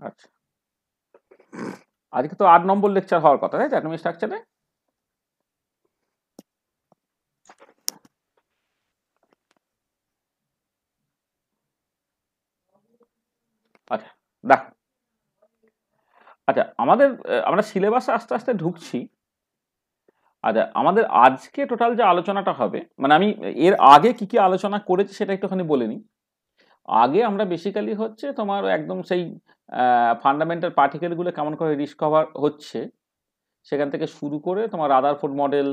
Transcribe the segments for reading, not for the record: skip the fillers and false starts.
আচ্ছা, আজকে তো 8 নম্বর লেকচার হওয়ার কথা, তাই তো অ্যাটমিক স্ট্রাকচারে? আচ্ছা, দেখো, আচ্ছা আমাদের আমরা সিলেবাসে আস্তে আস্তে ঢুকছি। আচ্ছা, আমাদের আজকে টোটাল যে আলোচনাটা হবে, মানে আমি এর আগে কি কি আলোচনা করেছি সেটা একটুখানি বলে নিই। আগে আমরা বেসিক্যালি হচ্ছে তোমার একদম সেই ফান্ডামেন্টাল পার্টিকেলগুলো কেমন করে ডিসকভার হচ্ছে সেখান থেকে শুরু করে তোমার রাদারফোর্ড মডেল,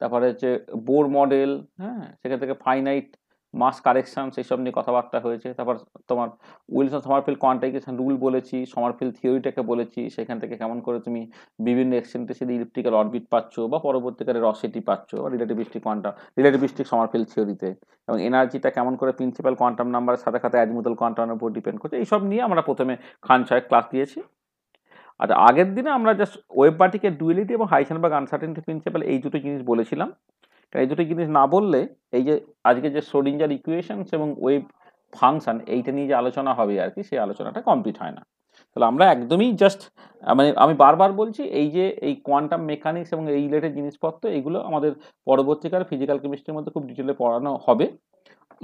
তারপরে হচ্ছে বোর মডেল, হ্যাঁ, সেখান থেকে ফাইনাইট মাস কারেকশন সেইসব নিয়ে কথাবার্তা হয়েছে। তারপর তোমার উইলসন সমারফিল্ড কোয়ান্টাইজেশন রুল বলেছি, সমারফিল্ড থিওরিটাকে বলেছি, সেখান থেকে কেমন করে তুমি বিভিন্ন এক্সেন্ট্রিসিটি ইলিপ্টিক্যাল অরবিট পাচ্ছ বা পরবর্তীকালে রসেটি পাচ্ছ রিলেটিভিস্টিক কোয়ান্টাম, রিলেটিভিস্টিক সমারফিল্ড থিওরিতে, এবং এনার্জিটা কেমন করে প্রিন্সিপাল কোয়ান্টাম নাম্বারের সাথে সাথে অ্যাজিমুথাল কোয়ান্টামের উপর ডিপেন্ড করছে, এইসব নিয়ে আমরা প্রথমে খান ছয়েক ক্লাস দিয়েছি। আচ্ছা, আগের দিনে আমরা জাস্ট ওয়েভ পার্টিকেল ডুয়েলিটি এবং হাইসেনবার্গ আনসার্টেনিটি প্রিন্সিপাল এই দুটো জিনিস বলেছিলাম। এই দুটো জিনিস না বললে এই যে আজকে যে শ্রোডিঞ্জার ইকুয়েশনস এবং ওয়েভ ফাংশন এইটা নিয়ে যে আলোচনা হবে আর কি, সেই আলোচনাটা কমপ্লিট হয় না। তাহলে আমরা একদমই জাস্ট, মানে আমি বারবার বলছি, এই যে এই কোয়ান্টাম মেকানিক্স এবং এই রিলেটেড জিনিসপত্র এগুলো আমাদের পরবর্তীকালে ফিজিক্যাল কেমিস্ট্রির মধ্যে খুব ডিটেলে পড়ানো হবে।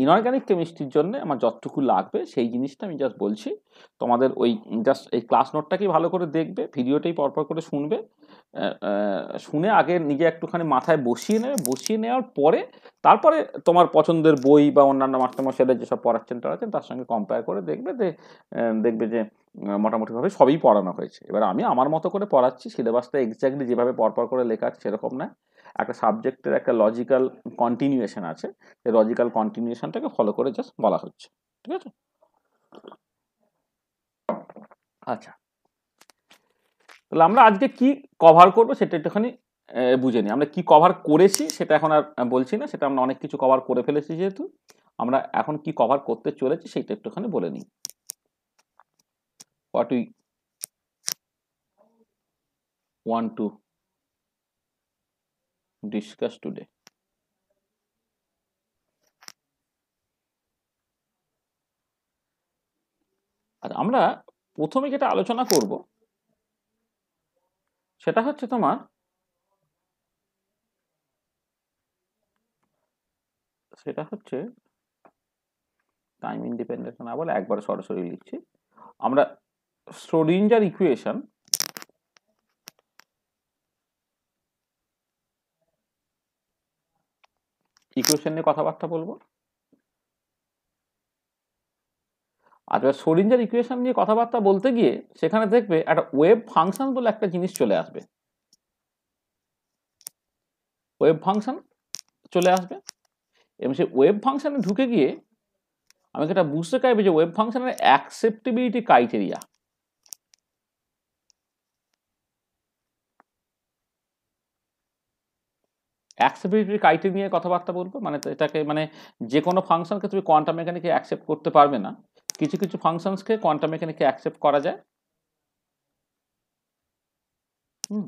ইনঅর্গানিক কেমিস্ট্রির জন্য আমার যতটুকু লাগবে সেই জিনিসটা আমি জাস্ট বলছি। তোমাদের ওই জাস্ট এই ক্লাস নোটটাকেই ভালো করে দেখবে, ভিডিওটাই পরপর করে শুনবে, শুনে আগে নিজে একটুখানি মাথায় বসিয়ে নেবে, বসিয়ে নেওয়ার পরে তারপরে তোমার পছন্দের বই বা অন্যান্য মাস্টারমশাইরা যেসব পড়াচ্ছেন টড়াচ্ছেন তার সঙ্গে কম্পেয়ার করে দেখবে যে দেখবে যে মোটামুটিভাবে সবই পড়ানো হয়েছে। এবার আমি আমার মতো করে পড়াচ্ছি, সিলেবাসটা এক্স্যাক্টলি যেভাবে পরপর করে লেখা আছে সেরকম না, একটা সাবজেক্টের একটা লজিক্যাল কন্টিনিউয়েশন আছে, এই লজিক্যাল কন্টিনিউয়েশনটাকে ফলো করে জাস্ট বলা হচ্ছে। ঠিক আছে? আচ্ছা, তাহলে আমরা আজকে কি কভার করবো সেটা একটুখানি বুঝে নিই। আমরা কি কভার করেছি সেটা এখন আর বলছি না, সেটা আমরা অনেক কিছু কভার করে ফেলেছি যেহেতু। আমরা এখন কি কভার করতে চলেছি সেটা একটুখানি বলে নিই। What we want to discuss today. আর আমরা প্রথমে যেটা আলোচনা করব সেটা হচ্ছে তোমার, সেটা হচ্ছে টাইম ইন্ডিপেন্ডেন্স না বলে একবারে সরাসরি লিখছি আমরা, শ্রোডিঞ্জার ইকুয়েশন ইকুয়েশন নিয়ে কথাবার্তা বলবো। আর এবার শ্রোডিঞ্জার ইকুয়েশন নিয়ে কথাবার্তা বলতে গিয়ে সেখানে দেখবে একটা ওয়েভ ফাংশন বলে একটা জিনিস চলে আসবে, ওয়েভ ফাংশন চলে আসবে, এবং সেই ওয়েভ ফাংশনে ঢুকে গিয়ে আমি যেটা বুঝতে চাইবে যে ওয়েভ ফাংশনের অ্যাকসেপ্টেবিলিটি ক্রাইটেরিয়া, অ্যাকসেপ্টেবিলিটি ক্রাইটেরিয়া নিয়ে কথাবার্তা বলবো। মানে এটাকে মানে যে কোনো ফাংশনকে তুমি কোয়ান্টাম মেকানিকে অ্যাকসেপ্ট করতে পারবে না, কিছু কিছু ফাংশনসকে কোয়ান্টাম মেকানিকে অ্যাকসেপ্ট করা যায়। হুম,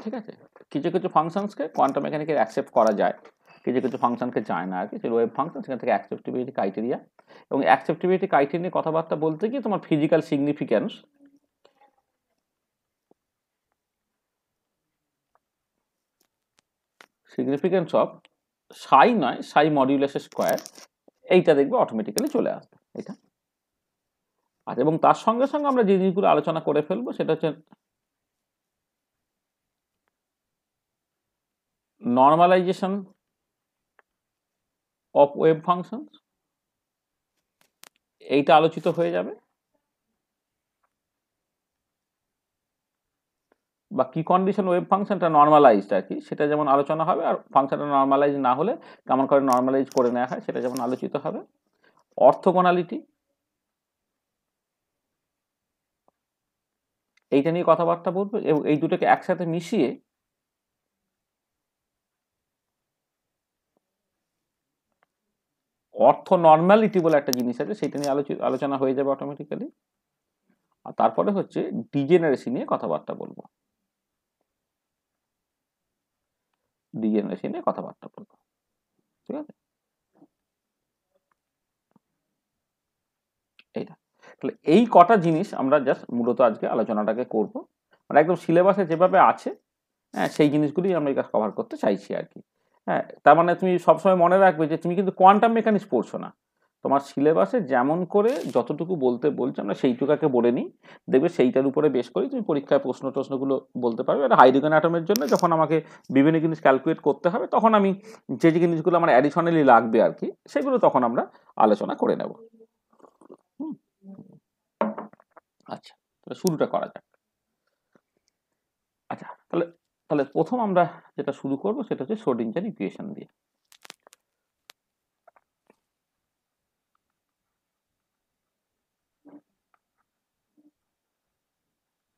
ঠিক আছে, কিছু কিছু ফাংশনসকে কোয়ান্টাম মেকানিকে অ্যাকসেপ্ট করা যায়, কিছু কিছু ফাংশনকে যায় না আর কি, সেই ওয়েভ ফাংশন, সেখান থেকে অ্যাকসেপ্টেবিলিটি ক্রাইটেরিয়া। এবং অ্যাকসেপ্টেবিলিটি ক্রাইটেরিয়া নিয়ে কথাবার্তা বলতে গিয়ে তোমার ফিজিক্যাল সিগনিফিক্যান্স, সিগনিফিক্যান্স অফ সাই নয় সাই মডিউলাস স্কোয়ার, এইটা দেখবে অটোমেটিক্যালি চলে আসবে এটা। আচ্ছা, এবং তার সঙ্গে সঙ্গে আমরা যে জিনিসগুলো আলোচনা করে ফেলবো সেটা হচ্ছে নর্মালাইজেশন অফ ওয়েভ ফাংশন, এইটা আলোচিত হয়ে যাবে। বা কি কন্ডিশন ওয়েভ ফাংশনটা নর্মালাইজড আর কি সেটা যেমন আলোচনা হবে, আর ফাংশনটা নর্মালাইজ না হলে কেমন করে নর্মালাইজ করে নেওয়া হয় সেটা যেমন আলোচিত হবে। অর্থোগোনালিটি, এইটা নিয়ে কথাবার্তা বলবো, এবং এই দুটোকে একসাথে মিশিয়ে অর্থ নর্মালিটি বলে একটা জিনিস আছে, সেটা নিয়ে আলোচনা হয়ে যাবে অটোমেটিক্যালি। আর তারপরে হচ্ছে ডিজেনারেসি নিয়ে কথাবার্তা বলবো, ডিজেনারেসি নিয়ে কথাবার্তা বলবো। ঠিক আছে? তাহলে এই কটা জিনিস আমরা জাস্ট মূলত আজকে আলোচনাটাকে করব, মানে একদম সিলেবাসে যেভাবে আছে, হ্যাঁ, সেই জিনিসগুলি আমরা এই কভার করতে চাইছি আর কি। হ্যাঁ, তার মানে তুমি সবসময় মনে রাখবে যে তুমি কিন্তু কোয়ান্টাম মেকানিক্স পড়ছো না, তোমার সিলেবাসে যেমন করে যতটুকু বলতে বলছে আমরা সেইটুকাকে বলে নিই, দেখবে সেইটার উপরে বেশ করে তুমি পরীক্ষায় টশ্নগুলো বলতে পারবে। এটা হাইড্রোজেন অ্যাটমের জন্য যখন আমাকে বিভিন্ন জিনিস ক্যালকুলেট করতে হবে, তখন আমি যে যে জিনিসগুলো আমার অ্যাডিশনালি লাগবে আর কি, সেগুলো তখন আমরা আলোচনা করে নেব। আচ্ছা, তাহলে শুরুটা করা যাক। আচ্ছা, তাহলে তাহলে প্রথম আমরা যেটা শুরু করব সেটা হচ্ছে শ্রোডিঞ্জার ইকুয়েশন দিয়ে।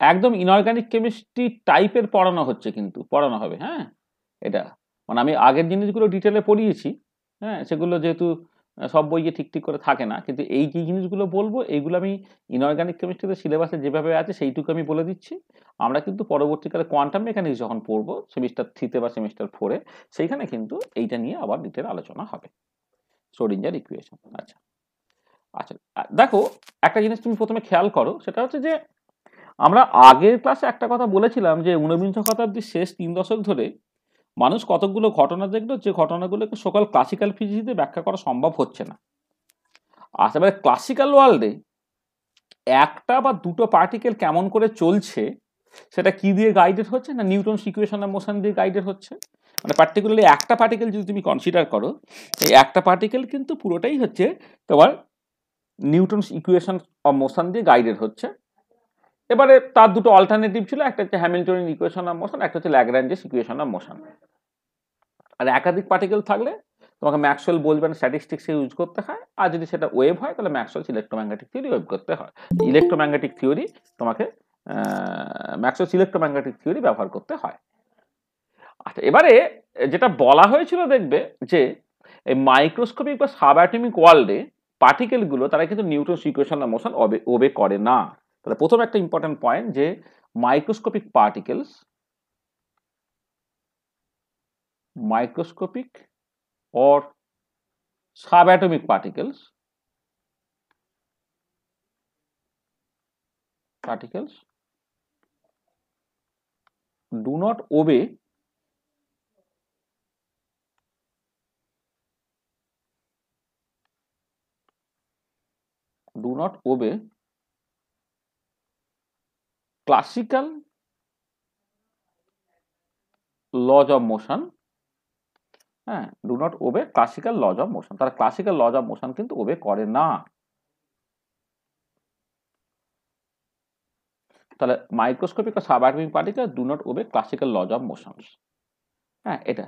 একদম ইনঅর্গানিক কেমিস্ট্রি টাইপের পড়ানো হচ্ছে, কিন্তু পড়ানো হবে, হ্যাঁ, এটা মানে আমি আগের জিনিসগুলো ডিটেলে পড়িয়েছি, হ্যাঁ, সেগুলো যেহেতু সব বইয়ে ঠিক ঠিক করে থাকে না, কিন্তু এই যে জিনিসগুলো বলবো এইগুলো আমি ইনঅর্গানিক কেমিস্ট্রিতে সিলেবাসে যেভাবে আছে সেইটুকু আমি বলে দিচ্ছি। আমরা কিন্তু পরবর্তীকালে কোয়ান্টাম মেকানিক্স যখন পড়বো সেমিস্টার 3-তে বা সেমিস্টার 4-এ, সেইখানে কিন্তু এইটা নিয়ে আবার ডিটেল আলোচনা হবে, শ্রোডিঞ্জার ইকুয়েশন। আচ্ছা আচ্ছা, দেখো একটা জিনিস তুমি প্রথমে খেয়াল করো, সেটা হচ্ছে যে আমরা আগের ক্লাসে একটা কথা বলেছিলাম যে ঊনবিংশ শতাব্দীর শেষ 3 দশক ধরে মানুষ কতকগুলো ঘটনা দেখলো যে ঘটনাগুলোকে সকল ক্লাসিক্যাল ফিজিক্সে ব্যাখ্যা করা সম্ভব হচ্ছে না। আসলে ক্লাসিক্যাল ওয়ার্ল্ডে একটা বা দুটো পার্টিকেল কেমন করে চলছে সেটা কি দিয়ে গাইডেড হচ্ছে না, নিউটনস ইকুয়েশন অফ মোশন দিয়ে গাইডেড হচ্ছে। মানে পার্টিকুলারলি একটা পার্টিকেল যদি তুমি কনসিডার করো, এই একটা পার্টিকেল কিন্তু পুরোটাই হচ্ছে তোমার নিউটনস ইকুয়েশন অফ মোশন দিয়ে গাইডেড হচ্ছে। এবারে তার দুটো অল্টারনেটিভ ছিল, একটা হচ্ছে হ্যামিল্টনিয়ান ইকুয়েশন অফ মোশন, একটা হচ্ছে ল্যাগ্রাঞ্জেস ইকুয়েশন অফ মোশন। আর একাধিক পার্টিকেল থাকলে তোমাকে ম্যাক্সওয়েল বোলজম্যান স্ট্যাটিস্টিক্স ইউজ করতে হয়, আর যদি সেটা ওয়েভ হয় তাহলে ম্যাক্সওয়েলস ইলেকট্রোম্যাগনেটিক থিওরি ওয়েভ করতে হয়। ইলেকট্রোম্যাগনেটিক থিওরি তোমাকে ম্যাক্সওয়েলস ইলেকট্রোম্যাগনেটিক থিওরি ব্যবহার করতে হয়। আচ্ছা, এবারে যেটা বলা হয়েছিল দেখবে যে এই মাইক্রোস্কোপিক বা সাবঅ্যাটমিক ওয়ার্ল্ডে পার্টিকেলগুলো তারা কিন্তু নিউটনস ইকুয়েশন অফ মোশন ওবে করে না। তাহলে প্রথম একটা ইম্পর্টেন্ট পয়েন্ট যে microscopic particles, microscopic or subatomic particles do not obey classical laws of motion। হ্যাঁ, do not obey classical laws of motion, তারা ক্লাসিক্যাল লজ অফ মোশন কিন্তু ওবে করে না। তাহলে মাইক্রোস্কোপিক আর subatomic particle do not obey classical laws of motions. হ্যাঁ, এটা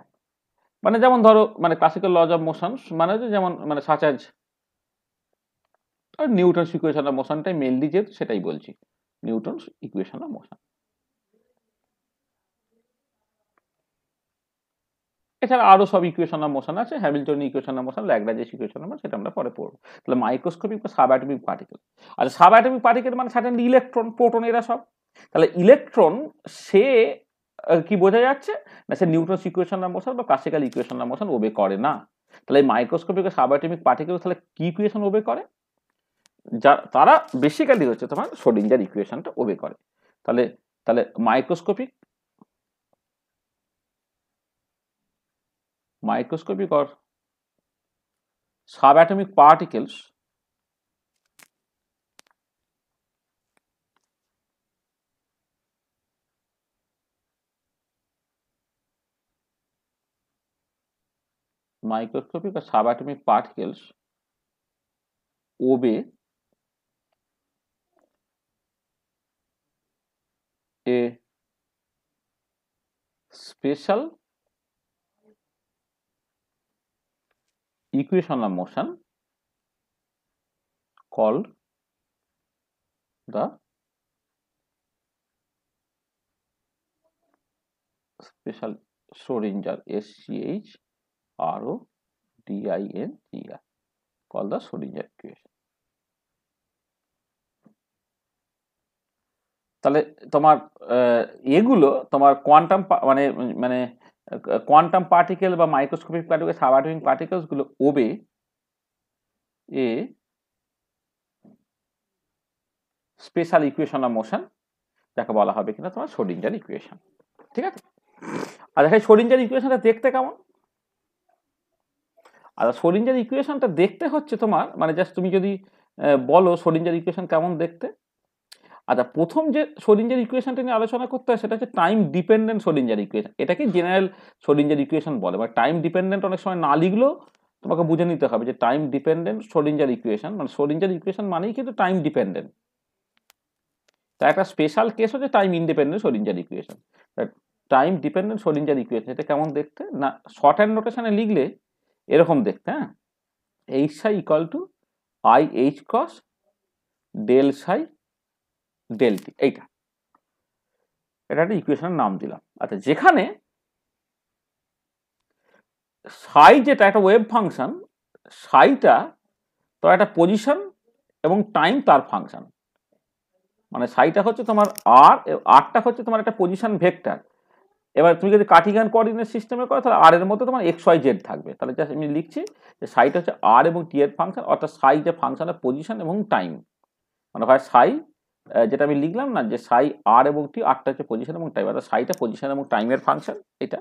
মানে যেমন ধরো মানে ক্লাসিক্যাল লজ অফ মোশনস মানে হচ্ছে যেমন মানে such as Newton's equation of মোশনটাই মেইনলি, যেহেতু সেটাই বলছি, নিউটনস ইকুয়েশন অফ মোশন। এছাড়া আরো সব ইকুয়েশন অফ মোশন আছে, Hamiltonian equation of motion, Lagrange's equation of motion, সেটা আমরা পরে পড়বো। তাহলে মাইক্রোস্কোপিক বা সাবঅ্যাটমিক পার্টিকেল, আচ্ছা সাবঅ্যাটমিক পার্টিকেল মানে সাধারণত ইলেকট্রন, প্রোটন, এরা সব। তাহলে ইলেকট্রন সে কি বোঝা যাচ্ছে না, সে নিউটনস ইকুয়েশন অফ মোশন বা ক্লাসিক্যাল ইকুয়েশন অফ মোশন ওবে করে না। তাহলে মাইক্রোস্কোপিক বা সাবঅ্যাটমিক পার্টিকেল তাহলে কি ইকুয়েশন ওবে করে, যা তারা বেসিক্যালি হচ্ছে তোমার শ্রোডিঞ্জার ইকুয়েশনটা ওবে করে। তাহলে তাহলে microscopic or subatomic particles microscopic or subatomic particles obey a special equation of motion called the special Schrodinger, SCHRODINGER, called the Schrodinger equation। তাহলে তোমার এগুলো তোমার কোয়ান্টাম মানে মানে কোয়ান্টাম পার্টিকেল বা মাইক্রোস্কোপিক পার্টিকেল, সাবঅ্যাটমিক পার্টিকেলস গুলো obey a special equation of motion, যাকে বলা হবে কিনা তোমার শ্রোডিঞ্জার ইকুয়েশন। ঠিক আছে, আর দেখো শ্রোডিঞ্জার ইকুয়েশনটা দেখতে কেমন। আর শ্রোডিঞ্জার ইকুয়েশনটা দেখতে হচ্ছে তোমার, মানে জাস্ট তুমি যদি বলো শ্রোডিঞ্জার ইকুয়েশন কেমন দেখতে, আচ্ছা প্রথম যে শ্রোডিঞ্জার ইকুয়েশনটা নিয়ে আলোচনা করতে হয় সেটা হচ্ছে টাইম ডিপেন্ডেন্ট শ্রোডিঞ্জার ইকুয়েশন। এটাকে জেনারেল শ্রোডিঞ্জার ইকুয়েশন বলে, মানে টাইম ডিপেন্ডেন্ট অনেক সময় না লিখলেও তোমাকে বুঝে নিতে হবে যে টাইম ডিপেন্ডেন্ট শ্রোডিঞ্জার ইকুয়েশন, মানে শ্রোডিঞ্জার ইকুয়েশন মানেই কিন্তু টাইম ডিপেন্ডেন্ট। তাই একটা স্পেশাল কেস হচ্ছে time independent Schrodinger equation. Time dependent Schrodinger equation এটা কেমন দেখতে না, শর্ট হ্যান্ড নোটেশনে লিখলে এরকম দেখতে, হ্যাঁ, h psi equal to i h cross del psi del t, এইটা এটা একটা ইকুয়েশনের নাম দিলাম। আচ্ছা যেখানে সাই যেটা একটা ওয়েভ ফাংশন, সাইটা তো একটা পজিশন এবং টাইম তার ফাংশন, মানে সাইটা হচ্ছে তোমার আর, আরটা হচ্ছে তোমার একটা পজিশন ভেক্টর। এবার তুমি যদি কার্টিসিয়ান কোঅর্ডিনেট সিস্টেমে করো তাহলে আর এর মধ্যে তোমার এক্স ওয়াই জেড থাকবে। তাহলে জাস্ট আমি লিখছি যে সাইটা হচ্ছে আর এবং টি এর ফাংশন, অর্থাৎ সাই যে ফাংশনের পজিশন এবং টাইম, মানে হয় সাই যেটা আমি লিখলাম না যে সাই আর এবং টি, আরটা হচ্ছে পজিশন এবং টাইম, অর্থাৎ সাইটা পজিশন এবং টাইমের ফাংশন এটা।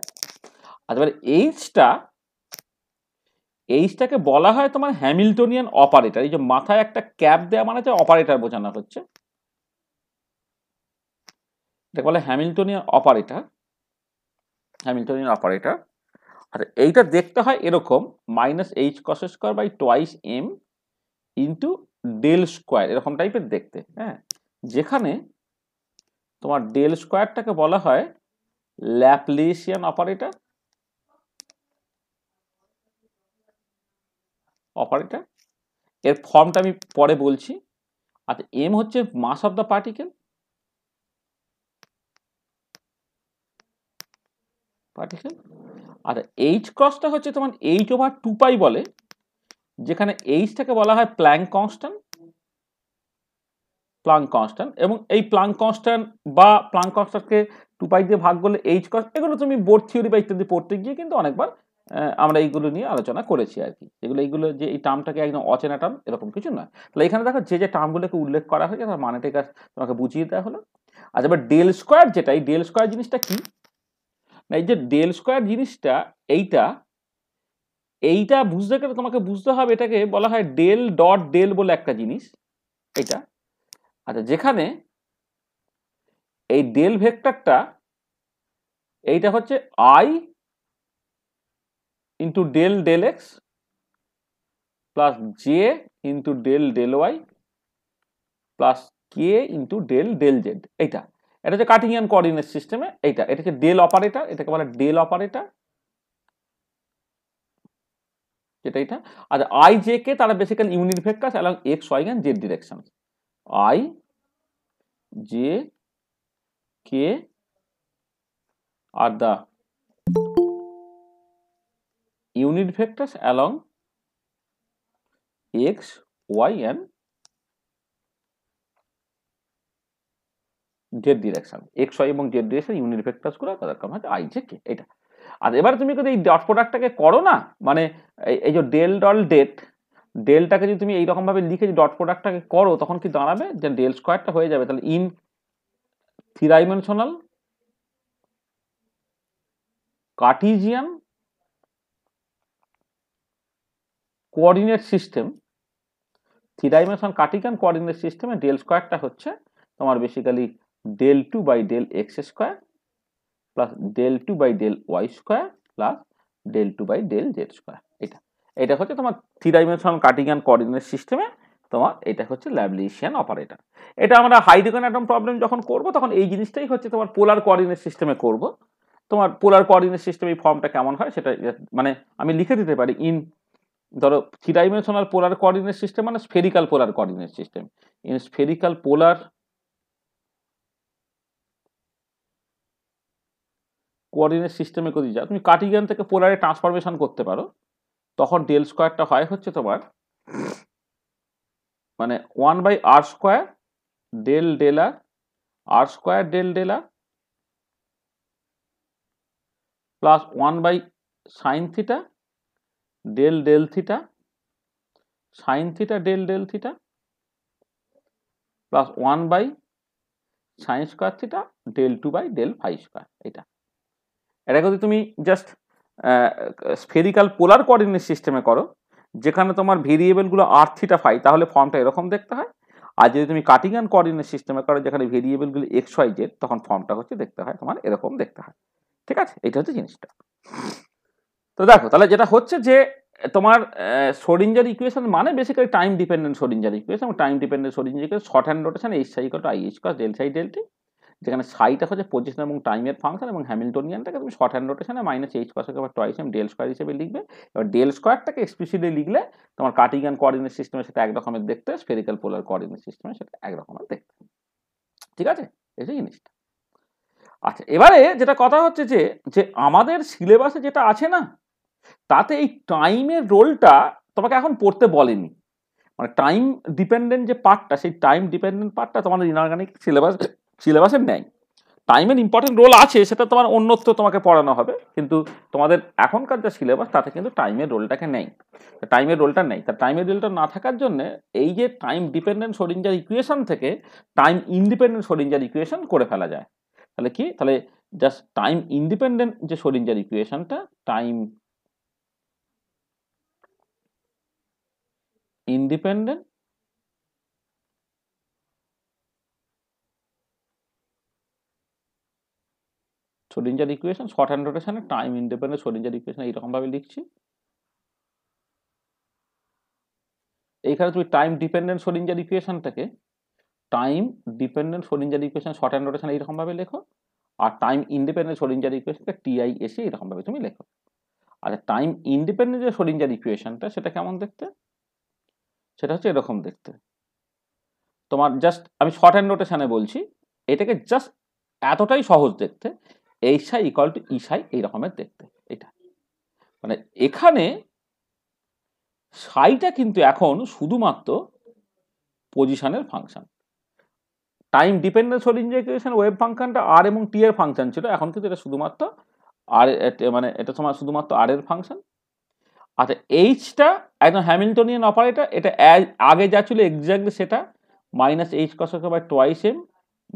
আর এবার এইচটাকে বলা হয় তোমার হ্যামিল্টনিয়ান অপারেটর। এই যে মাথায় একটা ক্যাপ দেওয়া মানে হচ্ছে অপারেটর বোঝানো হচ্ছে, এটাকে বলে হ্যামিল্টনিয়ান অপারেটর, হ্যামিল্টনিয়ান অপারেটর। আচ্ছা এইটা দেখতে হয় এরকম minus H cross square by twice m into del square, এরকম টাইপের দেখতে, হ্যাঁ, যেখানে তোমার ডেল স্কোয়ারটাকে বলা হয় ল্যাপ্লেসিয়ান অপারেটর, অপারেটর এর ফর্মটা আমি পরে বলছি। আচ্ছা এম হচ্ছে মাস অফ দ্য পার্টিকেল, আচ্ছা এইচ ক্রসটা হচ্ছে তোমার এইচ ওভার টু পাই বলে, যেখানে এইচটাকে বলা হয় প্ল্যাঙ্ক কনস্ট্যান্ট, প্লাঙ্ক কনস্ট্যান্ট, এবং এই প্লাঙ্ক কনস্ট্যান্ট বা প্লাঙ্ক কনস্ট্যান্টকে টু পাই দিয়ে ভাগ করলে এইচ কস, এগুলো তুমি বোর্ড থিওরি বা ইত্যাদি পড়তে গিয়ে কিন্তু অনেকবার আমরা এইগুলো নিয়ে আলোচনা করেছি আর কি। এইগুলো যে এই টার্মটাকে একদম অচেনা টার্ম এরকম কিছু নয়। তাহলে এখানে দেখো যে টার্মগুলোকে উল্লেখ করা হয়েছে তার মানেটা তোমাকে বুঝিয়ে দেওয়া হলো। আচ্ছা এবার ডেল স্কোয়ার যেটা, এই ডেল স্কোয়ার জিনিসটা কি না, এই যে ডেল স্কোয়ার জিনিসটা এইটা বুঝতে গেলে তোমাকে বুঝতে হবে এটাকে বলা হয় ডেল ডট ডেল বলে একটা জিনিস এটা। আচ্ছা যেখানে এই ডেল ভেক্টরটা এইটা হচ্ছে i into del del x plus j into del del y plus k into del del z, এইটা এটা হচ্ছে কার্টেসিয়ান কোঅর্ডিনেট সিস্টেমে, এটা হচ্ছে ডেল অপারেটর, এটাকে বলে ডেল অপারেটর যেটা এটা। আচ্ছা আই জে কে তারা basically unit vectors along x y and z direction, i j k are the unit vectors along x, y and z direction, x, y এবং z direction unit vectors গুলো তাদের নাম হচ্ছে i j k, এটা। আর এবারে তুমি যদি এই ডট প্রোডাক্টটাকে করো না, মানে এই যে ডেল ডট ডেট, ডেলটাকে যদি তুমি এইরকম ভাবে লিখে যে ডট প্রোডাক্টটাকে করো তখন কি দাঁড়াবে যে ডেল স্কোয়ারটা হয়ে যাবে তাহলে in three dimensional Cartesian coordinate system, three dimensional Cartesian coordinate সিস্টেমে ডেল স্কোয়ারটা হচ্ছে তোমার basically del 2 by del x square plus del 2 by del y square plus del 2 by del z square, এটা হচ্ছে তোমার থ্রি ডাইমেনশনাল কার্টেসিয়ান কোঅর্ডিনেট সিস্টেমে তোমার এটা হচ্ছে ল্যাপ্লেসিয়ান অপারেটর। এটা আমরা হাইড্রোজেন অ্যাটম প্রবলেম যখন করব তখন এই জিনিসটাই হচ্ছে তোমার পোলার কোঅর্ডিনেট সিস্টেমে করব। তোমার পোলার কোঅর্ডিনেট সিস্টেমে এই ফর্মটা কেমন হয় সেটা মানে আমি লিখে দিতে পারি ইন, ধরো three dimensional polar coordinate system মানে spherical polar coordinate system, in spherical polar coordinate সিস্টেমে যদি যাও তুমি কার্টেসিয়ান থেকে পোলারে ট্রান্সফরমেশন করতে পারো, তখন ডেল স্কোয়ারটা হয় হচ্ছে তোমার মানে 1/r square del del r square del del r plus 1/sin theta del del theta sine theta del del theta plus 1/sin² theta del 2/del phi²। এটা যদি তুমি জাস্ট স্ফেরিক্যাল পোলার কোঅর্ডিনেট সিস্টেমে করো, যেখানে তোমার ভেরিয়েবলগুলো r থিটা ফাই, তাহলে ফর্মটা এরকম দেখতে হয়। আর যদি তুমি কার্টিসিয়ান কোঅর্ডিনেট সিস্টেমে করো, যেখানে ভেরিয়েবলগুলো x y z, তখন ফর্মটা হচ্ছে দেখতে হয় তোমার এরকম দেখতে হয়। ঠিক আছে, এটা হচ্ছে জিনিসটা। তো দেখো, তাহলে যেটা হচ্ছে যে তোমার শ্রোডিঞ্জার ইকুয়েশন মানে basically time dependent Schrodinger equation. Time dependent Schrodinger equation shorthand notation h Sai equal two i h cos del psi del t, যেখানে সাইটা হচ্ছে পজিশন এবং টাইমের ফাংশন, এবং হ্যামিল্টনিয়ানটাকে তুমি শর্ট হ্যান্ড নোটেশনে minus h cos twice m del square হিসেবে লিখবে। এবার ডেল স্কয়ারটাকে এক্সপ্লিসিটলি লিখলে তোমার কার্টিসিয়ান কোঅর্ডিনেট সিস্টেমে সেটা এক রকমের দেখতে, স্ফেরিক্যাল পোলার কোঅর্ডিনেট সিস্টেমে সেটা এক রকমের দেখতে। ঠিক আছে, এই যে জিনিসটা। আচ্ছা, এবারে যেটা কথা হচ্ছে যে আমাদের সিলেবাসে যেটা আছে না, তাতে এই টাইমের রোলটা তোমাকে এখন পড়তে বলেনি। মানে টাইম ডিপেন্ডেন্ট যে পার্টটা, সেই টাইম ডিপেন্ডেন্ট পার্টটা তোমাদের ইনঅর্গানিক সিলেবাসের নেই। টাইমের ইম্পর্টেন্ট রোল আছে, সেটা তোমার অন্যত্র তোমাকে পড়ানো হবে, কিন্তু তোমাদের এখনকার যে সিলেবাস তাতে কিন্তু টাইমের রোলটাকে নেই। টাইমের রোলটা নেই, তা টাইমের রোলটা না থাকার জন্য এই যে টাইম ডিপেন্ডেন্ট শ্রোডিঞ্জার ইকুয়েশন থেকে টাইম ইন্ডিপেন্ডেন্ট শ্রোডিঞ্জার ইকুয়েশন করে ফেলা যায়। তাহলে কি, তাহলে জাস্ট টাইম ইন্ডিপেন্ডেন্ট যে শ্রোডিঞ্জার ইকুয়েশনটা, time independent Schrodinger equation, shorthand নোটেশনে টাইম ইন্ডিপেন্ডেন্ট শ্রোডিঞ্জার ইকুয়েশন এইরকম ভাবে লিখছি। এইখানে তুমি টাইম ডিপেন্ডেন্ট শ্রোডিঞ্জার ইকুয়েশনটাকে time dependent Schrodinger equation shorthand notation এইরকম ভাবে লেখো, আর টাইম ইন্ডিপেন্ডেন্ট শ্রোডিঞ্জার ইকুয়েশনকে TISC এরকম ভাবে তুমি লেখো। আর টাইম ইন্ডিপেন্ডেন্ট যে শ্রোডিঞ্জার ইকুয়েশনটা, সেটা কেমন দেখতে, সেটা হচ্ছে এরকম দেখতে। তোমার জাস্ট আমি শর্ট হ্যান্ড নোটেশনে বলছি, এটাকে জাস্ট এতটাই সহজ দেখতে, h psi equal to e psi এই রকমের দেখতে। এটা মানে এখানে সাইটা কিন্তু এখন শুধুমাত্র পজিশনের function. Time dependent Schrodinger equation wave ফাংশনটা r এবং t এর ফাংশন ছিল, এখন কিন্তু এটা শুধুমাত্র আর মানে এটা তোমার শুধুমাত্র r এর ফাংশন। আচ্ছা, এইচটা একদম হ্যামিল্টনিয়ান অপারেটর, এটা আগে যা ছিল এক্স্যাক্টলি সেটা, minus h cos by twice m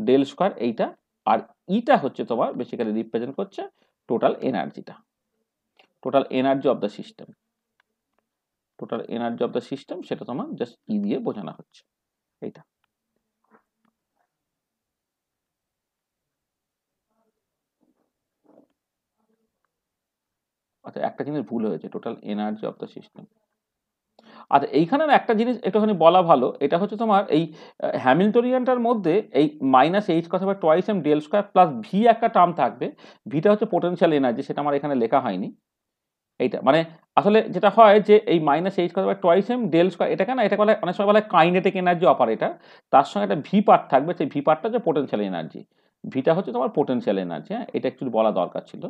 del square এইটা। আর ইটা হচ্ছে তোমার বেসিক্যালি রিপ্রেজেন্ট করছে টোটাল এনার্জিটা, total energy of the system, total energy of the system, সেটা তোমার জাস্ট ই দিয়ে বোঝানো হচ্ছে এইটা। আচ্ছা, একটা জিনিস ভুল হয়েছে, total energy of the system. আচ্ছা, এইখানে না একটা জিনিস একটুখানি বলা ভালো, এটা হচ্ছে তোমার এই হ্যামিল্টনিয়ানটার মধ্যে এই minus h cos by twice m del square plus v একটা টার্ম থাকবে। ভিটা হচ্ছে পোটেনশিয়াল এনার্জি, সেটা আমার এখানে লেখা হয়নি। এইটা মানে আসলে যেটা হয় যে এই minus h cos by twice m del square, এটাকে না, এটা বলে অনেক সময় বলে কাইনেটিক এনার্জি অপারেটর, তার সঙ্গে একটা ভি পার্ট থাকবে, সেই ভি পার্টটা হচ্ছে পোটেনশিয়াল এনার্জি। ভিটা হচ্ছে তোমার পোটেনশিয়াল এনার্জি। হ্যাঁ, এটা একটু বলা দরকার ছিল,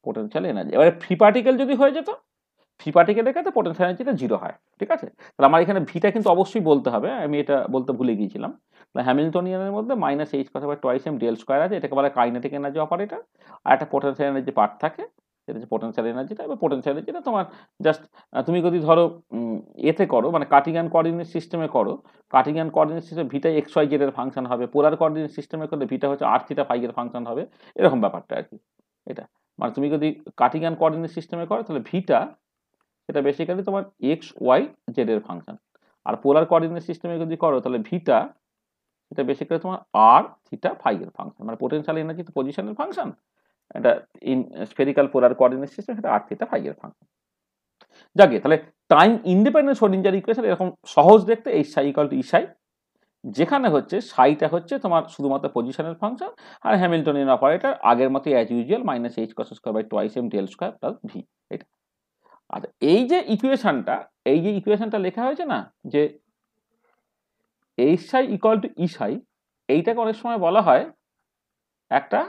পোটেনশিয়াল এনার্জি। এবারে ফ্রি পার্টিকেল যদি হয়ে যেত, ফ্রি পার্টিকেলের ক্ষেত্রে পোটেনশিয়াল এনার্জিটা 0 হয়। ঠিক আছে, তাহলে আমার এখানে ভিটা কিন্তু অবশ্যই বলতে হবে, আমি এটা বলতে ভুলে গিয়েছিলাম। হ্যামিল্টনিয়ানের মধ্যে minus h cos by twice m del square আছে, এটাকে বলে কাইনেটিক এনার্জি অপারেটর। আর একটা পোটেনশিয়াল এনার্জি পার্ট থাকে, সেটা হচ্ছে পোটেনশিয়াল এনার্জিটা। এবার পোটেনশিয়াল এনার্জিটা তোমার জাস্ট তুমি যদি ধরো এতে করো, মানে কার্টিসিয়ান কোঅর্ডিনেট সিস্টেমে করো, কার্টিসিয়ান কোঅর্ডিনেট সিস্টেম ভিটা এক্স ওয়াই জেড এর ফাংশন হবে, পোলার কোঅর্ডিনেট সিস্টেমে করলে ভিটা হচ্ছে r থিটা ফাই এর ফাংশন হবে, এরকম ব্যাপারটা আর কি। এটা মানে তুমি যদি কার্টিসিয়ান কোঅর্ডিনেট সিস্টেমে করো, তাহলে ভিটা এটা বেসিক্যালি তোমার এক্স ওয়াই জেড এর ফাংশন। আর পোলার কোঅর্ডিনেট সিস্টেমে যদি করো, তাহলে ভিটা এটা বেসিক্যালি তোমার আর থিটা ফাই এর ফাংশন, মানে পোটেনশিয়াল এনার্জি তো পজিশনের ফাংশন, এটা in spherical polar coordinate system, এটা আর থিটা ফাই এর ফাংশন। যাকে তাহলে টাইম ইন্ডিপেন্ডেন্ট শ্রোডিঞ্জার ইকুয়েশন এরকম সহজ দেখতে, h psi equal to e psi, যেখানে হচ্ছে সাইটা হচ্ছে তোমার শুধুমাত্র পজিশনের ফাংশন, আর হ্যামিল্টনিয়ান অপারেটর আগের মতো as usual minus h cos square by twice m del square plus v. এটা আচ্ছা, এই যে ইকুয়েশনটা লেখা হয়েছে না, যে h psi equal to e psi, এইটাকে অনেক সময় বলা হয় একটা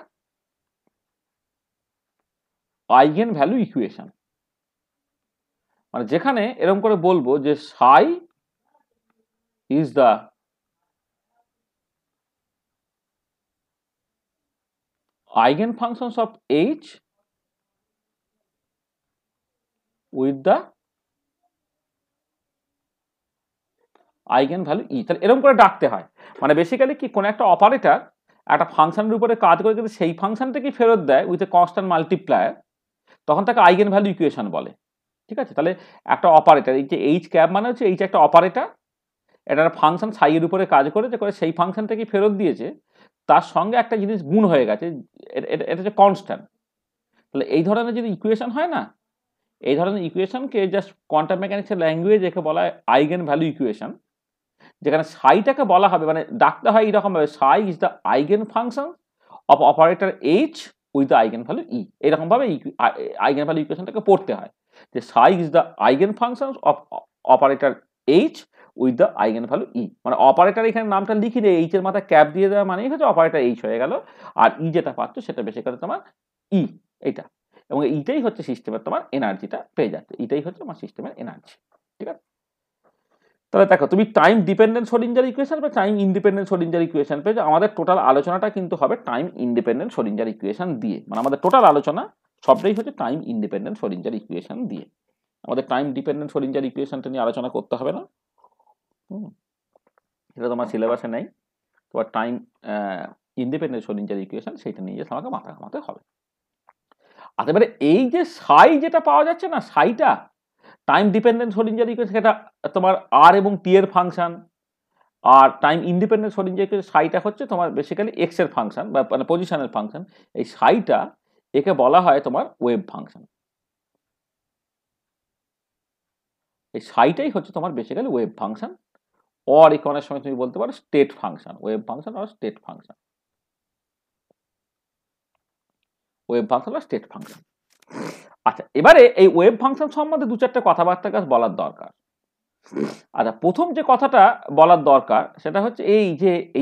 আইগেন ভ্যালু ইকুয়েশন। মানে যেখানে এরকম করে বলবো যে psi is the eigenfunctions of h with the eigenvalue E. তাহলে এরকম করে ডাকতে হয়, মানে বেসিক্যালি কি কোনো একটা অপারেটর একটা ফাংশনের উপরে কাজ করে যদি সেই ফাংশনটাকে ফেরত দেয় উইথ এ কনস্ট্যান্ট মাল্টিপ্লায়ার, তখন তাকে আইগেন ভ্যালু ইকুয়েশন বলে। ঠিক আছে, তাহলে একটা অপারেটর, এই যে এইচ ক্যাপ মানে হচ্ছে এইচ একটা অপারেটর, এটা একটা ফাংশন সাইয়ের উপরে কাজ করে, যে করে সেই ফাংশনটাকে ফেরত দিয়েছে, তার সঙ্গে একটা জিনিস গুণ হয়ে গেছে, এটা হচ্ছে কনস্ট্যান্ট। তাহলে এই ধরনের যদি ইকুয়েশন হয় না, এই ধরনের ইকুয়েশনকে জাস্ট কোয়ান্টাম মেকানিক্সের ল্যাঙ্গুয়েজ একে বলা হয় আইগেন ভ্যালু ইকুয়েশন, যেখানে সাইটাকে বলা হবে, মানে ডাকতে হয় এইরকম ভাবে, psi is the eigenfunction of operator H with the eigenvalue E. এরকম ভাবে আইগেন ভ্যালু ইকুয়েশনটাকে পড়তে হয়, যে psi is the eigenfunction of operator H with the eigenvalue E. মানে অপারেটর এখানে নামটা লিখি দিয়ে এইচ এর মাথায় ক্যাপ দিয়ে দেওয়া মানেই হচ্ছে অপারেটর এইচ হয়ে গেল, আর ই যেটা পাচ্ছ সেটা বেশি করে তোমার ই, এইটা। এবং এইটাই হচ্ছে সিস্টেমের তোমার এনার্জিটা পেয়ে যাচ্ছে, এটাই হচ্ছে আমার সিস্টেমের এনার্জি। ঠিক আছে, তাহলে দেখো তুমি টাইম ডিপেন্ডেন্ট শ্রোডিঞ্জার ইকুয়েশন বা টাইম ইন্ডিপেন্ডেন্ট শ্রোডিঞ্জার ইকুয়েশন পেয়েছো। আমাদের টোটাল আলোচনাটা কিন্তু হবে টাইম ইন্ডিপেন্ডেন্ট শ্রোডিঞ্জার ইকুয়েশন দিয়ে, মানে আমাদের টোটাল আলোচনা সবটাই হচ্ছে টাইম ইন্ডিপেন্ডেন্ট শ্রোডিঞ্জার ইকুয়েশন দিয়ে। আমাদের টাইম ডিপেন্ডেন্ট শ্রোডিঞ্জার ইকুয়েশনটা নিয়ে আলোচনা করতে হবে না, এটা তোমার সিলেবাসে নেই। তোমার টাইম ইন্ডিপেন্ডেন্ট শ্রোডিঞ্জার ইকুয়েশন সেইটা নিয়ে যেতে আমাকে মাথা ঘামাতে হবে। আর এবারে এই যে সাই যেটা পাওয়া যাচ্ছে না, সাইটা টাইম ডিপেন্ডেন্ট শ্রোডিঞ্জার ইকুয়েশন, সেটা তোমার আর এবং টি এর ফাংশন, আর টাইম ইন্ডিপেন্ডেন্ট শ্রোডিঞ্জার ইকুয়েশন সাইটা হচ্ছে তোমার বেসিক্যালি এক্স এর ফাংশন বা মানে পজিশনের ফাংশন। এই সাইটা একে বলা হয় তোমার ওয়েভ ফাংশন। এই সাইটাই হচ্ছে তোমার বেসিক্যালি ওয়েভ ফাংশন, অর একে অনেক সময় তুমি বলতে পারো স্টেট ফাংশন, ওয়েভ ফাংশন আর স্টেট ফাংশন, ওয়েভ ফাংশন আর স্টেট ফাংশন। আচ্ছা, এবারে এই ওয়েভ ফাংশন সম্বন্ধে দু চারটে কথাবার্তা কাজ বলার দরকার। আচ্ছা, প্রথম যে কথাটা বলার দরকার সেটা হচ্ছে এই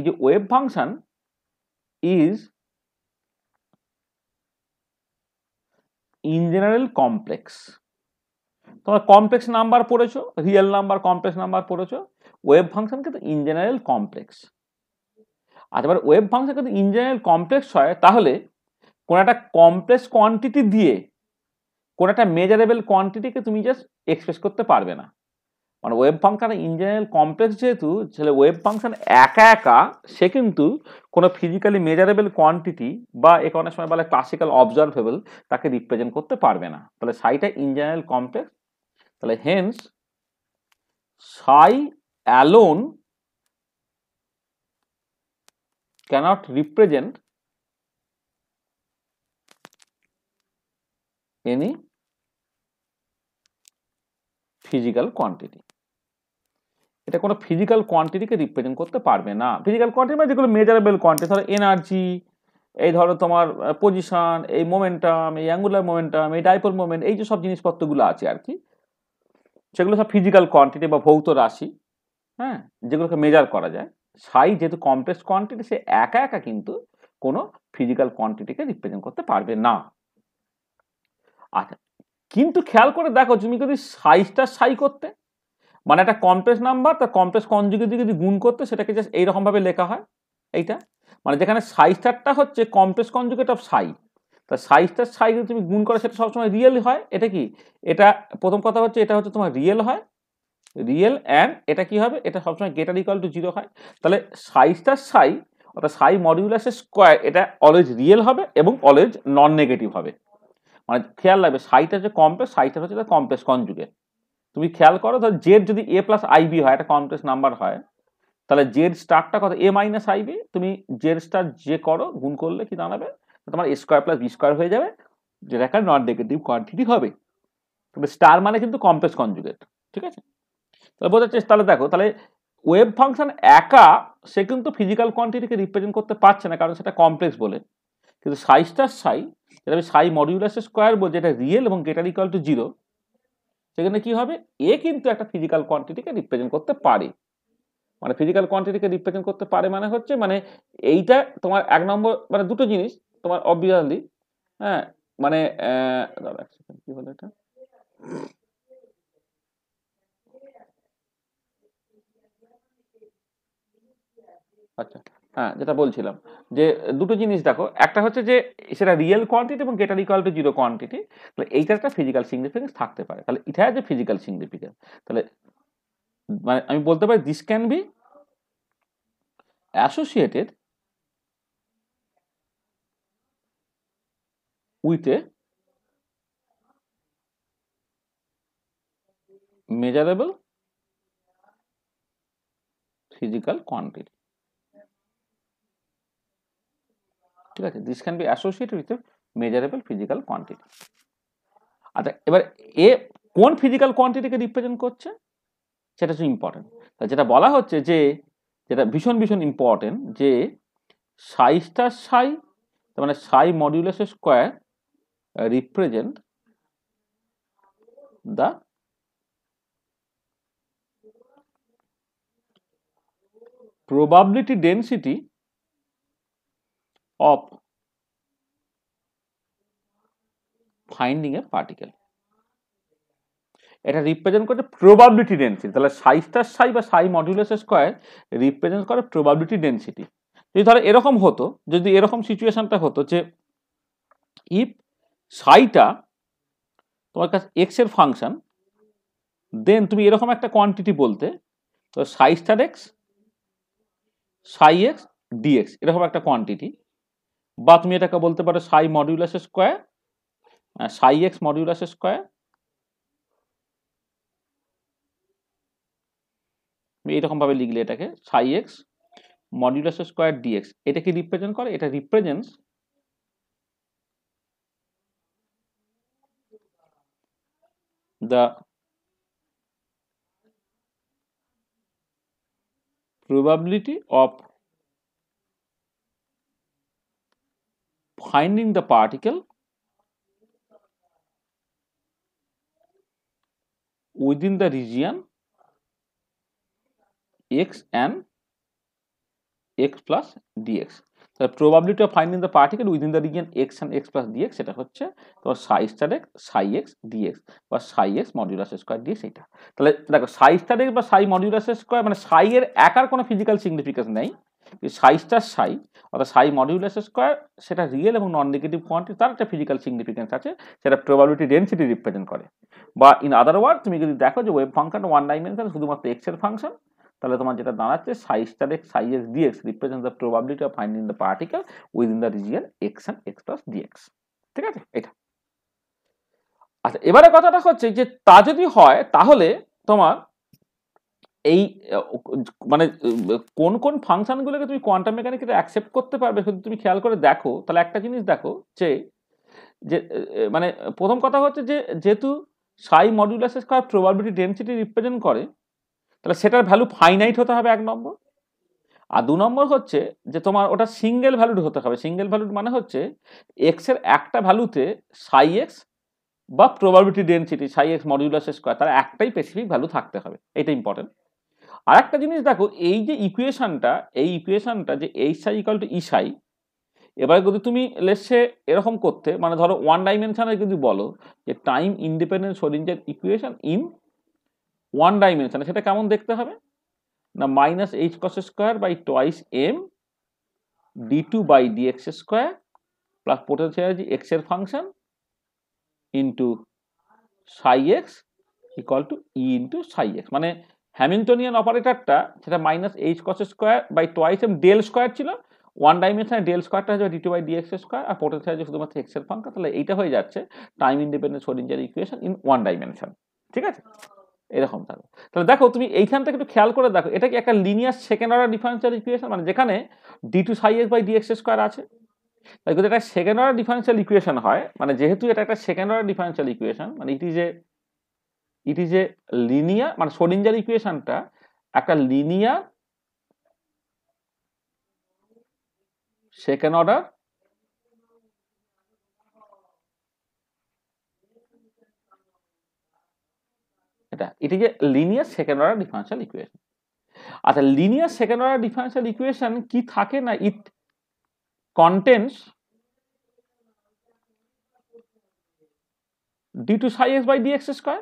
যে wave function is in general complex. তোমরা কমপ্লেক্স নাম্বার পড়েছো, রিয়েল নাম্বার, কমপ্লেক্স নাম্বার পড়েছো। ওয়েভ ফাংশন কিন্তু ইন জেনারেল কমপ্লেক্স। আর এবার ওয়েভ ফাংশন কিন্তু ইন জেনারেল কমপ্লেক্স হয়, তাহলে কোন একটা কমপ্লেক্স কোয়ান্টিটি দিয়ে কোন একটা মেজারেবল কোয়ান্টিটিকে তুমি জাস্ট এক্সপ্রেস করতে পারবে না। মানে wave function in general complex যেহেতু, তাহলে ওয়েভ ফাংশন একা একা সে কিন্তু কোনো ফিজিক্যালি মেজারেবল কোয়ান্টিটি বা একে অনেক সময় বলে ক্লাসিক্যাল অবজারভেবল তাকে রিপ্রেজেন্ট করতে পারবে না। তাহলে সাইটা ইন জেনারেল কমপ্লেক্স, তাহলে hence psi alone cannot represent any physical quantity. এটা কোনো ফিজিক্যাল কোয়ান্টিটিকে রিপ্রেজেন্ট করতে পারবে না। ফিজিক্যাল কোয়ান্টিটি মানে যেগুলো মেজারেবল কোয়ান্টিটি, ধরো এনার্জি, এই ধরো তোমার পজিশন, এই মোমেন্টাম, এই অ্যাঙ্গুলার মোমেন্টাম, এই ডাইপোল মোমেন্ট, এই যে সব জিনিসপত্রগুলো আছে আর কি, সেগুলো সব ফিজিক্যাল কোয়ান্টিটি বা ভৌত রাশি, হ্যাঁ, যেগুলোকে মেজার করা যায়। সাই যেহেতু কমপ্লেক্স কোয়ান্টিটি, সে একা একা কিন্তু কোনো ফিজিক্যাল কোয়ান্টিটিকে রিপ্রেজেন্ট করতে পারবে না। আচ্ছা, কিন্তু খেয়াল করে দেখো, তুমি যদি সাইজটা সাই করতে, মানে একটা কমপ্লেক্স নাম্বার তার কমপ্লেক্স কনজুগেট দিয়ে যদি গুণ করতে, সেটাকে জাস্ট এইরকম ভাবে লেখা হয় এইটা, মানে যেখানে সাই স্টারটা হচ্ছে কমপ্লেক্স কনজুগেট অফ সাই, তা সাই স্টার সাই যদি তুমি গুণ করো সেটা সবসময় রিয়েল হয়। এটা কি, এটা প্রথম কথা হচ্ছে এটা হচ্ছে তোমার রিয়েল হয়, রিয়েল, অ্যান্ড এটা কি হবে, এটা সবসময় গ্রেটার ইকুয়াল টু 0 হয়। তাহলে সাই স্টার সাই অর্থাৎ সাই মডিউলাসের স্কোয়ার, এটা অলওয়েজ রিয়েল হবে এবং অলওয়েজ নন নেগেটিভ হবে। মানে খেয়াল রাখবে, সাইটা হচ্ছে কমপ্লেক্স, সাইটা হচ্ছে কমপ্লেক্স কনজুগেট। তুমি খেয়াল করো, ধর জেড যদি এ প্লাস আইবি হয়, একটা কমপ্লেক্স নাম্বার হয়, তাহলে জেড স্টারটা কত, এ মাইনাস আইবি। তুমি জেড স্টার যে করো গুণ করলে কি দাঁড়াবে, তোমার এ স্কোয়ার প্লাস বি স্কোয়ার হয়ে যাবে, যেটা একটা নন নেগেটিভ কোয়ান্টিটি হবে। তবে স্টার মানে কিন্তু কমপ্লেক্স কনজুগেট। ঠিক আছে, তাহলে বোঝার চেষ্টা, তাহলে দেখো, তাহলে ওয়েভ ফাংশন একা সে কিন্তু ফিজিক্যাল কোয়ান্টিটিকে রিপ্রেজেন্ট করতে পারছে না, কারণ সেটা কমপ্লেক্স বলে। কিন্তু সাই স্টার সাই, যেটা আমি সাই মডিউলাসের স্কোয়ার বলছি, যেটা রিয়েল এবং গ্রেটার ইকুয়াল টু 0, সেখানে কি হবে, এ কিন্তু একটা ফিজিক্যাল কোয়ান্টিটিকে রিপ্রেজেন্ট করতে পারে। মানে ফিজিক্যাল কোয়ান্টিটিকে রিপ্রেজেন্ট করতে পারে মানে হচ্ছে, মানে এইটা তোমার এক নম্বর, মানে দুটো জিনিস তোমার অবভিয়াসলি, হ্যাঁ, মানে কি হলো এটা, আচ্ছা, হ্যাঁ, যেটা বলছিলাম যে দুটো জিনিস দেখো, একটা হচ্ছে যে সেটা রিয়েল কোয়ান্টিটি এবং গ্রেটার ইকুয়াল টু 0 কোয়ান্টিটি, তাহলে এইটার একটা ফিজিক্যাল সিগনিফিকেন্স থাকতে পারে, তাহলে এটা যে ফিজিক্যাল সিগনিফিকেন্স। তাহলে মানে আমি বলতে পারি this can be associated with a measurable physical quantity. ঠিক আছে, this can be associated with a measurable physical quantity. আচ্ছা, এবার এ কোন ফিজিক্যাল কোয়ান্টিটিকে রিপ্রেজেন্ট করছে সেটা হচ্ছে ইম্পর্টেন্ট। যেটা বলা হচ্ছে যে, যেটা ভীষণ ভীষণ ইম্পর্টেন্ট, যে সাই স্টার সাই, তার মানে সাই modulus square represent the probability density of finding a particle। এটা রিপ্রেজেন্ট করে প্রবাবিলিটি ডেনসিটি। তাহলে সাই স্টার সাই বা সাই মডিউলাস স্কোয়ার রিপ্রেজেন্ট করে প্রবাবিলিটি ডেনসিটি। যদি ধরো এরকম হতো, যদি এরকম সিচুয়েশনটা হতো যে ইফ সাইটা তোমার কাছে এক্স এর ফাংশন, দেন তুমি এরকম একটা কোয়ান্টিটি বলতে, তো সাই star x psi x dx এরকম একটা কোয়ান্টিটি, বা তুমি এটাকে বলতে পারো সাই মডিউলাস স্কোয়ার সাই এক্স মডিউলাস স্কোয়ার। এইরকম ভাবে লিখলে এটাকে সাই এক্স মডিউলাস স্কোয়ার ডিএক্স, এটা কি রিপ্রেজেন্ট করে? এটা represents the probability of finding the particle within the region x and x plus dx। the probability of finding the particle within the region x and x plus dx সেটা হচ্ছে তোমার সাই star x psi x dx বা সাই x modulus square dx. এটা তাহলে দেখো সাই star x বা সাই modulus square মানে সাই এর একার কোনো ফিজিক্যাল সিগনিফিকেন্স নেই, সাই স্টার সাই অর্থাৎ সাই মডিউলাস স্কোয়ার সেটা রিয়েল এবং নন নেগেটিভ কোয়ান্টিটি, তার একটা ফিজিক্যাল সিগনিফিকেন্স আছে, সেটা প্রবাবিলিটি ডেনসিটি রিপ্রেজেন্ট করে। বা ইন আদার ওয়ার্ড তুমি যদি দেখো যে ওয়েভ ফাংশন ওয়ান ডাইমেনশন শুধুমাত্র এক্স এর ফাংশন, তাহলে তোমার যেটা দাঁড়াচ্ছে psi star x psi x dx represent the probability of finding the particle within the region x and x plus dx. ঠিক আছে এটা। আচ্ছা, এবারে কথাটা হচ্ছে যে তা যদি হয় তাহলে তোমার এই মানে কোন কোন ফাংশনগুলোকে তুমি কোয়ান্টাম মেকানিক্সে অ্যাকসেপ্ট করতে পারবে যদি তুমি খেয়াল করে দেখো, তাহলে একটা জিনিস দেখো যে মানে প্রথম কথা হচ্ছে যে যেহেতু সাই modulus square probability density represent করে, তাহলে সেটার ভ্যালু ফাইনাইট হতে হবে এক নম্বর। আর দু নম্বর হচ্ছে যে তোমার ওটা সিঙ্গেল ভ্যালুড হতে হবে। সিঙ্গেল ভ্যালুড মানে হচ্ছে এক্স এর একটা ভ্যালুতে সাই এক্স বা প্রবাবিলিটি ডেনসিটি সাই এক্স মডিউলাস স্কয়ার তার একটাই স্পেসিফিক ভ্যালু থাকতে হবে, এটা ইম্পর্টেন্ট। আর একটা জিনিস দেখো, এই যে ইকুয়েশনটা, এই ইকুয়েশনটা যে এইচ সাই ইকুয়াল টু ই সাই, এবার যদি তুমি লেটসে এরকম করতে, মানে ধরো ওয়ান ডাইমেনশনে যদি বলো যে time independent Schrodinger equation in one ডাইমেনশনে, সেটা কেমন দেখতে হবে না, minus H cross square by twice M D two by D X square plus potential energy X এর function into psi X equal to E into psi X. মানে Hamiltonian অপারেটরটা সেটা minus H cross square by twice M del square ছিল, one ডাইমেনশনে del স্কোয়ারটা হচ্ছে D two by D X square আর potential energy শুধুমাত্র এক্স এর ফাংশন। তাহলে এইটা হয়ে যাচ্ছে time independent Schrodinger equation in one dimension. ঠিক আছে, এরকম থাকবে। তাহলে দেখো তুমি এইখান থেকে একটু খেয়াল করে দেখো, এটা কি একটা linear second order differential equation, মানে যেখানে D two psi X by D X square আছে। তাই যদি এটা সেকেন্ড অর্ডার ডিফারেন্সিয়াল ইকুয়েশন হয়, মানে যেহেতু এটা একটা সেকেন্ড অর্ডার ডিফারেন্সিয়াল ইকুয়েশন, মানে ইট ইজ এ লিনিয়ার, মানে শ্রোডিঞ্জার ইকুয়েশনটা একটা লিনিয়ার সেকেন্ড অর্ডার এটা it is a linear second order differential equation. আচ্ছা, linear second order differential equation কি থাকে না, it contains D two psi X by D X square.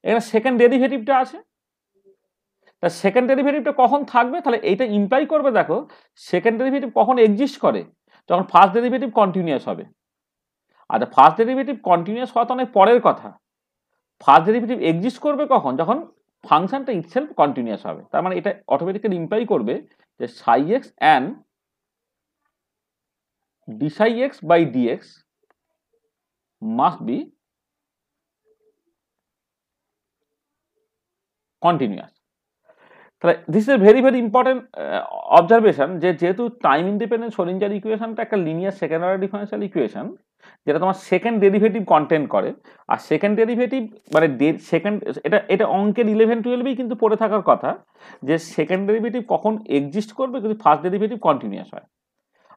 এখানে সেকেন্ড ডেরিভেটিভটা আছে, তা সেকেন্ড ডেরিভেটিভটা কখন থাকবে, তাহলে এইটা ইমপ্লাই করবে দেখো সেকেন্ড ডেরিভেটিভ কখন এক্সিস্ট করে, যখন ফার্স্ট ডেরিভেটিভ কন্টিনিউয়াস হবে। আচ্ছা, ফার্স্ট ডেরিভেটিভ কন্টিনিউয়াস হওয়া তো অনেক পরের কথা, ফার্স্ট ডেরিভেটিভ এক্সিস্ট করবে কখন, যখন ফাংশনটা ইটসেলফ কন্টিনিউয়াস হবে। তার মানে এটা অটোমেটিক্যালি ইমপ্লাই করবে যে psi X and D psi X by D X must be continuous. তাহলে this is a very very important observation যে যেহেতু টাইম ইন্ডিপেন্ডেন্ট শ্রোডিঞ্জার ইকুয়েশনটা একটা linear second order differential equation, যেটা তোমার সেকেন্ড ডেরিভেটিভ কন্টেন্ট করে। আর সেকেন্ড ডেরিভেটিভ মানে সেকেন্ড, এটা এটা অঙ্কের 11-12-এই কিন্তু পড়ে থাকার কথা যে সেকেন্ড ডেরিভেটিভ কখন এক্সিস্ট করবে যদি ফার্স্ট ডেরিভেটিভ কন্টিনিউয়াস হয়।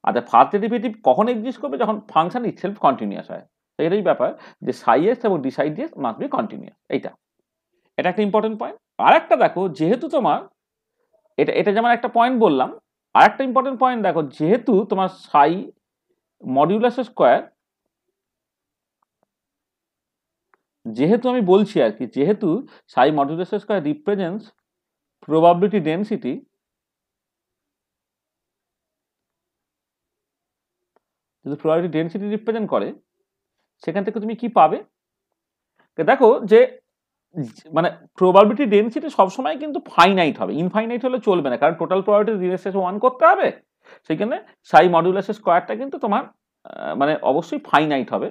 আচ্ছা, ফার্স্ট ডেরিভেটিভ কখন এক্সিস্ট করবে? যখন ফাংশন ইটসেলফ কন্টিনিউয়াস হয়। তো এটাই ব্যাপার যে সাই এক্স এবং D Sai dx must be continuous. এটা এটা একটা ইম্পর্টেন্ট পয়েন্ট। আর একটা দেখো, যেহেতু তোমার এটা এটা যেমন একটা পয়েন্ট বললাম, আর একটা ইম্পর্টেন্ট পয়েন্ট দেখো, যেহেতু তোমার সাই মডিউলাস স্কোয়ার, যেহেতু আমি বলছি আর কি, যেহেতু সাই modulus square represents probability density, যদি প্রবাবিলিটি ডেন্সিটি রিপ্রেজেন্ট করে, সেখান থেকে তুমি কি পাবে? দেখো যে মানে প্রবাবিলিটি ডেন্সিটি সবসময় কিন্তু ফাইনাইট হবে, ইনফাইনাইট হলে চলবে না, কারণ টোটাল প্রবাবিলিটি রিলেশন 1 করতে হবে। সেইখানে সাই মডিউলাস স্কোয়ারটা কিন্তু তোমার মানে অবশ্যই ফাইনাইট হবে।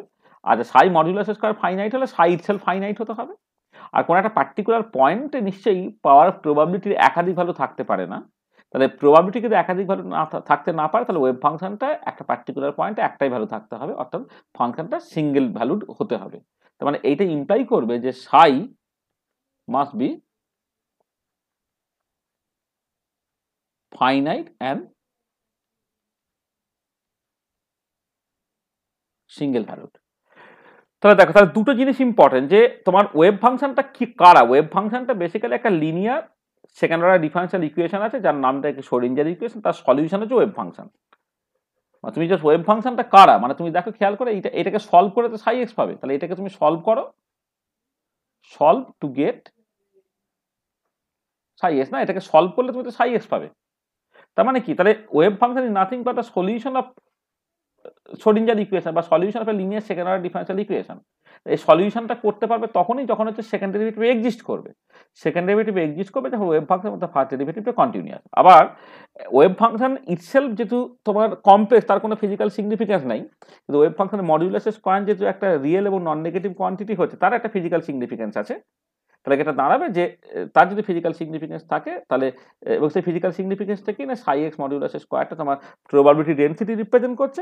আর সাই মডিউলাস স্কোয়ার ফাইনাইট হলে সাই ইটসেলফ ফাইনাইট হতে হবে। আর কোনো একটা পার্টিকুলার পয়েন্টে নিশ্চয়ই পাওয়ার প্রবাবিলিটির একাধিক ভ্যালু থাকতে পারে না। তাহলে প্রবাবিলিটি যদি একাধিক ভ্যালু থাকতে না পারে, তাহলে ওয়েভ ফাংশনটা একটা পার্টিকুলার পয়েন্টে একটাই ভ্যালু থাকতে হবে, অর্থাৎ ফাংশনটা সিঙ্গেল ভ্যালুড হতে হবে। তার মানে এইটা ইমপ্লাই করবে যে সাই must be finite and single valued। তাহলে দেখো, তাহলে দুটো জিনিস ইম্পর্টেন্ট যে তোমার ওয়েভ ফাংশনটা কি কারা। ওয়েভ ফাংশনটা বেসিক্যালি একটা linear second order differential equation আছে, যার নামটা কি শ্রোডিঞ্জার ইকুয়েশন, তার সলিউশন হচ্ছে ওয়েভ ফাংশন। তুমি জাস্ট ওয়েভ ফাংশনটা কারা মানে তুমি দেখো, খেয়াল করে এটাকে সলভ করে তো সাই এক্স পাবে, তাহলে এটাকে তুমি সলভ করো, solve to get Sai x, না এটাকে সলভ করলে তুমি তো সাই এক্স পাবে। তার মানে কি, তাহলে wave function is nothing but a solution of Schrodinger equation বা solution of a linear second order differential equation. এই সলিউশনটা করতে পারবে তখনই যখন হচ্ছে সেকেন্ড ডেরিভেটিভ এক্সিস্ট করবে। সেকেন্ড ডেরিভেটিভ এক্সিস্ট করবে যখন ওয়েভ ফাংশন মধ্যে ফার্স্ট ডেরিভেটিভটা কন্টিনিউয়াস। আবার ওয়েভ ফাংশন ইটসেলফ যেহেতু তোমার কমপ্লেক্স, তার কোনো ফিজিক্যাল সিগনিফিকেন্স নাই, কিন্তু ওয়েভ ফাংশনের মডিউলাস স্কোয়ার যেহেতু একটা রিয়েল এবং নন নেগেটিভ কোয়ান্টিটি হচ্ছে, তার একটা ফিজিক্যাল সিগনিফিকেন্স আছে। তাহলে এটা দাঁড়াবে যে তার যদি ফিজিক্যাল সিগনিফিকেন্স থাকে, তাহলে এবং সেই ফিজিক্যাল সিগনিফিকেন্সটা কি না, সাই এক্স মডিউলাস স্কোয়ারটা তোমার প্রবাবিলিটি ডেন্সিটি রিপ্রেজেন্ট করছে।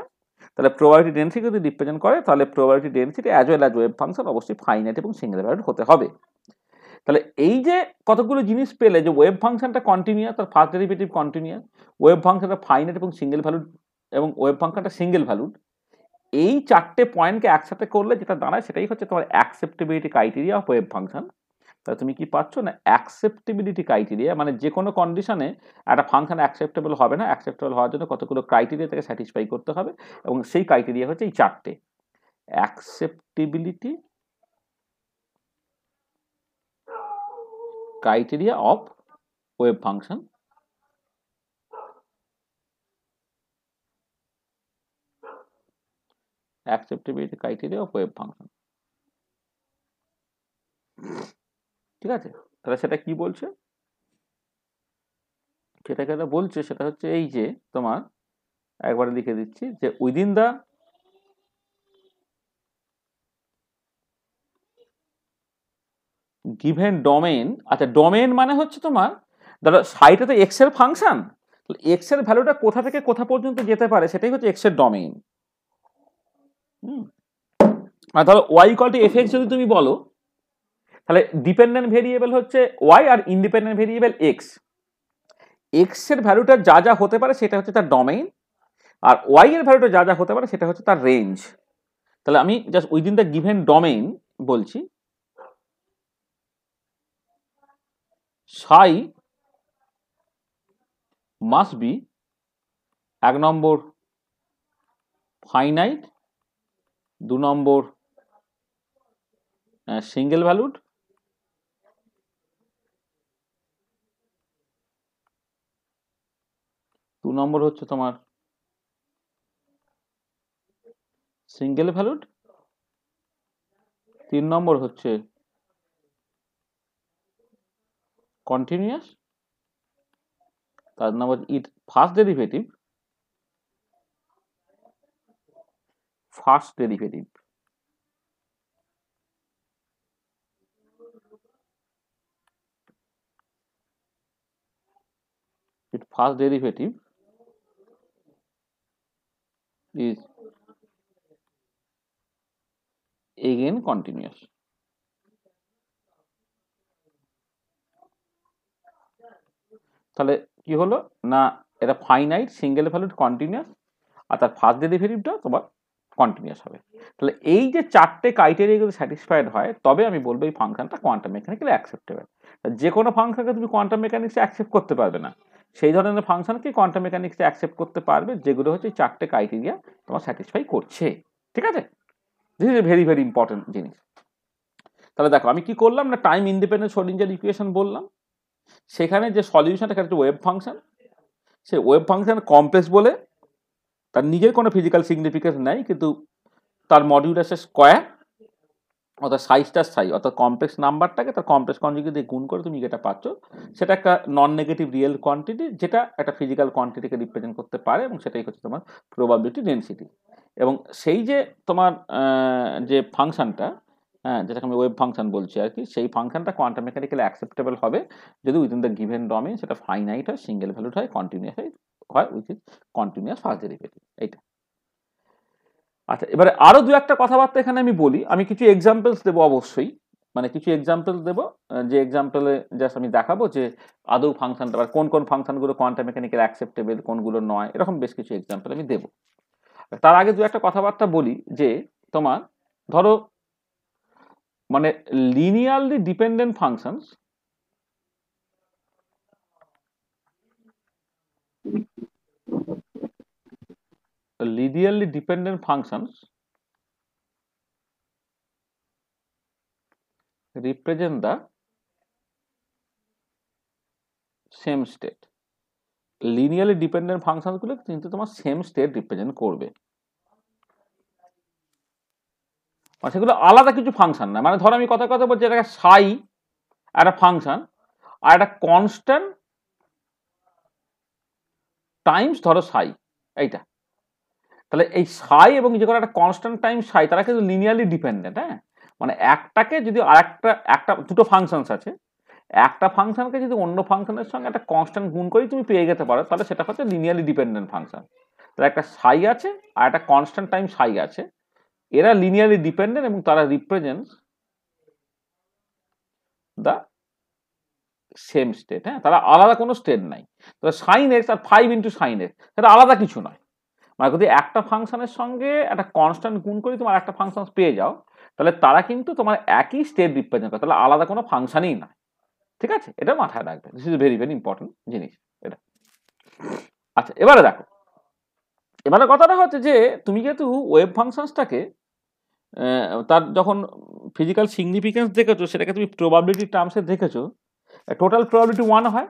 তাহলে প্রবাবিলিটি ডেন্সিটি যদি রিপ্রেজেন্ট করে, তাহলে probability density as well as wave function অবশ্যই ফাইনাইট এবং সিঙ্গেল ভ্যালুড হতে হবে। তাহলে এই যে কতগুলো জিনিস পেলে, যে ওয়েভ ফাংশনটা কন্টিনিউয়াস, তার ফার্স্ট ডেরিভেটিভ কন্টিনিউয়াস, ওয়েভ ফাংশনটা ফাইনাইট এবং সিঙ্গেল ভ্যালুড, এবং ওয়েভ ফাংশনটা সিঙ্গেল ভ্যালুড, এই চারটে পয়েন্টকে একসাথে করলে যেটা দাঁড়ায় সেটাই হচ্ছে তোমার acceptability criteria of wave function. তাহলে তুমি কি পাচ্ছ না, অ্যাকসেপ্টেবিলিটি ক্রাইটেরিয়া, মানে যে কোনো কন্ডিশনে একটা ফাংশন অ্যাকসেপ্টেবল হবে না, অ্যাকসেপ্টেবল হওয়ার জন্য কতগুলো ক্রাইটেরিয়া থেকে স্যাটিসফাই করতে হবে, এবং সেই ক্রাইটেরিয়া হচ্ছে এই চারটে। Acceptability criteria of wave function, acceptability criteria of wave function. ঠিক আছে, তাহলে সেটা কি বলছে, সেটাকে বলছে সেটা হচ্ছে এই যে তোমার একবারে লিখে দিচ্ছি যে উইদিন দ্য গিভেন ডোমেন। আচ্ছা, ডোমেন মানে হচ্ছে তোমার ধরো সাইটে তো এক্স এর ফাংশন, এক্স এর ভ্যালুটা কোথা থেকে কোথা পর্যন্ত যেতে পারে সেটাই হচ্ছে এক্স এর ডোমেন। আর ধরো y equal to f x যদি তুমি বলো, তাহলে ডিপেন্ডেন্ট ভেরিয়েবল হচ্ছে ওয়াই আর ইন্ডিপেন্ডেন্ট ভেরিয়েবল এক্স। এক্স এর ভ্যালুটা যা যা হতে পারে সেটা হচ্ছে তার ডোমেইন, আর ওয়াই এর ভ্যালুটা যা যা হতে পারে সেটা হচ্ছে তার রেঞ্জ। তাহলে আমি just within the given domain বলছি সাই must be 1 number finite, 2 number single valued, 2 নম্বর হচ্ছে তোমার সিঙ্গেল ভ্যালুড, 3 নম্বর হচ্ছে কন্টিনিউয়াস, তার নাম হচ্ছে it first derivative is again continuous. তাহলে কি হলো না, এটা ফাইনাইট সিঙ্গেল ভ্যালুড কন্টিনিউয়াস, আর তার ফার্স্ট ডেরিভেটিভটা তোমার কন্টিনিউয়াস হবে। তাহলে এই যে চারটে ক্রাইটেরিয়া যদি স্যাটিসফাইড হয় তবে আমি বলবো এই ফাংশনটা কোয়ান্টাম মেকানিক্যালি অ্যাকসেপ্টেবল। যে কোনো ফাংশনকে তুমি কোয়ান্টাম মেকানিক্সে অ্যাকসেপ্ট করতে পারবে না, সেই ধরনের ফাংশনকে কোয়ান্টাম মেকানিক্সে অ্যাকসেপ্ট করতে পারবে যেগুলো হচ্ছে চারটে ক্রাইটেরিয়া তোমার স্যাটিসফাই করছে। ঠিক আছে, this is a very very important জিনিস। তাহলে দেখো আমি কি করলাম না, টাইম ইন্ডিপেন্ডেন্ট শ্রোডিঞ্জার ইকুয়েশন বললাম, সেখানে যে সলিউশনটা একটা ওয়েভ ফাংশন, সেই ওয়েভ ফাংশন কমপ্লেক্স বলে তার নিজের কোনো ফিজিক্যাল সিগনিফিকেন্স নেই, কিন্তু তার মডিউলাসের স্কোয়ার অর্থাৎ সাইজটা সাই অর্থাৎ কমপ্লেক্স নাম্বারটাকে তার কমপ্লেক্স কনজুগেট দিয়ে গুণ করে তুমি যেটা পাচ্ছ সেটা একটা নন নেগেটিভ রিয়েল কোয়ান্টিটি, যেটা একটা ফিজিক্যাল কোয়ান্টিটিকে রিপ্রেজেন্ট করতে পারে, এবং সেটাই হচ্ছে তোমার প্রবাবিলিটি ডেনসিটি। এবং সেই যে তোমার যে ফাংশনটা, যেটাকে আমি ওয়েভ ফাংশন বলছি আর কি, সেই ফাংশনটা কোয়ান্টাম মেকানিক্যালি অ্যাকসেপ্টেবল হবে যদি উইদিন দ্য গিভেন ডোমেইন সেটা ফাইনাইট হয়, সিঙ্গেল ভ্যালুড হয়, কন্টিনিউয়াস হয় উইথ কন্টিনিউয়াস ফার্স্ট ডেরিভেটিভ। এইটা আচ্ছা, এবারে আরো দু একটা কথাবার্তা এখানে আমি বলি, আমি কিছু এক্সাম্পলস দেবো অবশ্যই, মানে কিছু এক্সাম্পলস দেবো, যে এক্সাম্পলে জাস্ট আমি দেখাবো যে আদৌ ফাংশনটা কোন কোন ফাংশনগুলো কোয়ান্টাম মেকানিক্যালি অ্যাকসেপ্টেবল, কোনগুলো নয়, এরকম বেশ কিছু এক্সাম্পল আমি দেবো। তার আগে দু একটা কথাবার্তা বলি যে তোমার ধরো মানে linearly dependent functions represent the same state. Linearly dependent ফাংশনগুলো কিন্তু তোমার সেম স্টেট রিপ্রেজেন্ট করবে, মানে সেগুলো আলাদা কিছু ফাংশন না। মানে ধরো আমি কথা বলছি, এটা সাই একটা ফাংশন আর একটা কনস্ট্যান্ট টাইমস ধরো সাই, এইটা তাহলে এই সাই এবং যে কোনো একটা কনস্ট্যান্ট টাইম সাই তারা কিন্তু লিনিয়ারলি ডিপেন্ডেন্ট। হ্যাঁ, মানে একটাকে যদি একটা দুটো ফাংশনস আছে, একটা ফাংশনকে যদি অন্য ফাংশনের সঙ্গে একটা কনস্ট্যান্ট গুণ করেই তুমি পেয়ে যেতে পারো, তাহলে সেটা হচ্ছে লিনিয়ারলি ডিপেন্ডেন্ট ফাংশন। তাহলে একটা সাই আছে আর একটা কনস্ট্যান্ট টাইম সাই আছে, এরা লিনিয়ারলি ডিপেন্ডেন্ট এবং তারা রিপ্রেজেন্টস দ্য সেম স্টেট। হ্যাঁ, তারা আলাদা কোনো স্টেট নাই। তাহলে সাইন এক্স আর 5 ইন্টু সাইন এক্স সেটা আলাদা কিছু নয়। মানে যদি একটা ফাংশনের সঙ্গে একটা কনস্ট্যান্ট গুণ করে তোমার একটা ফাংশন পেয়ে যাও, তাহলে তারা কিন্তু তোমার একই স্টেট রিপ্রেজেন্ট করে, তাহলে আলাদা কোনো ফাংশনই না। ঠিক আছে, এটা মাথায় রাখবে, this is very very important জিনিস এটা। আচ্ছা, এবারে দেখো, এবারে কথাটা হচ্ছে যে তুমি যেহেতু ওয়েভ ফাংশনসটাকে তার যখন ফিজিক্যাল সিগনিফিকেন্স দেখেছো, সেটাকে তুমি প্রবাবিলিটি টার্মসে দেখেছো, টোটাল প্রবাবিলিটি 1 হয়,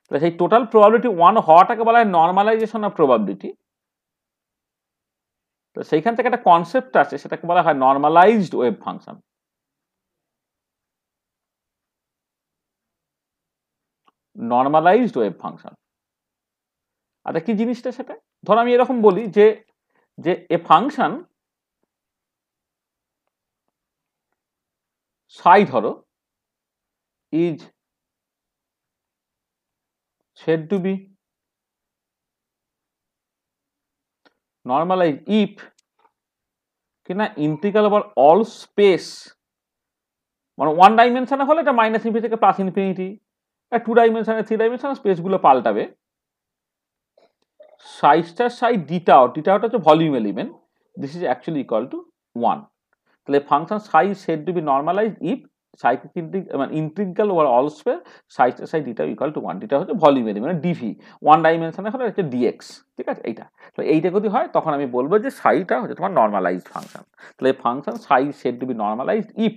তাহলে সেই টোটাল প্রবাবিলিটি 1 হওয়াটাকে বলা হয় নর্মালাইজেশন অফ প্রবাবিলিটি। তো সেইখান থেকে একটা কনসেপ্ট আছে, সেটাকে বলা হয় normalised wave function. Normalised wave function আচ্ছা, কি জিনিসটা সেটা? ধরো আমি এরকম বলি যে যে এ ফাংশন সাই ধরো is said to be normalized if কিনা ইন্টিগ্রাল ওভার অল স্পেস, মানে 1 ডাইমেনশনে হলে এটা মাইনাস ইনফিনিটি থেকে প্লাস ইনফিনিটি, 2 ডাইমেনশনে 3 ডাইমেনশনে স্পেসগুলো পাল্টাবে। সাইজটা সাই ডিটাটা হচ্ছে volume element, this is actually equal to 1। তাহলে function psi said to be normalized if integral over all space সাইজটা সাই ডিটা ইকুয়াল টু 1। ডিটা হচ্ছে ভলিউম এলিমেন্ট, ডিভি 1 ডাইমেনশনে হলে হচ্ছে ডিএক্স। ঠিক আছে, এইটা তো এইটা যদি হয় তখন আমি বলবো যে সাইটা হচ্ছে তোমার নর্মালাইজড ফাংশন। তাহলে function psi said to be normalized if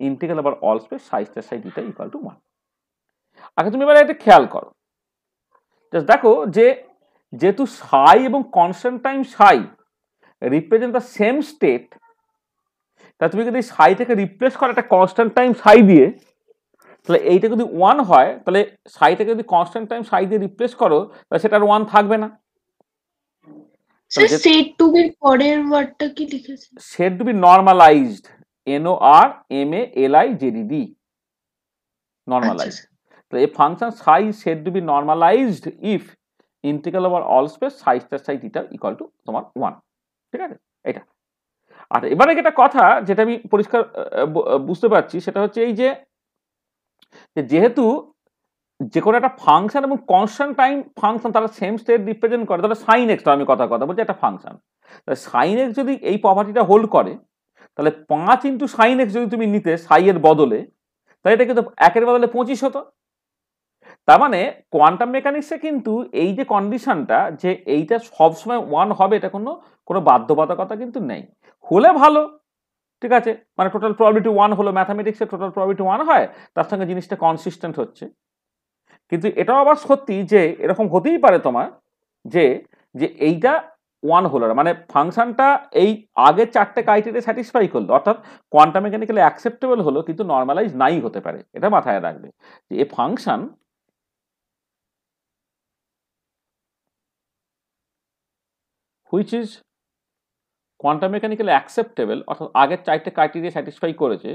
integral over all space সাইজটা সাই ডিটা ইকুয়াল টু 1। আচ্ছা, তুমি এবারে এটা খেয়াল করো, জাস্ট দেখো যে যেহেতু সাই এবং constant time Sai represent the same state, তা তুমি যদি সাইটাকে রিপ্লেস করো একটা কনস্ট্যান্ট টাইম সাই দিয়ে, তাহলে এইটা যদি 1 হয় তাহলে সাইটাকে যদি কনস্ট্যান্ট টাইম সাই দিয়ে রিপ্লেস করো তাহলে সেটা আর 1 থাকবে না। স্যার সেট টু বির পরের ওয়ার্ডটা কি লিখেছে? Set to be normalized, NORMALIZED, normalized. তো এই function psi set to be normalized if integral over all space psi star psi theta equal to তোমার 1। ঠিক আছে, এটা। আর এবারে একটা কথা যেটা আমি পরিষ্কার বুঝতে পারছি সেটা হচ্ছে এই যে যেহেতু যে কোনো একটা ফাংশন এবং কনস্ট্যান্ট টাইম ফাংশন তারা সেম স্টেট রিপ্রেজেন্ট করে, তাহলে সাইন এক্স, আমি কথা বলছি একটা ফাংশন, তাহলে সাইন এক্স যদি এই প্রপার্টিটা হোল্ড করে তাহলে 5 ইন্টু সাইন এক্স যদি তুমি নিতে সাই এর বদলে, তাহলে এটা কিন্তু 1 বদলে 25 হতো। তার মানে কোয়ান্টাম মেকানিক্সে কিন্তু এই যে কন্ডিশনটা যে এইটা সবসময় 1 হবে এটা কোনো বাধ্যবাধকতা কিন্তু নেই। হলে ভালো, ঠিক আছে, মানে টোটাল প্রবাবিলিটি 1 হলো, ম্যাথামেটিক্সে টোটাল প্রবাবিলিটি 1 হয়, তার সঙ্গে জিনিসটা কনসিস্টেন্ট হচ্ছে। কিন্তু এটাও আবার সত্যি যে এরকম হতেই পারে তোমার যে যে এইটা 1 হলো না, মানে ফাংশনটা এই আগের 4টে ক্রাইটেরিয়া স্যাটিসফাই করলো, অর্থাৎ কোয়ান্টাম মেকানিক্যালি অ্যাকসেপ্টেবল হলো কিন্তু নর্মালাইজ নাই হতে পারে। এটা মাথায় রাখবে যে এই function which is quantum mechanically acceptable, অর্থাৎ আগের 4টে ক্রাইটেরিয়া স্যাটিসফাই করেছে,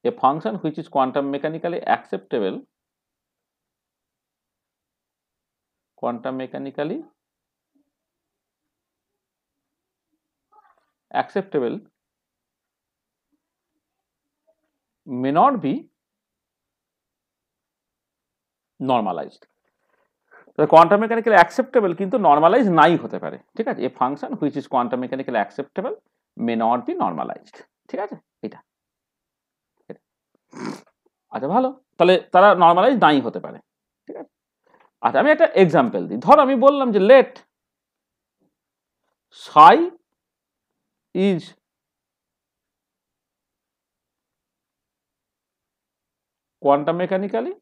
a function which is quantum mechanically acceptable, quantum mechanically acceptable may not be normalized। Quantum mechanically acceptable কিন্তু নর্মালাইজ নাই হতে পারে। ঠিক আছে, a function which is quantum mechanically acceptable may not be normalized. ঠিক আছে, এটা। আচ্ছা ভালো, তাহলে তারা নর্মালাইজ নাই হতে পারে। ঠিক আছে, আচ্ছা আমি একটা এক্সাম্পল দিই। ধর আমি বললাম যে let psi is quantum mechanically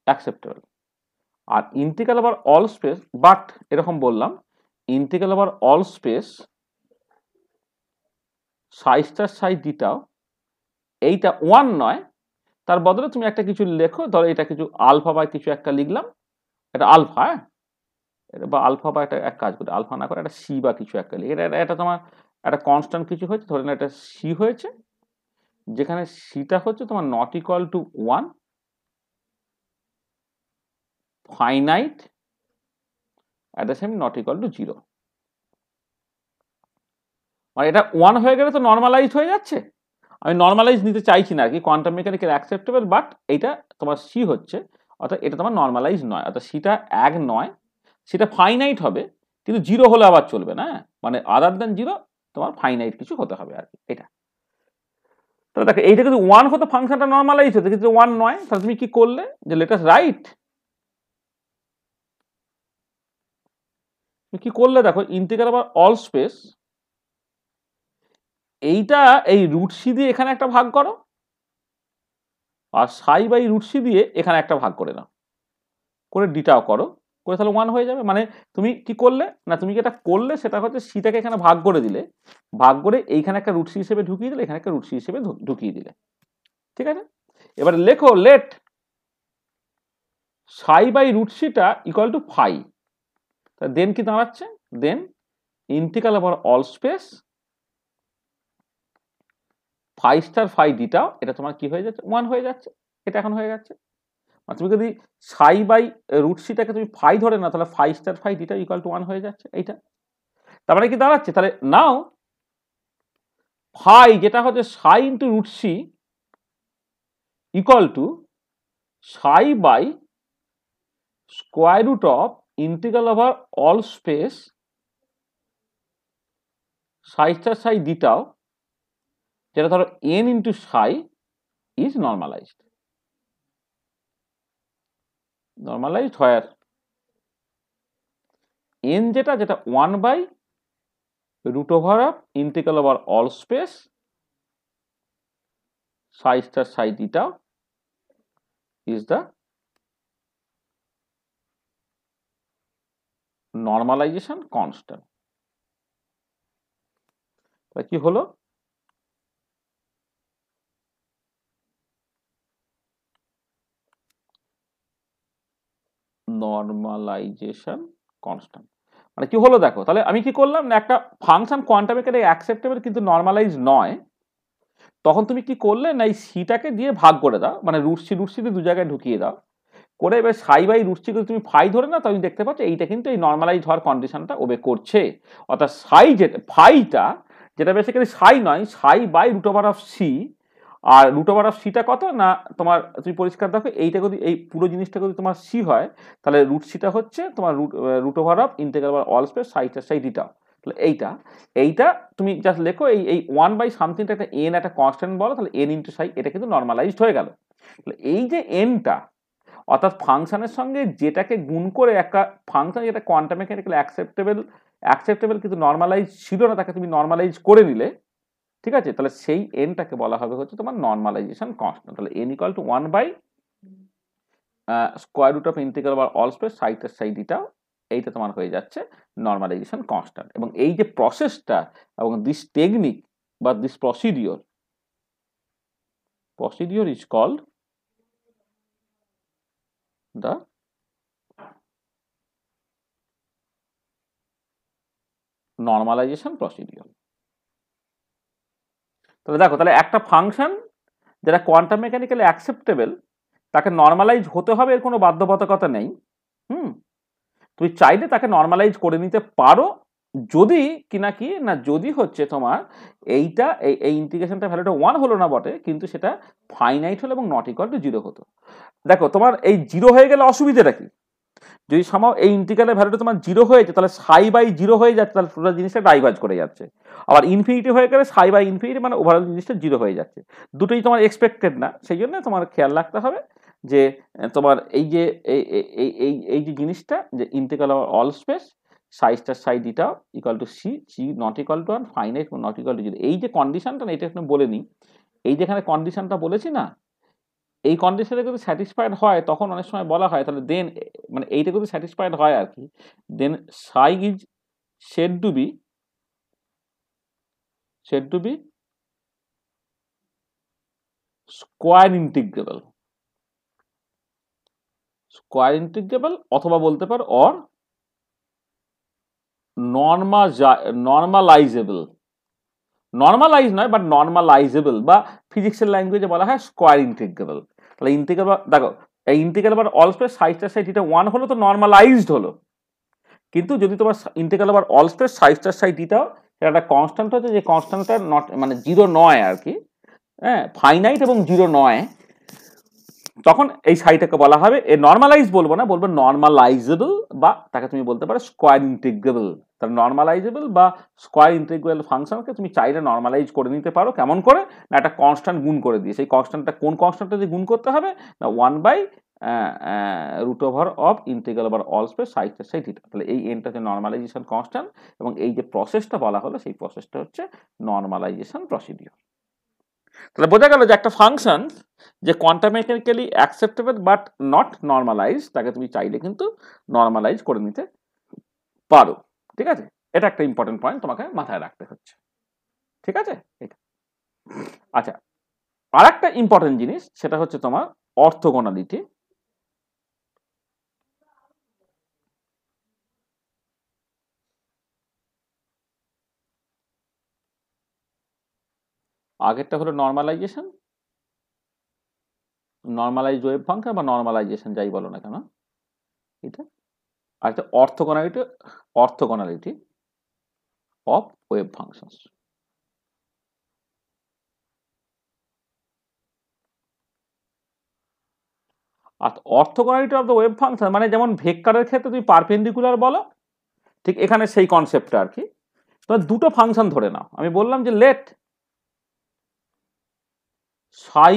acceptable, আর integral over all space, but এরকম বললাম integral over all space psi star psi দিটাও এইটা 1 নয়, তার বদলে তুমি একটা কিছু লেখো, ধরো এটা কিছু আলফা বা কিছু একটা লিখলাম, এটা আলফা, বা আলফা বা একটা এক কাজ করে আলফা না করে একটা সি বা কিছু একটা লিখে, এটা তোমার একটা কনস্ট্যান্ট কিছু হয়েছে, ধরে না এটা সি হয়েছে, যেখানে সিটা হচ্ছে তোমার not equal to 1, finite, at the same not equal to 0। মানে এটা 1 হয়ে গেলে তো নর্মালাইজ হয়ে যাচ্ছে, আমি নর্মালাইজ নিতে চাইছি না আর কি, কোয়ান্টাম মেকানিক্যাল অ্যাকসেপ্টেবল, বাট এইটা তোমার সি হচ্ছে, অর্থাৎ এটা তোমার নর্মালাইজ নয়, অর্থাৎ সিটা 1 নয়, সেটা ফাইনাইট হবে, কিন্তু 0 হলে আবার চলবে না, মানে আদার দেন 0 তোমার ফাইনাইট কিছু হতে হবে আর কি, এটা। তাহলে দেখো এইটা কিন্তু 1 হতো ফাংশনটা নর্মালাইজ হতো, কিন্তু 1 নয়, তাহলে তুমি কি করলে যে লেট আস রাইট, তুমি কি করলে দেখো ইন্টিগ্রাল ওভার অল স্পেস, এইটা এই রুট সি দিয়ে এখানে একটা ভাগ করো, আর সাই বাই রুট সি দিয়ে এখানে একটা ভাগ করে নাও, করে ডিটাও করো, করে তাহলে 1 হয়ে যাবে। মানে তুমি কি করলে না, তুমি যেটা করলে সেটা হচ্ছে সিটাকে এখানে ভাগ করে দিলে, ভাগ করে এইখানে একটা রুট সি হিসেবে ঢুকিয়ে দিলে, এখানে একটা রুট সি হিসেবে ঢুকিয়ে দিলে। ঠিক আছে, এবার লেখো লেট সাই বাই রুট সিটা ইকুয়াল টু ফাই, দেন কি দাঁড়াচ্ছে, then integral over all space phi star phi D tau, এটা তোমার কি হয়ে যাচ্ছে, 1 হয়ে যাচ্ছে, এটা এখন হয়ে যাচ্ছে। তুমি যদি সাই বাই রুট সিটাকে তুমি ফাই ধরে না, তাহলে phi star phi D tau equal to 1 হয়ে যাচ্ছে, এইটা। তার মানে কি দাঁড়াচ্ছে, তাহলে নাও ফাই যেটা হচ্ছে psi into root c equal to psi by square root of integral over all space psi star psi ডিটাও, যেটা ধরো n into psi is normalized. Normalized হয় এন যেটা 1 by root over of integral over all space psi star psi ডিটাও is the normalization constant। কি হলো, normalisation constant. মানে কি হলো দেখো, তাহলে আমি কি করলাম না, একটা ফাংশন কোয়ান্টাম মেকানিক্যালি অ্যাকসেপ্টেবল কিন্তু নর্মালাইজ নয়, তখন তুমি কি করলে না এই সিটাকে দিয়ে ভাগ করে দাও, মানে রুটসি দিয়ে দু জায়গায় ঢুকিয়ে দাও করে, এবার সাই বাই রুটসি করে তুমি ফাই ধরে না, তুমি দেখতে পাচ্ছ এইটা কিন্তু এই নর্মালাইজ হওয়ার কন্ডিশনটা ওবে করছে। অর্থাৎ সাই যেটা ফাইটা যেটা বেসিক্যালি সাই নয়, psi by root over of c, আর রুট ওভার অফ সিটা কত না তোমার, তুমি পরিষ্কার দেখো এইটা যদি এই পুরো জিনিসটা যদি তোমার সি হয়, তাহলে রুট সিটা হচ্ছে তোমার root over of integral over all space সাইটা সাই ডিটা। তাহলে এইটা তুমি জাস্ট লেখো, এই ওয়ান বাই সামথিংটা একটা এন একটা কনস্ট্যান্ট বলো, তাহলে এন ইন্টু সাই, এটা কিন্তু নর্মালাইজড হয়ে গেল। তাহলে এই যে এনটা, অর্থাৎ ফাংশনের সঙ্গে যেটাকে গুণ করে একটা ফাংশন যেটা কোয়ান্টাম মেকানিক্যালি অ্যাকসেপ্টেবল কিন্তু নর্মালাইজ ছিল না, তাকে তুমি নর্মালাইজ করে নিলে, ঠিক আছে, তাহলে সেই এনটাকে বলা হবে হচ্ছে তোমার নর্মালাইজেশন কনস্ট্যান্ট। তাহলে N equal to 1 by square root of integral over all space সাইটার সাই ডিটা, এইটা তোমার হয়ে যাচ্ছে নর্মালাইজেশন কনস্ট্যান্ট। এবং এই যে প্রসেসটা এবং দিস টেকনিক বা this procedure is called the normalization procedure. তাহলে দেখো, তাহলে একটা ফাংশন যেটা কোয়ান্টাম মেকানিক্যালি অ্যাকসেপ্টেবল তাকে নর্মালাইজ হতে হবে, এর কোনো বাধ্যবাধকতা নেই। তুমি চাইলে তাকে নর্মালাইজ করে নিতে পারো, যদি কিনা কি না, যদি হচ্ছে তোমার এইটা এই ইন্টিগ্রেশনটা ভ্যালুটা 1 হলো না বটে, কিন্তু সেটা ফাইনাইট হলো এবং নট ইকুয়াল টু 0 হতো। দেখো তোমার এই 0 হয়ে গেলে অসুবিধাটা কি, যদি সামাও এই ইন্টিগ্রালের ভ্যালুটা তোমার 0 হয়েছে, তাহলে সাই বাই 0 হয়ে যাচ্ছে, তাহলে পুরো জিনিসটা ডাইভার্জ করে যাচ্ছে। আবার ইনফিনিটি হয়ে গেলে সাই বাই ইনফিনিটি, মানে ওভারঅল জিনিসটা 0 হয়ে যাচ্ছে। দুটোই তোমার এক্সপেক্টেড না, সেই জন্য তোমার খেয়াল রাখতে হবে যে তোমার এই যে এই যে জিনিসটা, যে ইন্টিগ্রাল ওভার অল স্পেস সাইজটা psi D tau equal to C not equal to 1, finite not equal to 0, এই যে কন্ডিশনটা না, এটা এখানে বলে নিই, এই যেখানে কন্ডিশনটা বলেছি না, এই কন্ডিশনে যদি স্যাটিসফাইড হয়, তখন অনেক সময় বলা হয় তাহলে দেন, মানে এইটা যদি স্যাটিসফাইড হয় আর কি, দেন সাই is said to be square integrable, অথবা বলতে পারো অর নর্মালাইজেবল, নর্মালাইজ নয় বাট নর্মালাইজেবল, বা ফিজিক্সের ল্যাঙ্গুয়েজে বলা হয় স্কোয়ার ইন্টিগ্রেবল। তাহলে ইন্টিগ্রেবল দেখো, এই ইন্টিগ্রাল ওভার অল স্পেস সাইজটা সাইড এটা 1 হলো তো নর্মালাইজড হলো, কিন্তু যদি তোমার ইন্টিগ্রাল ওভার অল স্পেস সাইজটা সাইড ডিটাও এটা একটা কনস্ট্যান্ট হচ্ছে, যে কনস্ট্যান্টটা নট মানে 0 নয় আর কি, হ্যাঁ, ফাইনাইট এবং 0 নয়, তখন এই সাইটাকে বলা হবে, এ নর্মালাইজ বলবো না, বলবো নর্মালাইজেবল, বা তাকে তুমি বলতে পারো স্কোয়ার ইন্টিগ্রেবল। তাহলে নর্মালাইজেবল বা স্কোয়ার ইন্টিগ্রেবল ফাংশনকে তুমি চাইলে নর্মালাইজ করে নিতে পারো, কেমন করে না, একটা কনস্ট্যান্ট গুণ করে দিয়ে, সেই কনস্ট্যান্টটা কোন কনস্ট্যান্টটা দিয়ে গুণ করতে হবে না, 1 by root over of integral over all space সাইডটা সাইড থিটা। তাহলে এই এনটা হচ্ছে নর্মালাইজেশন কনস্ট্যান্ট, এবং এই যে প্রসেসটা বলা হলো সেই প্রসেসটা হচ্ছে নর্মালাইজেশন প্রসিডিওর। তাহলে বোঝা গেল যে একটা ফাংশন যে quantum mechanically acceptable but not normalise, তাকে তুমি চাইলে কিন্তু নর্মালাইজ করে নিতে পারো। ঠিক আছে, এটা একটা ইম্পর্টেন্ট পয়েন্ট তোমাকে মাথায় রাখতে হচ্ছে। ঠিক আছে, এটা আচ্ছা। আর একটা ইম্পর্টেন্ট জিনিস, সেটা হচ্ছে তোমার অর্থোগোনালিটি। আগেরটা হলো নর্মালাইজেশন, নর্মালাইজ ওয়েভ ফাংশন বা নর্মালাইজেশন যাই বলো না কেন, এটা। আর একটা অর্থোগোনালিটি অফ ওয়েভ ফাংশনস। আর orthogonality of the wave function মানে যেমন ভেক্টরের ক্ষেত্রে তুমি পারপেন্ডিকুলার বলো, ঠিক এখানে সেই কনসেপ্টটা আর কি। তোমার দুটো ফাংশন ধরে নাও, আমি বললাম যে let Sai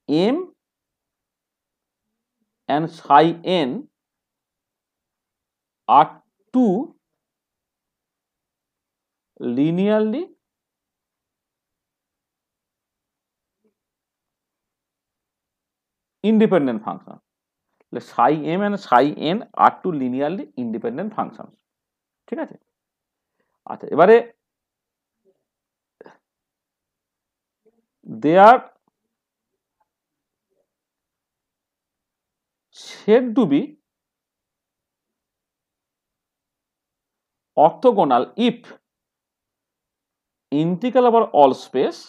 M and psi n are two linearly independent function. Psi m and psi n are two linearly independent functions. ঠিক আছে, আচ্ছা এবারে they are said to be orthogonal if integral over all space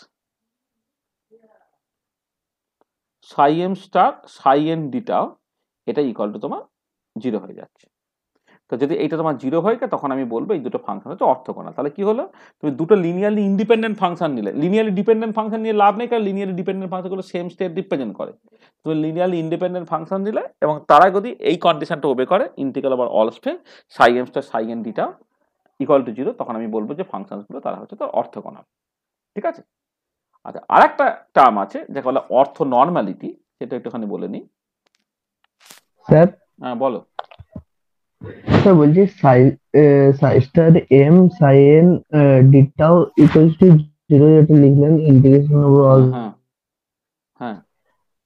psi m star psi n d tau এটা equal to তোমার 0 হয়ে যাচ্ছে। তো যদি এইটা তোমার 0 হয়ে যায় তখন আমি বলবো এই দুটো ফাংশন হচ্ছে অর্থগোনাল। তাহলে কি হলো, তুমি দুটো লিনিয়ারলি ইন্ডিপেন্ডেন্ট ফাংশন নিলে, লিনিয়ারলি ডিপেন্ডেন্ট ফাংশন নিয়ে লাভ নেই, কারণ লিনিয়ারলি ডিপেন্ডেন্ট ফাংশনগুলো সেম স্টেট রিপ্রেজেন্ট করে। তুমি লিনিয়ারলি ইন্ডিপেন্ডেন্ট ফাংশন দিলে এবং তারা যদি এই কন্ডিশনটা ওবে করে integral over all space Sai M star Sai N ডিটা equal to 0, তখন আমি বলবো যে ফাংশনগুলো তারা হচ্ছে তো অর্থগোনাল। ঠিক আছে। আচ্ছা, আরেকটা টার্ম আছে যাকে বলে অর্থ নর্মালিটি, সেটা একটুখানি বলে নিই। স্যার হ্যাঁ বলো। স্যার বলছি সাই star M Sai N D tau equals to 0 যেটা লিখলেন ইন্টিগ্রেশন ওভার অল। হ্যাঁ হ্যাঁ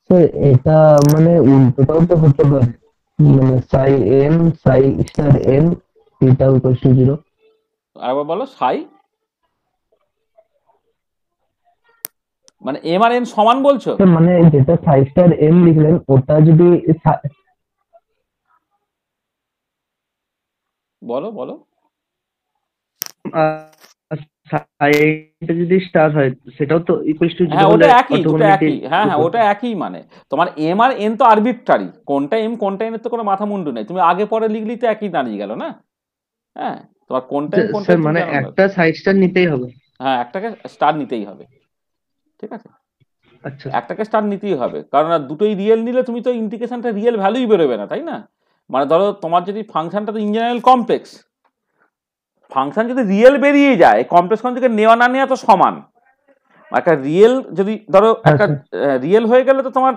স্যার এটা মানে উল্টোটাও তো হতে পারে, মানে psi M psi star N D tau equals to 0। আরেকবার বলো। সাই মানে এম আর এন সমান বলছো? স্যার মানে যেটা সাই স্টার এম লিখলেন ওটা যদি বলো বলো। সাইটা যদি স্টার হয় সেটাও তো ইকুয়ালস টু 0 হ্যাঁ ওটা হলে একই, দুটো একই। হ্যাঁ হ্যাঁ ওটা একই। মানে তোমার এম আর এন তো আরবিট্রারি, কোনটা এম কোনটা এন এর তো কোনো মাথা মুন্ডু নেই, তুমি আগে পরে লিখলেই তো একই দাঁড়িয়ে গেল না। হ্যাঁ তোমার কোনটা এম কোনটা স্যার মানে একটা সাইড স্টার নিতেই হবে। হ্যাঁ একটাকে স্টার নিতেই হবে। ঠিক আছে, আচ্ছা একটাকে স্টার নিতেই হবে, কারণ আর দুটোই রিয়েল নিলে তুমি তো ইন্টিগ্রেশনটা রিয়েল ভ্যালুই বেরোবে না, তাই না? মানে ধরো তোমার যদি ফাংশনটা তো ইন জেনারেল কমপ্লেক্স, ফাংশন যদি রিয়েল বেরিয়ে যায় কমপ্লেক্স কনজুগেট নেওয়া না নেওয়া তো সমান। একটা রিয়েল যদি ধরো একটা রিয়েল হয়ে গেলে তো তোমার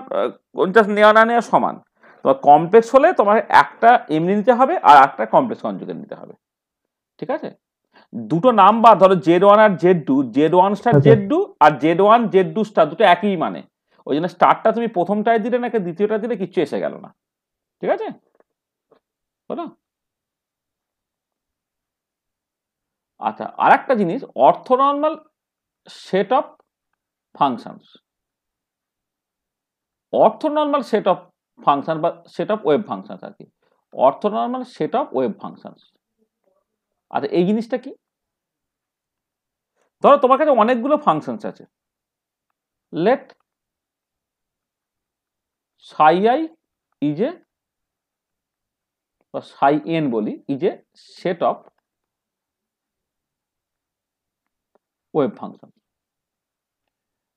কোনটা নেওয়া না নেওয়া সমান। তোমার কমপ্লেক্স হলে তোমার একটা এমনি নিতে হবে আর একটা কমপ্লেক্স কনজুগেট নিতে হবে। ঠিক আছে, দুটো নাম্বার ধরো Z1 আর Z2, Z1 স্টার Z2 আর Z1 Z2 স্টার দুটো একই মানে, ওই জন্য স্টারটা তুমি প্রথমটায় দিলে নাকি দ্বিতীয়টা দিলে কিচ্ছু এসে গেল না। ঠিক আছে বলো। আচ্ছা, আর একটা জিনিস, orthonormal set of functions, orthonormal set of function বা সেট অফ ওয়েভ ফাংশন আর কি, orthonormal set of wave function. আচ্ছা এই জিনিসটা কি, ধরো তোমার কাছে অনেকগুলো ফাংশন আছে, late Sai I is a বা সাই এন বলি is a set of wave function.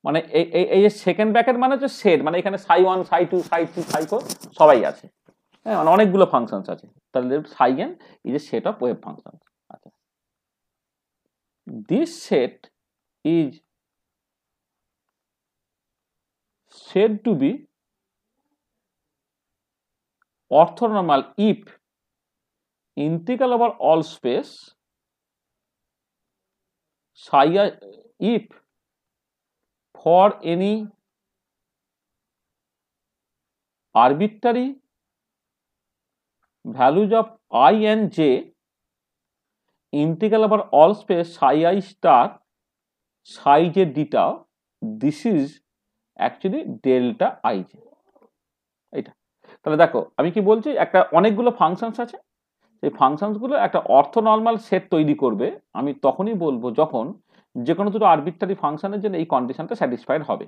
মানে এই যে সেকেন্ড ব্র্যাকেট মানে হচ্ছে সেট, মানে এখানে সাই ওয়ান সাই টু সাই থ্রি সাই ফোর সবাই আছে। হ্যাঁ মানে অনেকগুলো ফাংশন আছে, তাহলে সাই N is a set of wave function. আচ্ছা, this set is said to be orthonormal if integral over all space psi if for any arbitrary values of I and j integral over all space psi I star psi j d tau, this is actually delta ij। এটা তাহলে দেখো আমি কি বলছি, একটা অনেকগুলো functions আছে, সেই ফাংশনসগুলো একটা অর্থনর্মাল সেট তৈরি করবে, আমি তখনই বলবো যখন যে কোনো দুটো আরবিট্রারি ফাংশনের জন্য এই কন্ডিশনটা স্যাটিসফাইড হবে।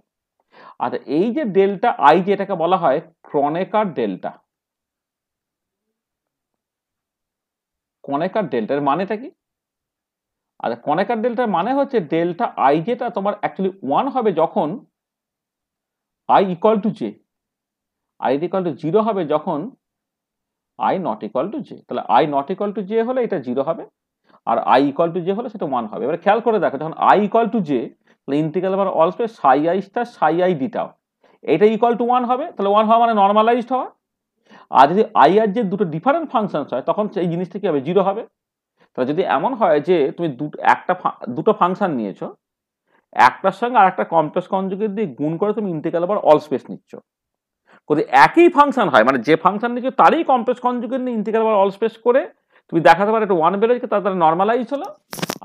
আর এই যে ডেল্টা আই যে এটাকে বলা হয় ক্রনেকার ডেল্টা। ক্রনেকার ডেল্টার মানেটা কি? আর ক্রনেকার ডেল্টার মানে হচ্ছে ডেল্টা আই যেটা তোমার অ্যাকচুয়ালি 1 হবে যখন I equal to J, I equal to 0 হবে যখন I not equal to J. তাহলে I not equal to J হলে এটা 0 হবে, আর আই ইকুয়াল টু জে হলে সেটা 1 হবে। এবার খেয়াল করে দেখো, যখন আই ইকুয়াল টু জে তাহলে integral over all space psi I star psi I D tau, এটা ইকুয়াল টু 1 হবে। তাহলে 1 হওয়া মানে নর্মালাইজড হওয়া। আর যদি আই আর যে দুটো ডিফারেন্ট ফাংশনস হয় তখন সেই জিনিসটা কি হবে, 0 হবে। তাহলে যদি এমন হয় যে তুমি দুটো ফাংশন নিয়েছো, একটার সঙ্গে আর একটা কমপ্লেক্স কনজুগেট দিয়ে গুণ করে তুমি ইন্টিগ্রাল ওভার অল স্পেস নিচ্ছ, যদি একই ফাংশন হয় মানে যে ফাংশন নিচ্ছ তারই কমপ্লেক্স কনজুগেট নিয়ে ইন্টিগ্রাল ওভার অল স্পেস করে তুমি দেখাতে পারো এটা 1 বেরোচ্ছে, তাহলে নর্মালাইজ হলো।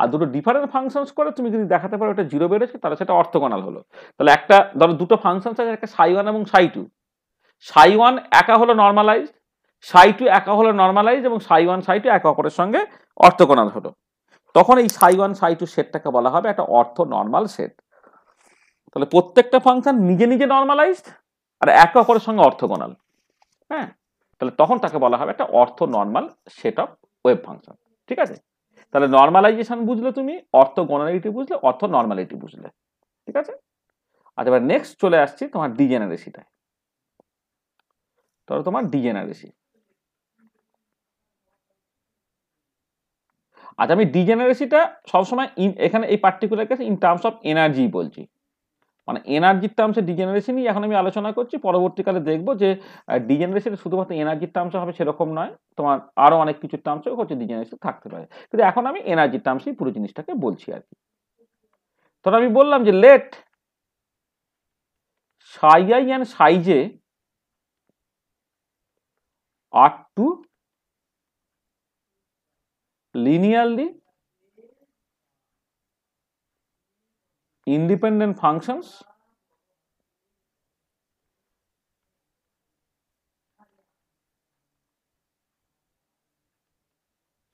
আর দুটো ডিফারেন্ট ফাংশনস করে তুমি যদি দেখাতে পারো এটা 0 বেরোচ্ছে, তাহলে সেটা অর্থগোনাল হলো। তাহলে একটা ধরো দুটো ফাংশন আছে, একটা সাই 1 এবং সাই 2, ψ1 একা হলো নর্মালাইজড, ψ2 একা হলো নর্মালাইজড এবং ψ1 ψ2 একে অপরের সঙ্গে অর্থোগোনাল হলো, তখন এই ψ1 ψ2 সেটটাকে বলা হবে একটা অর্থো নর্মাল সেট। তাহলে প্রত্যেকটা ফাংশন নিজে নিজে নর্মালাইজড আর একে অপরের সঙ্গে অর্থোগোনাল। হ্যাঁ, তাহলে তখন তাকে বলা হবে একটা অর্থো normal set of wave function. ঠিক আছে, তাহলে নর্মালাইজেশন বুঝলে তুমি, অর্থোগোনালিটি বুঝলে, অর্থো নর্মালিটি বুঝলে। ঠিক আছে, আচ্ছা এবার নেক্সট চলে আসছি তোমার ডিজেনারেসিটায়। তাহলে তোমার ডিজেনারেসি, আচ্ছা আমি ডিজেনারেসিটা সবসময় এখানে এই পার্টিকুলার কেসে ইন টার্মস অফ এনার্জি বলছি, মানে এনার্জির টার্মসে ডিজেনারেসি নিয়ে এখন আমি আলোচনা করছি। পরবর্তীকালে দেখবো যে ডিজেনারেসিটা শুধুমাত্র এনার্জির টার্মসে হবে সেরকম নয়, তোমার আরো অনেক কিছু টার্মসেও হচ্ছে ডিজেনারেসি থাকতে পারে, কিন্তু এখন আমি এনার্জির টার্মসেই পুরো জিনিসটাকে বলছি আর কি। তো আমি বললাম যে late psi i and psi j are two linearly independent functions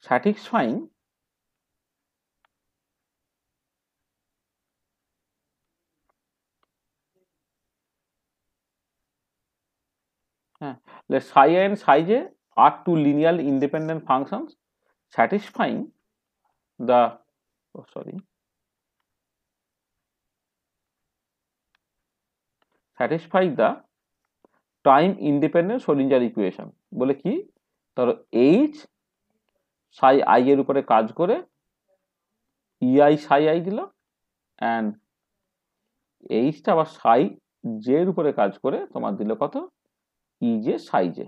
satisfying let psi i and psi j are two linearly independent functions satisfying the satisfy the time independent Schrödinger equation। বলে কি, ধরো h psi i এর উপরে কাজ করে ei psi i দিল, and h টা আবার psi j এর উপরে কাজ করে তোমার দিল কত, ej psi j।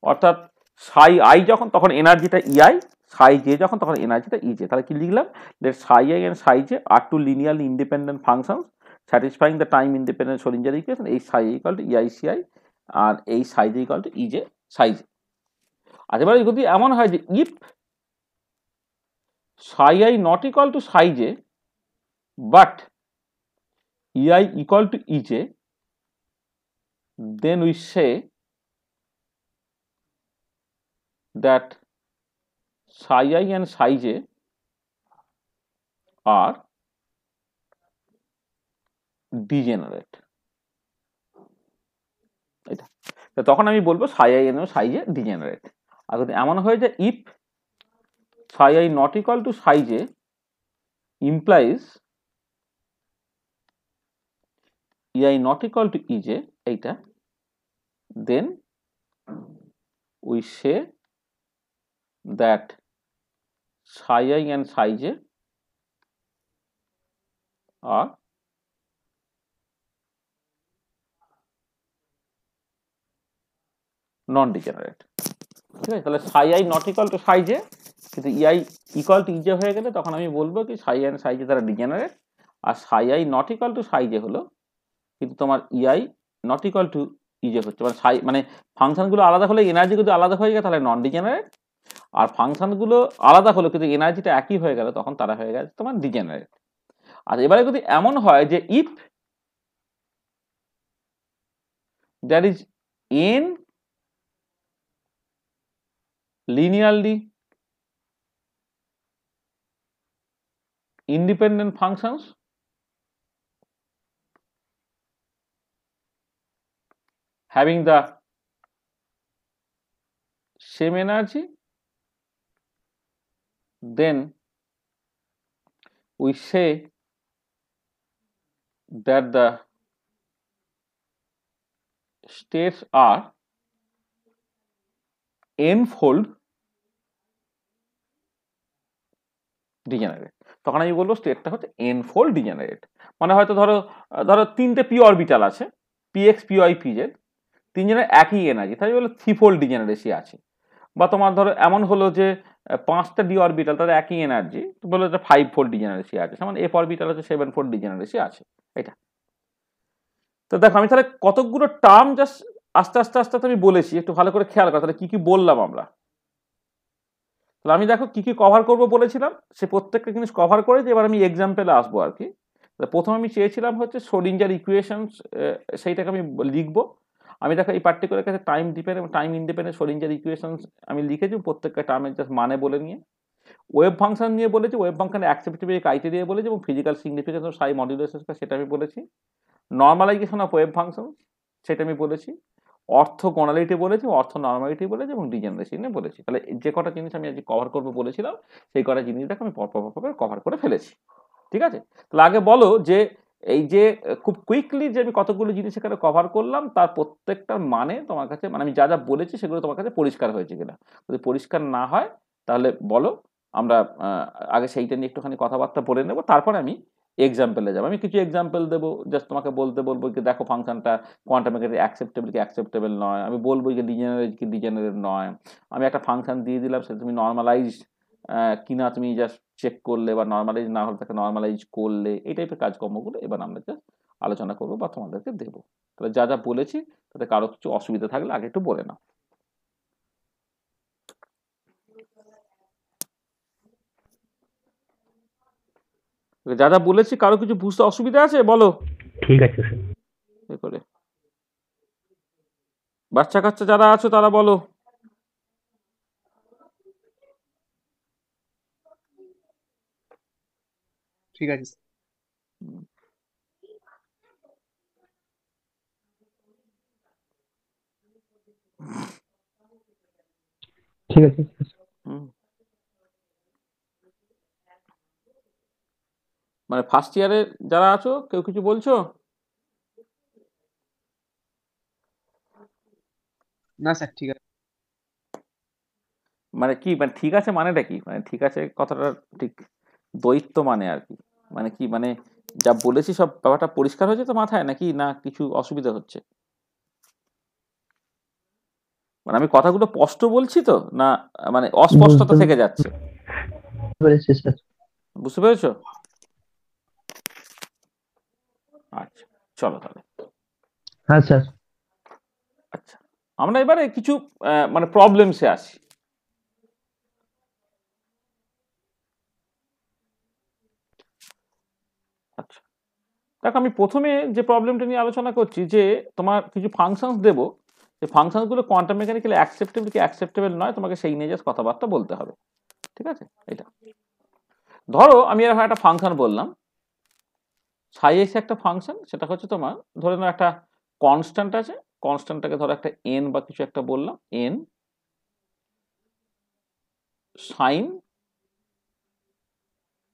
অর্থাৎ psi i যখন তখন এনার্জিটা ei, psi j যখন তখন এনার্জিটা ej। তাহলে কি লিখলাম, that psi i and psi j are two linearly independent functions satisfying the time independent Schrödinger equation, h psi equal to ei ci R h psi j equal to ej psi j। আর এবার যদি এমন হয় যে if psi i not equal to psi j but ei equal to ej, then we say that psi i and psi j are degenerate। এটা তখন আমি বলবো psi i and psi j degenerate। আর যদি এমন হয়ে যায় if psi i not equal to psi j implies ei not equal to ej, এইটা, then we say that psi i and psi j are non degenerate. ঠিক আছে, তাহলে psi i not equal to psi j কিন্তু ei equal to ej হয়ে গেলে তখন আমি বলবো কি psi i and psi j তারা ডিজেনারেট, আর psi i not equal to psi j হলো কিন্তু তোমার ei not equal to ej হচ্ছে, মানে psi মানে ফাংশনগুলো আলাদা হলে এনার্জি যদি আলাদা হয়ে যায় তাহলে নন ডিজেনারেট, আর ফাংশনগুলো আলাদা হলো কিন্তু এনার্জিটা একই হয়ে গেল তখন তারা হয়ে গেছে তোমার ডিজেনারেট। আর এবারে যদি এমন হয় যে if there is n linearly independent functions having the same energy, then we say that the states are n-fold degenerate. তখন আমি বলবো স্টেটটা হচ্ছে n-fold ডিজেনারেট। মানে হয়তো ধরো ধরো তিনটে পি অরবিটাল আছে, px py pz, তিনজনের একই এনার্জি, তাই বলে 3-fold ডিজেনারেসি আছে। বা তোমার ধরো এমন হলো যে 5টা ডি অরবিটাল তাদের একই এনার্জি, বলে 5-fold ডিজেনারেসি আছে, যেমন এফ অরবিটাল আছে 7-fold ডিজেনারেসি আছে। এটা তো দেখো আমি তাহলে কতগুলো টার্ম জাস্ট আস্তে আস্তে আস্তে আমি বলেছি, একটু ভালো করে খেয়াল করো তাহলে কি কি বললাম আমরা। তাহলে আমি দেখো কি কি কভার করবো বলেছিলাম, সে প্রত্যেকটা জিনিস কভার করে যে এবার আমি এক্সাম্পলে আসবো আর কি। প্রথম আমি চেয়েছিলাম হচ্ছে শ্রোডিঞ্জার ইকুয়েশন, সেইটাকে আমি লিখবো। আমি দেখো এই পার্টিকুলার কাছে time dependent time independent Schrodinger equation আমি লিখেছি, প্রত্যেকটা টার্মের জাস্ট মানে বলে নিয়ে। ওয়েভ ফাংশন নিয়ে বলেছি, ওয়েভ ফাংশনের অ্যাকসেপ্টেবিলিটি ক্রাইটেরিয়া বলেছি, এবং physical significance of Sai modulus সেটা আমি বলেছি। নর্মালাইজেশন অফ ওয়েভ ফাংশন সেটা আমি বলেছি। অর্থোগোনালিটি বলেছি, অর্থ নর্মালিটি বলেছি, এবং ডিজেনারেশনে বলেছি। তাহলে যে কটা জিনিস আমি আজকে কভার করবো বলেছিলাম, সেই কটা জিনিস দেখো আমি পরপর কভার করে ফেলেছি। ঠিক আছে, তাহলে আগে বলো যে এই যে খুব কুইকলি যে আমি কতগুলো জিনিস এখানে কভার করলাম, তার প্রত্যেকটার মানে তোমার কাছে, মানে আমি যা যা বলেছি সেগুলো তোমার কাছে পরিষ্কার হয়েছে কিনা। যদি পরিষ্কার না হয় তাহলে বলো, আমরা আগে সেইটা নিয়ে একটুখানি কথাবার্তা বলে নেবো, তারপরে আমি এক্সাম্পলে যাবো। আমি কিছু এক্সাম্পল দেবো, জাস্ট তোমাকে বলতে বলবো যে দেখো ফাংশনটা কোয়ান্টাম মেকানিক্যালি অ্যাকসেপ্টেবল কি অ্যাকসেপ্টেবল নয়, আমি বলবো যে ডিজেনারেট কি ডিজেনারেট নয়, আমি একটা ফাংশন দিয়ে দিলাম সেটা তুমি নর্মালাইজ কিনা তুমি জাস্ট চেক করলে, বা নর্মালাইজ না হলে তাকে নর্মালাইজ করলে, এই টাইপের কাজকর্মগুলো এবার আমরা জাস্ট আলোচনা করবো বা তোমাদেরকে দেবো। তাহলে যা যা বলেছি তাতে কারো কিছু অসুবিধা থাকলে আগে একটু বলে নাও। যা যা বলেছি কারো কিছু বুঝতে অসুবিধা আছে বলো। ঠিক আছে এ করে বাচ্চা কাচ্চা যারা আছো তারা বলো। ঠিক আছে ঠিক আছে মানে ফার্স্ট ইয়ারে যারা আছো কেউ কিছু বলছো? না স্যার ঠিক আছে। মানে কি, মানে ঠিক আছে মানেটা কি, মানে ঠিক আছে কথাটা ঠিক দ্বৈত মানে আর কি, মানে কি, মানে যা বলেছি সব ব্যাপারটা পরিষ্কার হয়েছে তো মাথায়, নাকি না কিছু অসুবিধা হচ্ছে? মানে আমি কথাগুলো স্পষ্ট বলছি তো, না মানে অস্পষ্টতা থেকে যাচ্ছে? বুঝতে পেরেছো? আচ্ছা চলো তাহলে। হ্যাঁ স্যার। আচ্ছা আমরা এবারে কিছু মানে প্রবলেমসে আসি। আচ্ছা দেখো, আমি প্রথমে যে প্রবলেমটা নিয়ে আলোচনা করছি, যে তোমার কিছু ফাংশনস দেবো, সেই ফাংশনসগুলো কোয়ান্টাম মেকানিক্যালি অ্যাকসেপ্টেবল কি অ্যাকসেপ্টেবল নয়, তোমাকে সেই নিয়ে জাস্ট কথাবার্তা বলতে হবে। ঠিক আছে, এটা ধরো আমি এরকম একটা ফাংশন বললাম, সাই এক্স একটা ফাংশন, সেটা হচ্ছে তোমার ধরে নাও একটা কনস্ট্যান্ট আছে, কনস্ট্যান্টটাকে ধরো একটা এন বা কিছু একটা বললাম, এন সাইন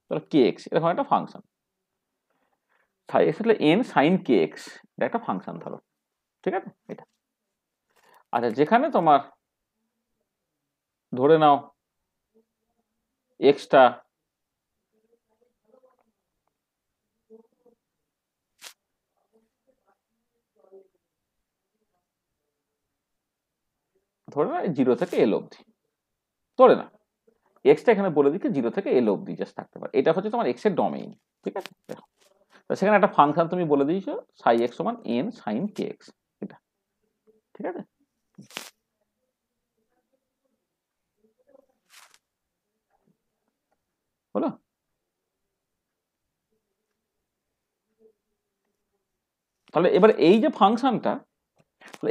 ধরো কে এক্স, এরকম একটা ফাংশন। সাই এক্স হলে এন সাইন কে এক্স, এটা একটা ফাংশন ধরো। ঠিক আছে, এটা আচ্ছা, যেখানে তোমার ধরে নাও এক্সটা ধরে না 0 থেকে এল অবধি, ধরে না এক্সটা এখানে বলে দিচ্ছে 0 থেকে এল অবধি জাস্ট থাকতে পারে, এটা হচ্ছে তোমার এক্স এর ডোমেইন। ঠিক আছে, দেখো সেখানে একটা ফাংশন তুমি বলে দিয়েছো সাই এক্স সমান এন সাইন কে এক্স, এটা ঠিক আছে। হলো? তাহলে এবার এই যে ফাংশনটা,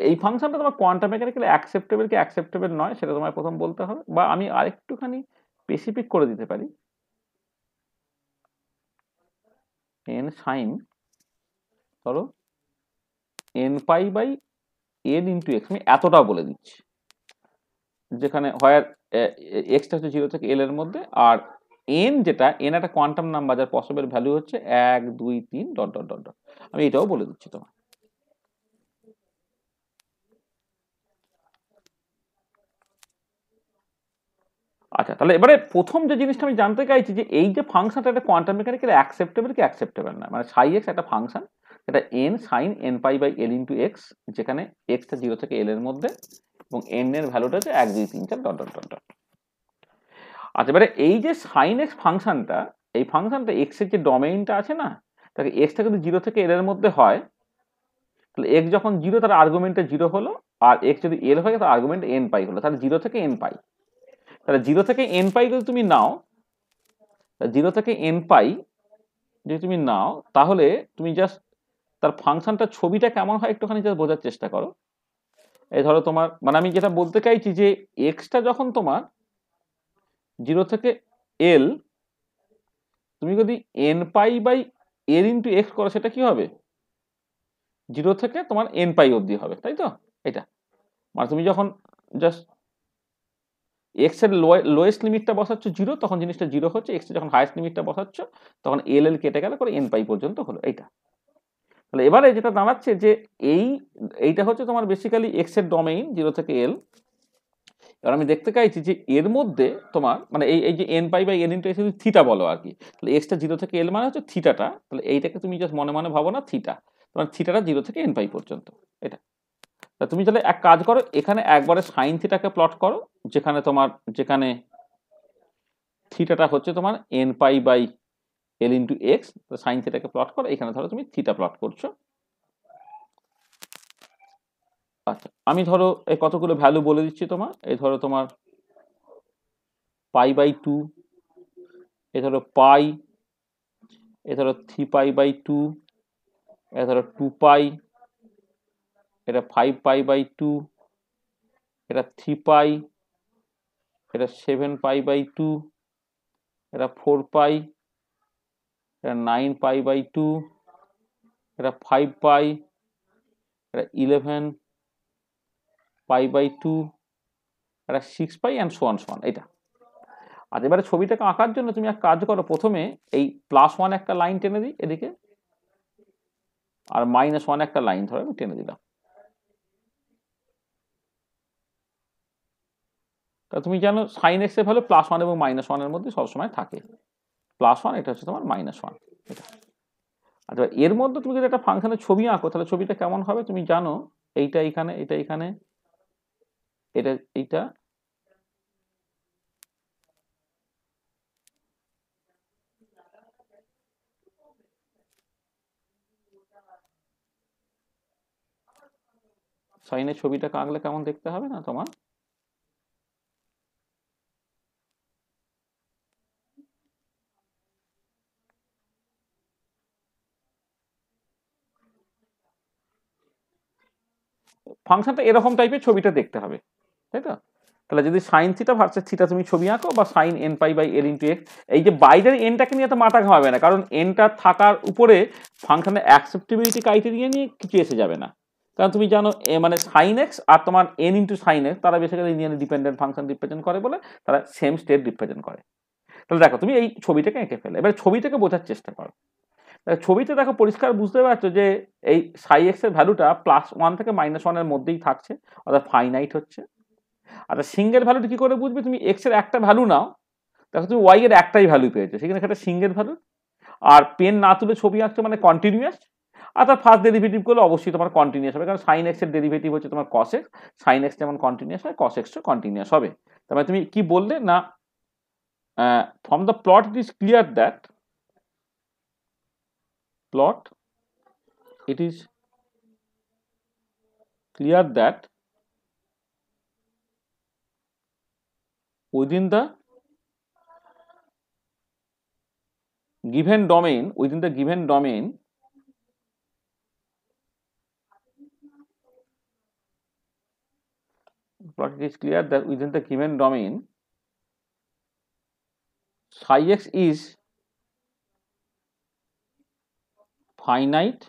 এই ফাংশনটা তোমার কোয়ান্টাম মেকানিক্যালি অ্যাকসেপ্টেবল কি অ্যাকসেপ্টেবল নয় সেটা তোমায় প্রথম বলতে হবে, বা আমি আরেকটুখানি স্পেসিফিক করে দিতে পারি, এন সাইন ধরো n pi by n into x, আমি এতটাও বলে দিচ্ছি, যেখানে হয় এক্সটা হচ্ছে 0 থেকে এল এর মধ্যে, আর এন যেটা এন একটা কোয়ান্টাম নাম্বার যার পসিবল ভ্যালু হচ্ছে 1 2 3 ডট ডট ডট ডট, আমি এটাও বলে দিচ্ছি তোমার। আচ্ছা তাহলে এবারে প্রথম যে জিনিসটা আমি জানতে চাইছি, যে এই যে ফাংশনটা এটা কোয়ান্টাম মেকানিক্যালি অ্যাকসেপ্টেবল কি অ্যাকসেপ্টেবল না, মানে সাই এক্স একটা ফাংশন, এটা n sine n pi by L into x, যেখানে এক্সটা 0 থেকে এল এর মধ্যে, এবং এন এর ভ্যালুটা হচ্ছে 1 2 3 4 ডট ডট ডট ডট। আচ্ছা এবারে এই যে সাইন এক্স ফাংশনটা, এই ফাংশনটা এক্স এর যে ডোমেইনটা আছে না, তাকে এক্সটা যদি 0 থেকে এল এর মধ্যে হয়, তাহলে এক্স যখন 0 তার আর্গুমেন্টে 0 হলো, আর এক্স যদি এল হয় তার আর্গুমেন্ট এন পাই হলো, তাহলে 0 থেকে এন পাই, তাহলে 0 থেকে এন পাই যদি তুমি নাও, 0 থেকে এন পাই যদি তুমি নাও, তাহলে তুমি জাস্ট তার ফাংশনটা ছবিটা কেমন হয় একটুখানি জাস্ট বোঝার চেষ্টা করো। এই ধরো তোমার মানে আমি যেটা বলতে চাইছি যে এক্সটা যখন তোমার 0 থেকে এল, তুমি যদি n pi by L into x করো সেটা কি হবে 0 থেকে তোমার এন পাই অবধি হবে, তাই তো? এটা মানে তুমি যখন জাস্ট এক্স এর লোয়েস্ট লিমিটটা বসাচ্ছ 0, তখন জিনিসটা 0 হচ্ছে। এক্স এর যখন হাইয়েস্ট লিমিটটা বসাচ্ছ তখন এল এল কেটে গেলে করে এন পাই পর্যন্ত হলো। এইটা তাহলে এবারে যেটা দাঁড়াচ্ছে যে এইটা হচ্ছে তোমার বেসিক্যালি এক্স এর ডোমেইন 0 থেকে এল। এবার আমি দেখতে চাইছি যে এর মধ্যে তোমার মানে এই যে n pi by n into x theta বলো আর কি, তাহলে এক্সটা 0 থেকে এল মানে হচ্ছে থিটাটা, তাহলে এইটাকে তুমি জাস্ট মনে মনে ভাবো না থিটা, তোমার থিটাটা 0 থেকে এন পাই পর্যন্ত। এটা তা তুমি তাহলে এক কাজ করো, এখানে একবারে সাইন থিটাকে প্লট করো, যেখানে থিটাটা হচ্ছে তোমার N pi by L into X, sine থিটাকে প্লট করো, এখানে ধরো তুমি থিটা প্লট করছো। আচ্ছা আমি ধরো এই কতগুলো ভ্যালু বলে দিচ্ছি তোমার, এই ধরো তোমার পাই বাই 2, এ ধরো পাই, এ ধরো 3 পাই বাই 2, এ ধরো 2 পাই, এটা 5 পাই বাই 2, এটা 3 পাই, এটা 7 পাই বাই 2, এটা 4 পাই, এটা 9 পাই বাই 2, এটা 5 পাই, এটা 11 পাই বাই 2, এটা 6 pi and so on so on. এটা আর এবারে ছবিটাকে আঁকার জন্য তুমি এক কাজ করো, প্রথমে এই +1 একটা লাইন টেনে দিই এদিকে, আর -1 একটা লাইন ধরে আমি টেনে দিলাম। তা তুমি জানো সাইন এক্স এর ভ্যালু +1 এবং -1 এর মধ্যে সবসময় থাকে। +1 এটা হচ্ছে তোমার -1 এটা। আচ্ছা এর মধ্যে তুমি যদি একটা ফাংশনের ছবি আঁকো তাহলে ছবিটা কেমন হবে তুমি জানো, এইটা এখানে, এটা এখানে, এটা এইটা, সাইনের ছবিটাকে আঁকলে কেমন দেখতে হবে না তোমার? ফাংশনটা এরকম টাইপের ছবিটা দেখতে হবে, তাই তো? তাহলে যদি সাইন থিটা ভার্সেস থিটা তুমি ছবি আঁকো, বা sine n pi by L into x, এই যে বাইরের এনটাকে নিয়ে তো মাথা ঘামাবে না, কারণ এনটা থাকার উপরে ফাংশনের অ্যাকসেপ্টেবিলিটি ক্রাইটেরিয়া নিয়ে কিছু এসে যাবে না। কারণ তুমি জানো মানে সাইন এক্স আর তোমার এন ইন্টু সাইন এক্স তারা basically linearly dependent function represent করে বলে তারা সেম স্টেট রিপ্রেজেন্ট করে। তাহলে দেখো তুমি এই ছবিটাকে এঁকে ফেলে, এবার ছবিটাকে বোঝার চেষ্টা করো। ছবিতে দেখো পরিষ্কার বুঝতে পারছো যে এই সাই এক্স এর ভ্যালুটা +1 থেকে -1 এর মধ্যেই থাকছে, অর্থাৎ ফাইনাইট হচ্ছে। আচ্ছা সিঙ্গেল ভ্যালুটা কি করে বুঝবে? তুমি এক্স এর একটা ভ্যালু নাও, দেখো তুমি ওয়াই এর একটাই ভ্যালু পেয়েছো, সেখানে একটা সিঙ্গেল ভ্যালু। আর পেন না তুলে ছবি আঁকছো মানে কন্টিনিউয়াস, আর তার ফার্স্ট ডেরিভেটিভ গুলো অবশ্যই তোমার কন্টিনিউয়াস হবে, কারণ সাইন এক্স এর ডেরিভেটিভ হচ্ছে তোমার কস এক্স, সাইন এক্স যেমন কন্টিনিউয়াস হয় কস এক্সও কন্টিনিউয়াস হবে। তারপরে তুমি কি বললে না, from the plot it is clear that it is clear that within the given domain but it is clear that within the given domain psi x is finite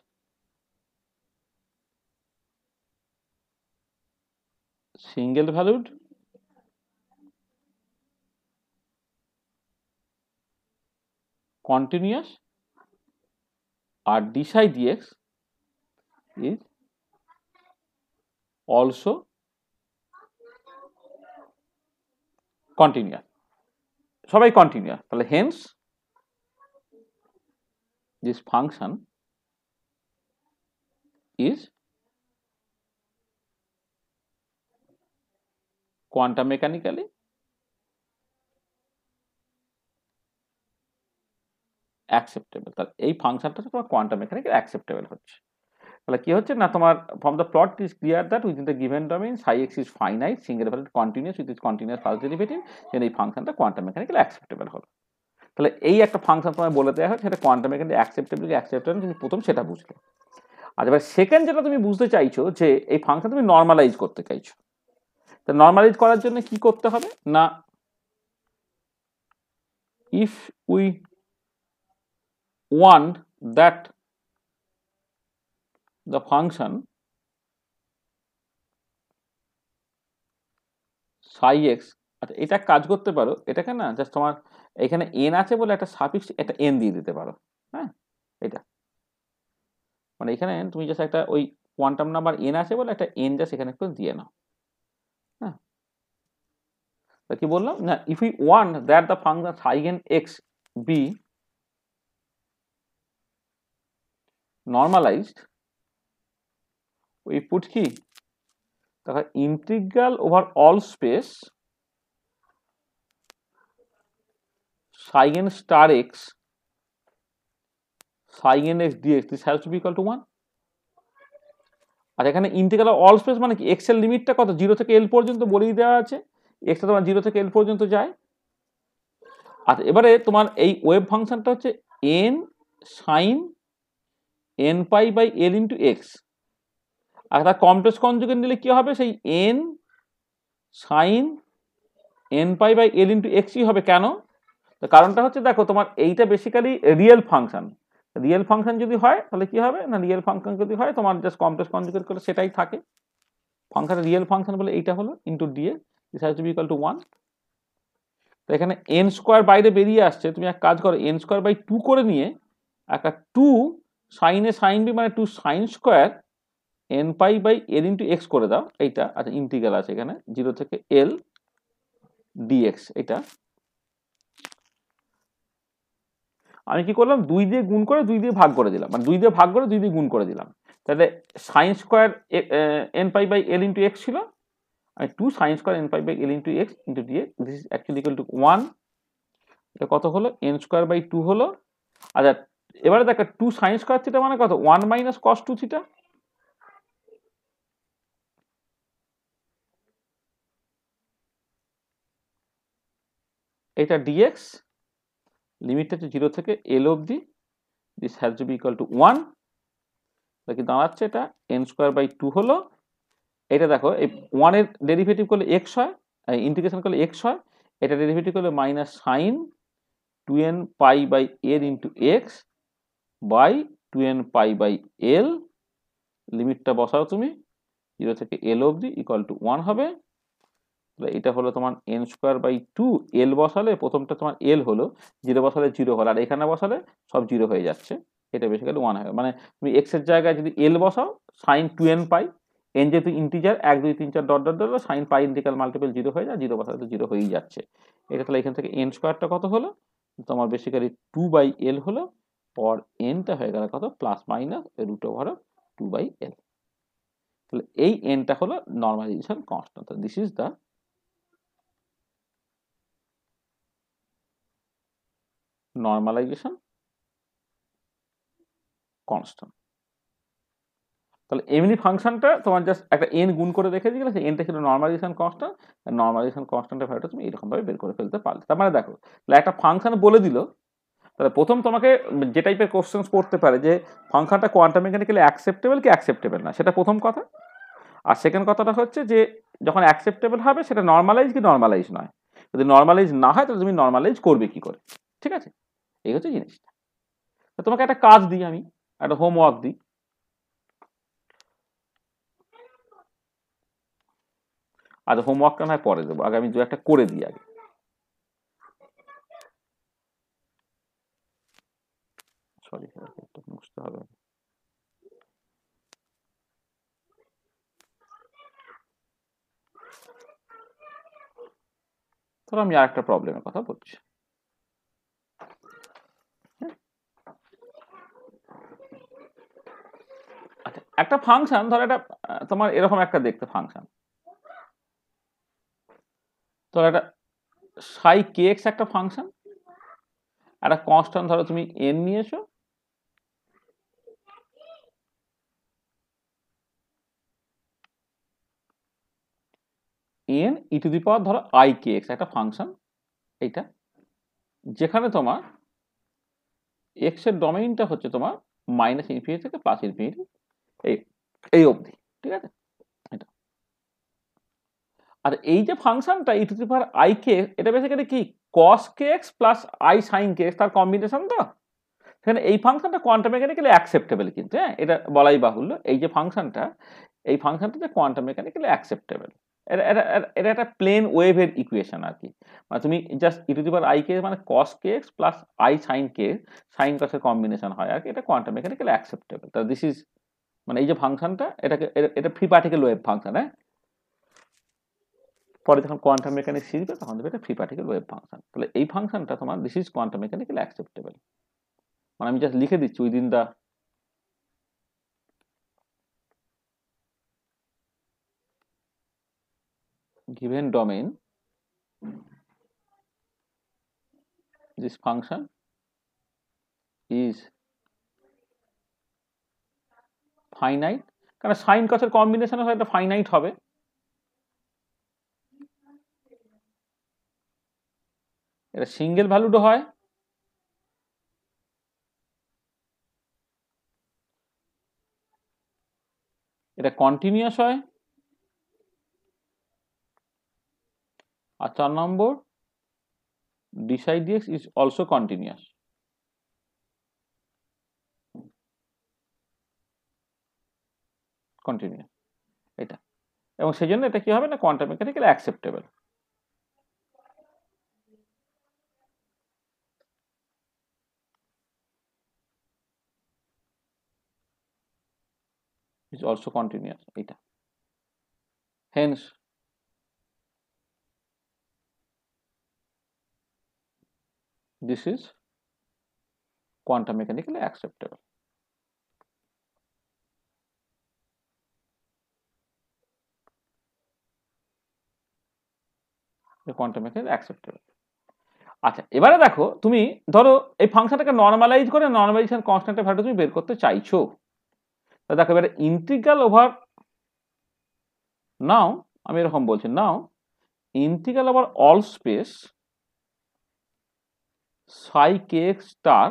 single valued continuous আর d psi dx is also continuous, সবাই continuous। তাহলে hence this function is quantum mechanically acceptable। তাহলে এই ফাংশনটা তোমার quantum mechanically acceptable হচ্ছে। তাহলে কি হচ্ছে না তোমার from the plot is clear that within the given domain psi X is finite single valued continuous with is continuous first derivative, then এই ফাংশনটা কোয়ান্টাম মেকানিক্যালি অ্যাকসেপ্টেবল হলো। তাহলে এই একটা ফাংশন তোমায় বলে দেওয়া হয়, সেটা কোয়ান্টাম মেকানিক্যালি অ্যাকসেপ্টেবল তুমি প্রথম সেটা বুঝলে। আর এবার সেকেন্ড যেটা তুমি বুঝতে চাইছো যে এই ফাংশন তুমি নর্মালাইজ করতে চাইছো, তো নর্মালাইজ করার জন্য কি করতে হবে না, if we want that the function psi x, আচ্ছা এটা কাজ করতে পারো, এটাকে না জাস্ট তোমার এখানে n আছে বলে একটা সাফিক্স একটা n দিয়ে দিতে পারো। হ্যাঁ, এটা মানে এখানে তুমি জাস্ট একটা ওই কোয়ান্টাম নাম্বার n আছে বলে একটা n জাস্ট এখানে একটু দিয়ে নাও। হ্যাঁ, তো কি বললাম না, if we want that the function psi n x be normalized, we put কি দেখো integral over all space psi n star x psi n x dx this has to be equal to 1। আর এখানে integral all space মানে কি, x এর লিমিটটা কত, 0 থেকে l পর্যন্ত বলেই দেওয়া আছে, x টা তোমার 0 থেকে l পর্যন্ত যায়। আচ্ছা এবারে তোমার এই ওয়েভ ফাংশনটা হচ্ছে n sin n pi by l into x, আর তার কমপ্লেক্স কনজুগেট নিলে কি হবে, সেই n sin n pi by l into xই হবে। কেন, কারণটা হচ্ছে দেখো তোমার এইটা basically real function, real function যদি হয় তাহলে কি হবে না, রিয়েল ফাংশন যদি হয় তোমার জাস্ট কমপ্লেক্স কনজুগেট করলে সেটাই থাকে, ফাংশন রিয়েল ফাংশন বলে এইটা হলো into da this has to be equal to 1। তো এখানে n স্কোয়ার বাইরে বেরিয়ে আসছে, তুমি এক কাজ করো n স্কোয়ার বাই 2 করে নিয়ে একটা 2 সাইন এ সাইন বি মানে 2 sine square n pi by l into x করে দাও এইটা। আচ্ছা ইন্টিগ্রাল আছে এখানে 0 থেকে l dx, এটা আমি কি করলাম 2 দিয়ে গুণ করে 2 দিয়ে ভাগ করে দিলাম, মানে 2 দিয়ে ভাগ করে 2 দিয়ে গুণ করে দিলাম, তাহলে sine square n pi by l into x ছিল, আমি 2 sine square n pi by l into x into dx this is actually equal to 1। এটা কত হলো, n স্কোয়ার বাই 2 হলো। আচ্ছা এবারে দেখো 2 সাইন স্কোয়ার থিটা মানে কত, 1 মাইনাস কস 2 থিটা, এটা dx লিমিটটা হচ্ছে 0 থেকে l অবধি this has to be equal to 1। কি দাঁড়াচ্ছে, এটা n স্কোয়ার বাই 2 হলো। এটা দেখো এই 1 এর ডেরিভেটিভ করলে x হয়, ইন্টিগ্রেশন করলে x হয়, এটা ডেরিভেটিভ করলে minus sine 2n pi by l into x by 2n pi by l, লিমিটটা বসাও তুমি 0 থেকে l অবধি ইকুয়াল টু 1 হবে। এটা হলো তোমার n স্কোয়ার বাই 2, l বসালে প্রথমটা তোমার l হলো, 0 বসালে 0 হলো, আর এখানে বসালে সব 0 হয়ে যাচ্ছে, এটা বেসিক্যালি 1 হবে। মানে তুমি x এর জায়গায় যদি l বসাও সাইন 2n পাই, n যেহেতু integer 1 2 3 4 dot dot dot sine pi integral multiple 0 হয়ে যায়, 0 বসালে তো 0 হয়েই যাচ্ছে। এটা তাহলে এখান থেকে n স্কোয়ারটা কত হলো তোমার বেসিক্যালি 2 বাই l হলো, পর nটা হয়ে গেল কত plus minus root over 2 by l। তাহলে এই nটা হলো normalization constant, this is the normalization constant. তাহলে এমনি ফাংশনটা তোমার জাস্ট একটা n গুণ করে রেখে দিয়ে গেলে nটা ছিল নরমালাইজেশন কনস্ট্যান্ট, আর নরমালাইজেশন কনস্ট্যান্টের ভ্যালুটা তুমি এরকম ভাবে বের করে ফেলতে পারলে। তার মানে দেখো তাহলে একটা ফাংশন বলে দিল, তাহলে প্রথম তোমাকে যে টাইপের কোশ্চেন্স করতে পারে যে ফাংশনটা কোয়ান্টাম মেকানিক্যালি অ্যাকসেপ্টেবল কি অ্যাকসেপ্টেবল না, সেটা প্রথম কথা। আর সেকেন্ড কথাটা হচ্ছে যে যখন অ্যাকসেপ্টেবল হবে সেটা নরমালাইজ কি নরমালাইজ নয়, যদি নরমালাইজ না হয় তাহলে তুমি নরমালাইজ করবে কি করে, ঠিক আছে, এই হচ্ছে জিনিসটা। তোমাকে একটা কাজ দিই, আমি একটা হোমওয়ার্ক দিই, আজ হোমওয়ার্কটা নয় পরে দেবো, আগে আমি দু একটা করে দিই আগে। সরি মুছতে হবে। ধরো আমি আর একটা প্রবলেমের কথা বলছি। আচ্ছা একটা ফাংশন ধরো এটা তোমার এরকম একটা দেখতে ফাংশন, ধরো এটা সাই কে এক্স একটা ফাংশন, একটা কনস্ট্যান্ট ধরো তুমি n নিয়েছো, n ই টু দি পাওয়ার ধরো আই কে এক্স একটা ফাংশন, এইটা যেখানে তোমার এক্স এর ডোমেইনটা হচ্ছে তোমার মাইনাস ইনফিনিটি থেকে প্লাস ইনফিনিটি, এই এই অবধি, ঠিক আছে? এটা আর এই যে ফাংশনটা ই টু দি পাওয়ার আই কে, এটা বেসিক্যালি কি cos K X plus I sine K X তার কম্বিনেশন। তো সেখানে এই ফাংশনটা কোয়ান্টাম মেকানিক্যালি অ্যাকসেপ্টেবল, কিন্তু হ্যাঁ এটা বলাই বাহুল্য, এই যে ফাংশনটা যে কোয়ান্টাম মেকানিক্যালি অ্যাকসেপ্টেবল। এটা এটা এটা একটা প্লেন ওয়েভের ইকুয়েশন আর কি। মানে তুমি just E to the power I K মানে cos K X plus I sine K, sine কসের কম্বিনেশন হয় আর কি, এটা কোয়ান্টাম মেকানিক্যালি অ্যাকসেপ্টেবল। তা দিস ইজ মানে এই যে ফাংশনটা, এটাকে এটা ফ্রি পার্টিকেল ওয়েভ ফাংশন। হ্যাঁ, পরে যখন কোয়ান্টাম মেকানিক্স শিখবে তখন দেবে এটা ফ্রি পার্টিকেল ওয়েভ ফাংশন। তাহলে এই ফাংশনটা তোমার this is quantum mechanically acceptable. মানে আমি জাস্ট লিখে দিচ্ছি within the given domain this function is finite, কারণ সাইন কসের কম্বিনেশন হয় এটা ফাইনাইট হবে। এটা সিঙ্গেল ভ্যালুডও হয়, এটা কন্টিনিউয়াস হয়, আর 4 নম্বর dψ dx is also continuous। Continuous এটা, এবং সেই জন্য এটা কি হবে না quantum mechanically acceptable. is also continuous এটা, hence this is quantum mechanically acceptable। Quantum mechanically acceptable. আচ্ছা, এবারে দেখো তুমি ধরো এই ফাংশনটাকে নর্মালাইজ করে নর্মালাইজেশন কনস্ট্যান্টের ভ্যালু তুমি বের করতে চাইছো। তো দেখো এবারে ইন্টিগ্রাল ওভার, নাও আমি এরকম বলছি, নাও ইন্টিগ্রাল ওভার অল স্পেস সাই কে এক্স স্টার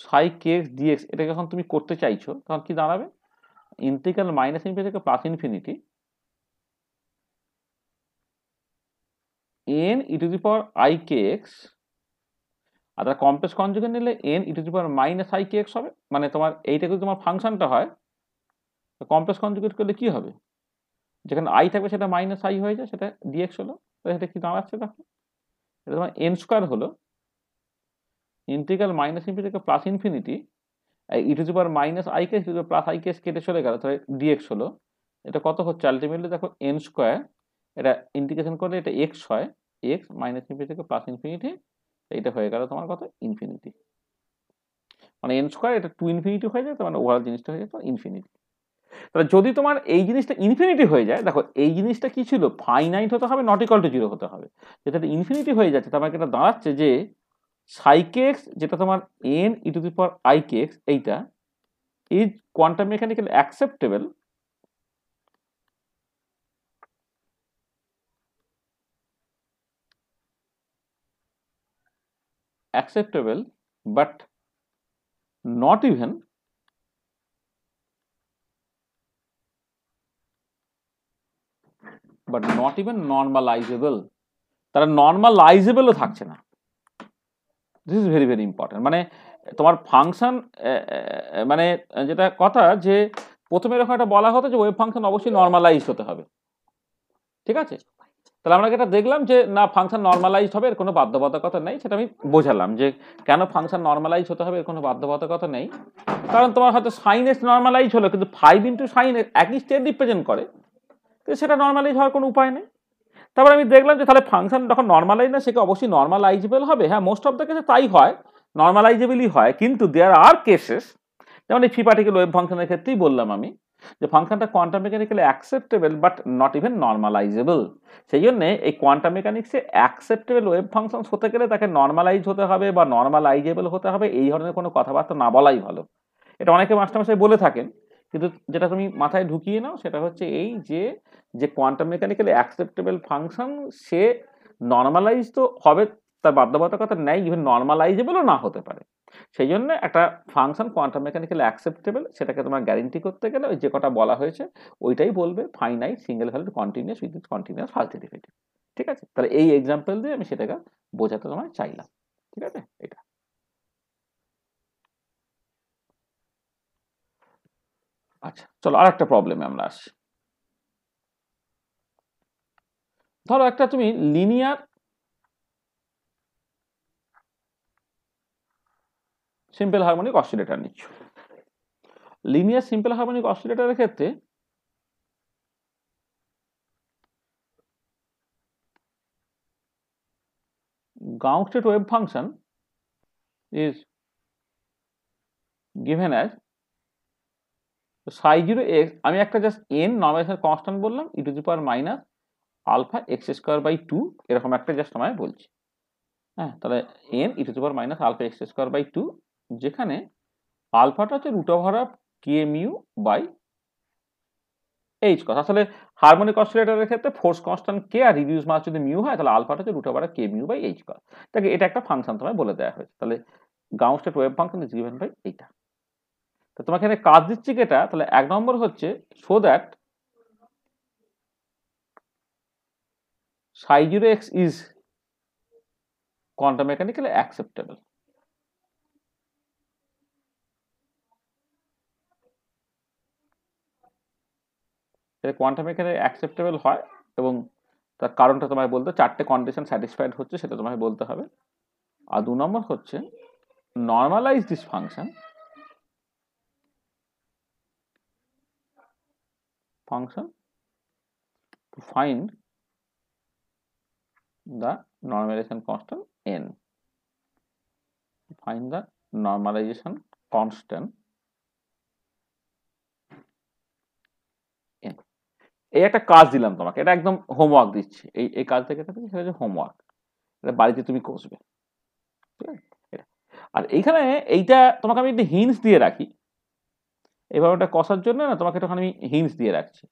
সাই কে এক্স ডিএক্স, এটা যখন তুমি করতে চাইছো তখন কি দাঁড়াবে? ইন্টিগ্রাল মাইনাস ইনফিনিটি থেকে plus infinity N E to the power I K X, আর তার কমপ্লেক্স কনজুগেট নিলে N E to the power minus I K X হবে। মানে তোমার এইটা যদি তোমার ফাংশনটা হয়, কমপ্লেক্স কনজুগেট করলে কি হবে? যেখানে আই থাকবে সেটা মাইনাস আই হয়ে যায়, সেটা ডিএক্স হলো। সেটা কি দাঁড়াচ্ছে দেখো, এটা তোমার এন স্কোয়ার হলো ইন্টিগ্রাল মাইনাস ইনফিনিটি থেকে plus infinity e to the power minus I K X plus I K x কেটে চলে গেল, তাহলে ডিএক্স হলো। এটা কত হচ্ছে আলটিমেটলি দেখো এন স্কোয়ার, এটা ইন্টিগ্রেশন করলে এটা এক্স হয়, এক্স মাইনাস ইনফিনিটি থেকে প্লাস ইনফিনিটি, এটা হয়ে গেল তোমার কত ইনফিনিটি। মানে এন স্কোয়ার এটা টু ইনফিনিটি হয়ে যায়, মানে ওভারঅল জিনিসটা হয়ে যায় ইনফিনিটি। তাহলে যদি তোমার এই জিনিসটা ইনফিনিটি হয়ে যায়, দেখো এই জিনিসটা কি ছিল, ফাইনাইট হতে হবে, নট ইকুয়াল টু জিরো হতে হবে। যেটা ইনফিনিটি হয়ে যাচ্ছে তার মানে এটা দাঁড়াচ্ছে যে সাই কে এক্স, যেটা তোমার N E to the power I K X, এইটা is quantum mechanically acceptable but not even normalizable। তারা নর্মালাইজেবলও থাকছে না। This is very very important. মানে তোমার ফাংশন, মানে যেটা কথা যে প্রথমে এরকম একটা বলা হতো যে ওয়েভ ফাংশন অবশ্যই নর্মালাইজ হতে হবে, ঠিক আছে? তাহলে আমরা এটা দেখলাম যে না, ফাংশন নর্মালাইজ হবে, এর কোনো বাধ্যবাধকতা নেই। সেটা আমি বোঝালাম যে কেন ফাংশন নর্মালাইজ হতে হবে, এর কোনো বাধ্যবাধকতা নেই। কারণ তোমার হয়তো সাইন এক্স নর্মালাইজ হলো, কিন্তু 5 ইন্টু সাইন একই স্টেট রিপ্রেজেন্ট করে, কিন্তু সেটা নর্মালাইজ হওয়ার কোনো উপায় নেই। তারপর আমি দেখলাম যে তাহলে ফাংশন যখন নর্মালাইজ না, সেটা অবশ্যই নর্মালাইজেবল হবে। হ্যাঁ, মোস্ট অফ দ্য কেসে তাই হয়, নর্মালাইজেবলই হয়। কিন্তু দেয়ার আর কেসেস, যেমন এই ফ্রি পার্টিকেল ওয়েভ ফাংশনের ক্ষেত্রেই বললাম আমি যে ফাংশনটা quantum mechanically acceptable but not even normalizable. সেই জন্য এই কোয়ান্টাম মেকানিক্সে অ্যাকসেপ্টেবল ওয়েভ ফাংশন হতে গেলে তাকে নর্মালাইজ হতে হবে বা নর্মালাইজেবল হতে হবে, এই ধরনের কোনো কথাবার্তা না বলাই ভালো। এটা অনেকে মাস্টারমশাই বলে থাকেন, কিন্তু যেটা তুমি মাথায় ঢুকিয়ে নাও সেটা হচ্ছে এই যে কোয়ান্টাম মেকানিক্যালি অ্যাকসেপ্টেবল ফাংশন সে নর্মালাইজ তো হবে, তার বাধ্যবাধকতা নেই, ইভেন নর্মালাইজেবলও না হতে পারে। সেই জন্য একটা ফাংশন কোয়ান্টাম মেকানিক্যালি অ্যাকসেপ্টেবল সেটাকে তোমার গ্যারেন্টি করতে গেলে ওই যে কটা বলা হয়েছে ওইটাই বলবে, finite, single valued, continuous with continuous first derivative. ঠিক আছে, তাহলে এই এক্সাম্পল দিয়ে আমি সেটাকে বোঝাতে তোমায় চাইলাম। ঠিক আছে, এটা আচ্ছা। চলো আর একটা প্রবলেমে আমরা আসি। ধরো একটা তুমি লিনিয়ার সিম্পল হারমোনিক অসিলেটর নিচ্ছ। লিনিয়ার সিম্পল হারমোনিক অসিলেটরের ক্ষেত্রে Gauss state wave function is given as psi 0 x, আমি একটা জাস্ট n নর্মালাইজেশন কনস্ট্যান্ট বললাম, e to the power minus alpha x square by 2 এরকম একটা জাস্ট আমায় বলছি। হ্যাঁ, তাহলে n e to the power minus alpha x square by 2, যেখানে আলফাটা হচ্ছে root over of K mu by H cross. আসলে হারমোনিক অসিলেটরের ক্ষেত্রে ফোর্স কনস্ট্যান্ট কে আর রিডিউস মাস যদি মিউ হয় তাহলে আলফাটা হচ্ছে root over K mu by H cross. তাকে এটা একটা ফাংশন তোমায় বলে দেওয়া হয়েছে। তাহলে Gauss state wave function is given by এইটা। তো তোমাকে এখানে কাজ দিচ্ছি কেটা, তাহলে এক নম্বর হচ্ছে show that psi 0 x is quantum mechanically acceptable. Quantum mechanically acceptable হয় এবং তার কারণটা তোমায় বলতে, চারটে কন্ডিশন স্যাটিসফাইড হচ্ছে সেটা তোমায় বলতে হবে। আর দু নম্বর হচ্ছে normalise this function to find the normalization constant n. Find the normalization constant n. এই একটা কাজ দিলাম তোমাকে, এটা একদম হোমওয়ার্ক দিচ্ছি। এই কাজ থেকে সেটা হচ্ছে হোমওয়ার্ক, এটা বাড়িতে তুমি করবে। আর এইখানে এইটা তোমাকে আমি একটা হিন্টস দিয়ে রাখি, এইভাবে ওটা কষার জন্য না তোমাকে একটুখানি আমি হিন্টস দিয়ে রাখছি।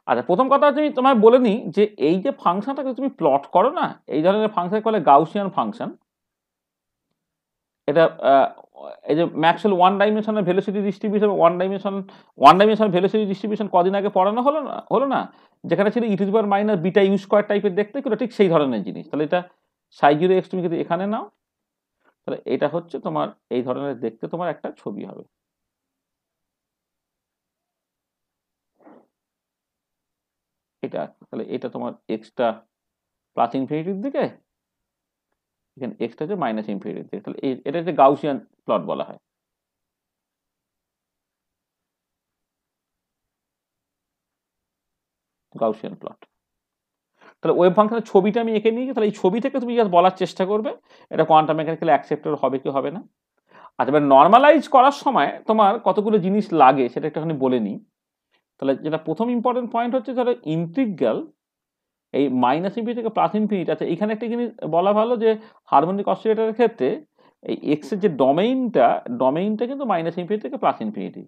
আচ্ছা, প্রথম কথা হচ্ছে আমি তোমায় বলে নিই যে এই যে ফাংশনটাকে তুমি প্লট করো না, এই ধরনের ফাংশন বলে গাউসিয়ান ফাংশন। এটা এই যে Maxwell one dimensional velocity distribution, one dimensional velocity distribution কদিন আগে পড়ানো হলো না, যেখানে ছিল E to the power minus beta U square টাইপের দেখতে, কিন্তু ঠিক সেই ধরনের জিনিস। তাহলে এটা psi 0 x তুমি যদি এখানে নাও তাহলে এটা হচ্ছে তোমার এই ধরনের দেখতে তোমার একটা ছবি হবে। এটা তাহলে এটা তোমার এক্সটা প্লাস ইনফিনিটির দিকে, এখানে এক্সটা হচ্ছে মাইনাস ইনফিনিটির দিকে। তাহলে এটা হচ্ছে গাউসিয়ান প্লট বলা হয়। Gaussian plot. তাহলে ওয়েভ ফাংশনের ছবিটা আমি এঁকে নিয়েছি, তাহলে এই ছবি থেকে তুমি জাস্ট বলার চেষ্টা করবে এটা কোয়ান্টাম মেকানিক্যালি অ্যাকসেপ্টেবল হবে কি হবে না। আচ্ছা, এবার নর্মালাইজ করার সময় তোমার কতগুলো জিনিস লাগে সেটা একটুখানি বলে নিই। তাহলে যেটা প্রথম ইম্পর্টেন্ট পয়েন্ট হচ্ছে ধরো ইন্টিগ্রাল এই মাইনাস ইনফিনিটি থেকে প্লাস ইনফিনিটি। আচ্ছা, এখানে একটা জিনিস বলা ভালো যে হারমোনিক অসিলেটরের ক্ষেত্রে এই এক্স এর যে ডোমেইনটা কিন্তু মাইনাস ইনফিনিটি থেকে প্লাস ইনফিনিটি,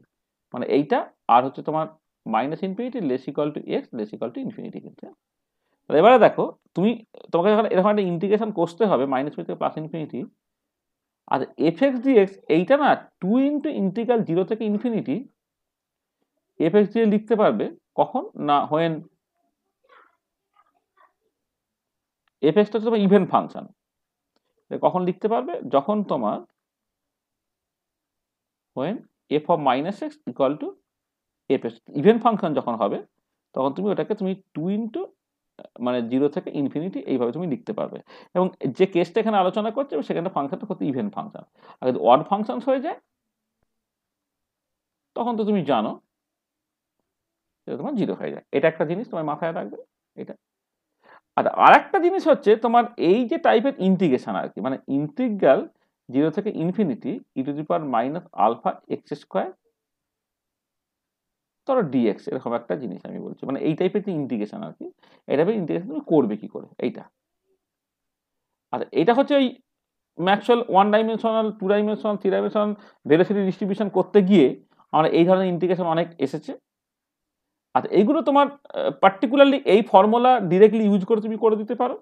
মানে এইটা আর হচ্ছে তোমার minus infinity less equal to X less equal to infinity. কিন্তু এবারে দেখো তোমাকে যখন এরকম একটা ইন্টিগ্রেশন করতে হবে মাইনাস থেকে প্লাস ইনফিনিটি, আর এফ এক্স ডিএক্স এইটা না 2 ইন্টু ইন্টিগ্রাল 0 থেকে ইনফিনিটি এফ এক্স দিয়ে লিখতে পারবে কখন না, হোয়েন এফ এক্সটা হচ্ছে তোমার ইভেন ফাংশন। কখন লিখতে পারবে, যখন তোমার when F of minus x equal to f x even function যখন হবে তখন তুমি ওটাকে তুমি 2 ইন্টু মানে 0 থেকে ইনফিনিটি এইভাবে তুমি লিখতে পারবে। এবং যে কেসটা এখানে আলোচনা করছে সেখানে ফাংশনটা হচ্ছে ইভেন ফাংশন। আর যদি অড ফাংশন হয়ে যায় তখন তো তুমি জানো এটা তোমার 0 হয়ে যায়। এটা একটা জিনিস তোমার মাথায় রাখবে এটা। আর একটা জিনিস হচ্ছে তোমার এই যে টাইপের ইন্টিগ্রেশন আর কি, মানে ইন্টিগ্রাল 0 থেকে infinity e to the power minus alpha x square ধরো ডিএক্স, এরকম একটা জিনিস আমি বলছি, মানে এই টাইপের যে ইন্টিগ্রেশন আর কি, এটা ইন্টিগ্রেশন তুমি করবে কি করে এইটা। আচ্ছা, এটা হচ্ছে ওই Maxwell one dimensional, two dimensional, three dimensional velocity distribution করতে গিয়ে আমরা এই ধরনের ইন্টিগ্রেশন অনেক এসেছে। আচ্ছা, এইগুলো তোমার পার্টিকুলারলি এই ফর্মুলা ডিরেক্টলি ইউজ করে তুমি করে দিতে পারো,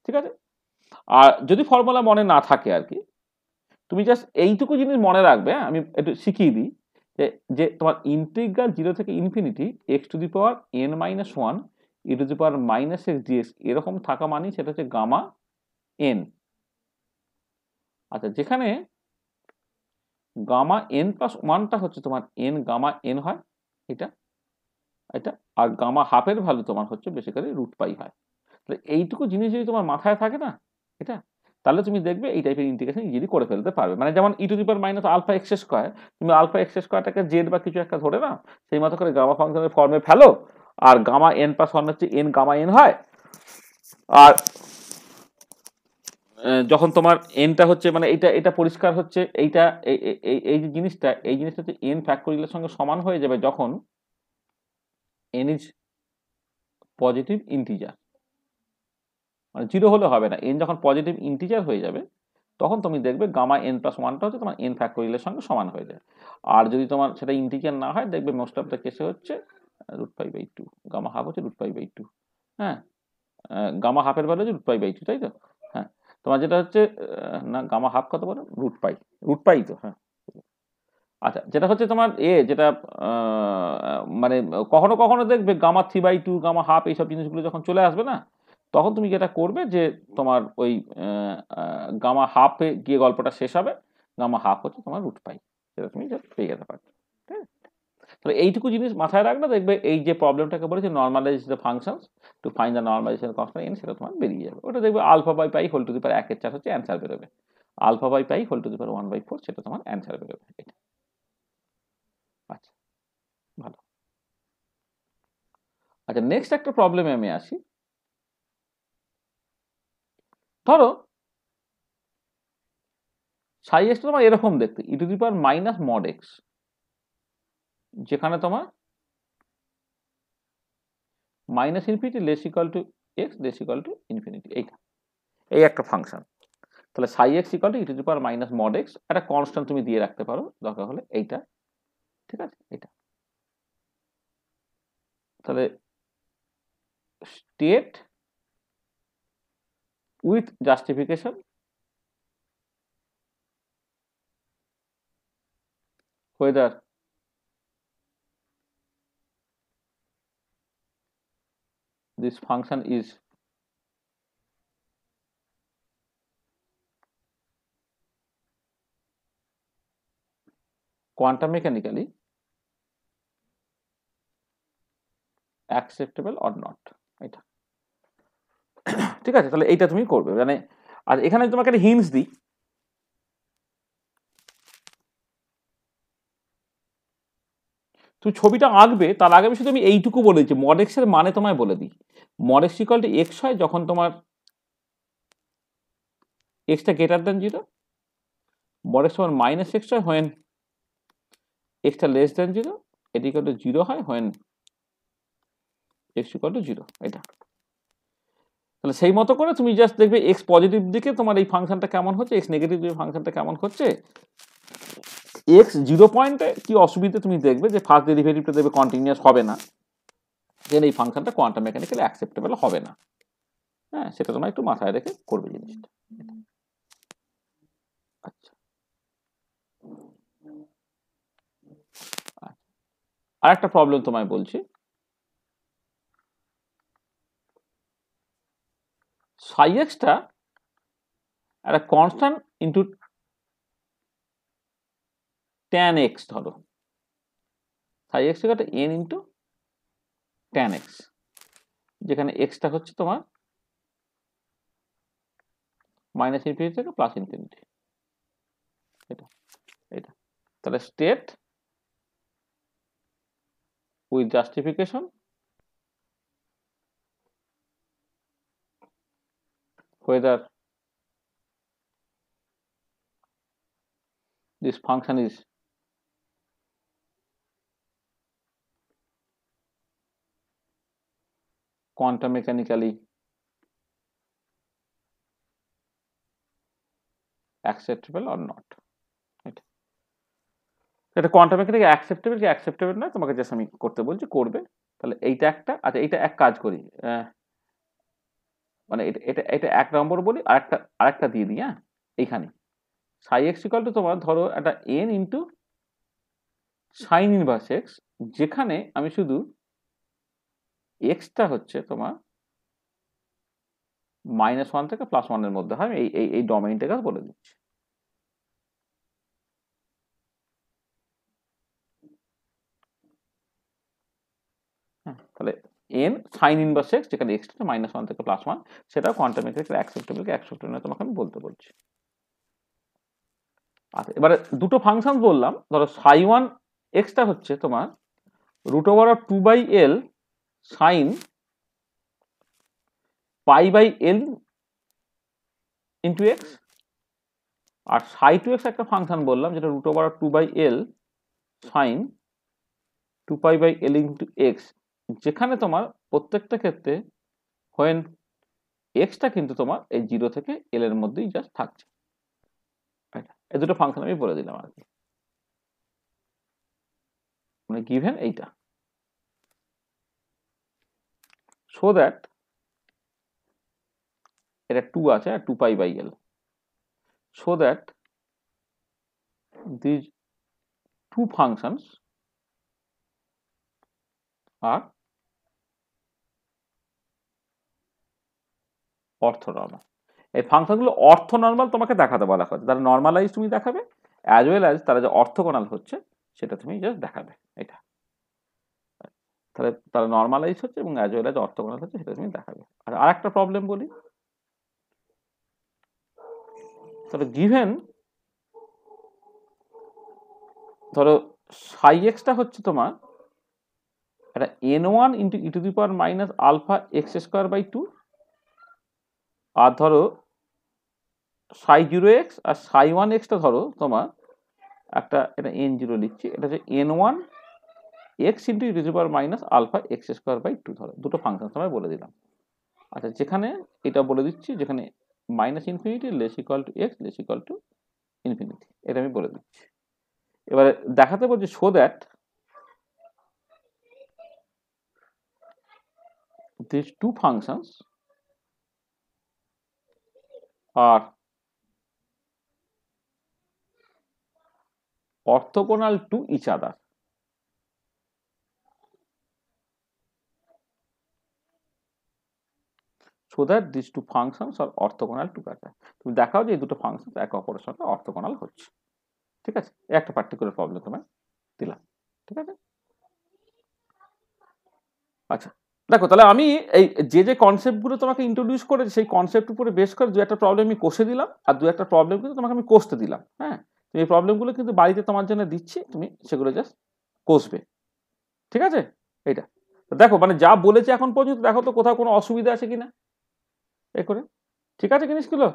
ঠিক আছে। আর যদি ফর্মুলা মনে না থাকে আর কি, তুমি জাস্ট এইটুকু জিনিস মনে রাখবে, আমি একটু শিখিয়ে দিই যে তোমার ইন্টিগ্রাল 0 থেকে infinity x to the power n minus 1 e to the power minus x dx এরকম থাকা মানে সেটা হচ্ছে গামা এন। আচ্ছা, যেখানে গামা এন প্লাস ওয়ানটা হচ্ছে তোমার এন গামা এন হয় এটা এটা, আর গামা হাফের ভ্যালু তোমার হচ্ছে বেসিক্যালি রুট পাই হয়। তাহলে এইটুকু জিনিস যদি তোমার মাথায় থাকে না এটা, তাহলে তুমি দেখবে এই টাইপের ইন্টিগ্রেশন ইজিলি করে ফেলতে পারবে। মানে যেমন E to the power minus alpha x square, তুমি আলফা এক্স স্কোয়ারটাকে জেড বা কিছু একটা ধরে না, সেই মতো করে গামা ফাংশনের ফর্মে ফেলো, আর গামা এন প্লাস ওয়ান হচ্ছে এন গামা এন হয়। আর যখন তোমার এনটা হচ্ছে মানে এইটা এটা পরিষ্কার হচ্ছে এইটা এই যে জিনিসটা হচ্ছে এন ফ্যাক্টোরিয়ালের সঙ্গে সমান হয়ে যাবে যখন এন ইজ পজিটিভ ইন্টিজার, মানে জিরো হলে হবে না, এন যখন পজিটিভ ইন্টিজার হয়ে যাবে তখন তুমি দেখবে গামা এন প্লাস ওয়ানটা হচ্ছে তোমার এন ফ্যাক্টোরিয়ালের সঙ্গে সমান হয়ে যায়। আর যদি তোমার সেটা ইন্টিজার না হয় দেখবে মোস্ট অফ দ্য কেসে হচ্ছে √π/2, গামা হাফ হচ্ছে √π/2। হ্যাঁ, গামা হাফের ভ্যালু হচ্ছে √π/2, তাই তো? হ্যাঁ, তোমার যেটা হচ্ছে না গামা হাফ কত বলো, √π তো। হ্যাঁ, আচ্ছা, যেটা হচ্ছে তোমার যেটা মানে কখনো কখনো দেখবে গামা 3/2 গামা হাফ এইসব জিনিসগুলো যখন চলে আসবে না, তখন তুমি যেটা করবে যে তোমার ওই গামা হাফে গিয়ে গল্পটা শেষ হবে, গামা হাফ হচ্ছে তোমার √π, সেটা তুমি পেয়ে যেতে পারবে। ঠিক আছে, তাহলে এইটুকু জিনিস মাথায় রাখলে দেখবে এই যে প্রবলেমটাকে বলেছে normalize the functions to find the normalization constant N, সেটা তোমার বেরিয়ে যাবে। ওটা দেখবে α/π হোল টু দি পাওয়ার 1/4 হচ্ছে অ্যান্সার বেরোবে, α/π হোল টু দি পাওয়ার 1/4 সেটা তোমার অ্যান্সার বেরোবে। এটা আচ্ছা, ভালো। আচ্ছা, নেক্সট একটা প্রবলেমে আমি আসি। ধরো সাই এক্স তোমার এরকম দেখতে E to the power minus mod X, যেখানে তোমার minus infinity less equal to X less equal to infinity, এইটা এই একটা ফাংশন। তাহলে psi X equal to E to the power minus mod X, একটা কনস্ট্যান্ট তুমি দিয়ে রাখতে পারো দরকার হলে এইটা। ঠিক আছে, এটা তাহলে state with justification whether this function is quantum mechanically acceptable or not, এটা। ঠিক আছে, তাহলে এইটা তুমি করবে মানে। আর এখানে তোমাকে একটা হিন্টস দিই, তুমি ছবিটা আঁকবে তার আগে আমি শুধু আমি এইটুকু বলেছি, মড এক্স এর মানে তোমায় বলে দিই। Mod x equal to x হয় যখন তোমার extra greater than 0, mod x সমান মাইনাস এক্স হয় হোয়েন এক্সটা লেস দেন 0, এটি ইকুয়াল টু 0 হয় হোয়েন এক্স ইকুয়াল টু 0, এটা। তাহলে সেই মতো করে তুমি জাস্ট দেখবে এক্স পজিটিভ দিকে তোমার এই ফাংশনটা কেমন হচ্ছে, এক্স নেগেটিভ দিকে ফাংশনটা কেমন হচ্ছে। এক্স 0 পয়েন্টে কি অসুবিধা তুমি দেখবে যে ফার্স্ট ডেরিভেটিভটা দেখবে কন্টিনিউয়াস হবে না, দেন এই ফাংশনটা কোয়ান্টাম মেকানিক্যালি অ্যাকসেপ্টেবল হবে না। হ্যাঁ, সেটা তোমরা একটু মাথায় রেখে করবে জিনিসটা। আচ্ছা, আর একটা প্রবলেম তোমায় বলছি। সাই এক্সটা একটা কনস্ট্যান্ট ইন্টু ট্যান এক্স, ধরো সাই এক্স একটা এন ইন্টু ট্যান এক্স, যেখানে এক্সটা হচ্ছে তোমার মাইনাস ইনফিনিটি থেকে প্লাস ইনফিনিটি, এটা এটা। তাহলে state with justification whether this function is quantum mechanically acceptable or not, এটা কোয়ান্টাম মেকানিক্যালি অ্যাকসেপ্টেবল কি অ্যাকসেপ্টেবল না তোমাকে জাস্ট আমি করতে বলছি, করবে। তাহলে এইটা একটা। আচ্ছা, এইটা এক কাজ করি, মানে এটা এটা এটা 1 নম্বর বলি, আরেকটা দিয়ে দিই। হ্যাঁ, এইখানে সাই এক্স ইকুয়াল টু তোমার ধরো একটা n into sign inverse x, যেখানে আমি শুধু এক্সটা হচ্ছে তোমার -1 থেকে +1 এর মধ্যে হয়, এই ডোমেইনটাকে বলে দিচ্ছি। হ্যাঁ, তাহলে n সাইন ইনভার্স এক্স যেখানে এক্স টা -1 থেকে +1, সেটাও কোয়ান্টাম মেকানিক্যাল অ্যাকসেপ্টেবল না তোমাকে আমি বলতে বলছি। আচ্ছা, এবারে দুটো ফাংশন বললাম, ধরো সাই 1 এক্সটা হচ্ছে তোমার √2/l sign π/l into x, আর সাই 2 এক্স একটা ফাংশন বললাম যেটা √2/l sign 2π/l into x, যেখানে তোমার প্রত্যেকটা ক্ষেত্রে হোয়েন এক্সটা কিন্তু তোমার এই 0 থেকে l এর মধ্যেই জাস্ট থাকছে। এই দুটো ফাংশন আমি বলে দিলাম আর কি, মানে গিভেন এইটা, সো দ্যাট এটা 2 আছে আর 2π/l, so that these two functions are orthonormal। এই ফাংশনগুলো অর্থনর্মাল তোমাকে দেখাতে বলা হচ্ছে, তারা নর্মালাইজ তুমি দেখাবে, অ্যাজ ওয়েল অ্যাজ তারা যে অর্থগোনাল হচ্ছে সেটা তুমি জাস্ট দেখাবে। এটা তাহলে তারা নর্মালাইজ হচ্ছে এবং অ্যাজ ওয়েল অ্যাজ অর্থগোনাল হচ্ছে সেটা তুমি দেখাবে। আর আরেকটা প্রবলেম বলি, তাহলে গিভেন ধরো সাই এক্সটা হচ্ছে তোমার এটা n1 ইন্টু e⁻−α(x²/2), আর ধরো সাই 0x আর সাই 1xটা ধরো তোমার একটা, এটা n0 লিখছি, এটা হচ্ছে n1 x ইন্টু e⁻−α(x²/2) ধরো দুটো ফাংশন তোমায় বলে দিলাম। আচ্ছা, যেখানে এটা বলে দিচ্ছি যেখানে -infinity less equal two x less equal to infinity, এটা আমি বলে দিচ্ছি। এবারে দেখাতে বলছি so that these two functions are orthogonal to each other। So that these two functions are orthogonal to each other। তুমি দেখাও যে এই দুটো ফাংশন একে অপরের সাথে অর্থোগোনাল হচ্ছে। ঠিক আছে, একটা পার্টিকুলার প্রবলেম তোমায় দিলাম। ঠিক আছে, আচ্ছা দেখো, তাহলে আমি এই যে কনসেপ্টগুলো তোমাকে ইন্ট্রোডিউস করেছি সেই কনসেপ্ট উপরে বেস করে 2-1 প্রবলেম আমি কষে দিলাম, আর 2-1 প্রবলেম কিন্তু তোমাকে আমি কষতে দিলাম। হ্যাঁ, এই প্রবলেমগুলো কিন্তু বাড়িতে তোমার জন্য দিচ্ছি, তুমি সেগুলো জাস্ট কষবে। ঠিক আছে, এইটা দেখো, মানে যা বলেছি এখন পর্যন্ত দেখো তো কোথাও কোনো অসুবিধা আছে কিনা এ করে। ঠিক আছে জিনিসগুলো,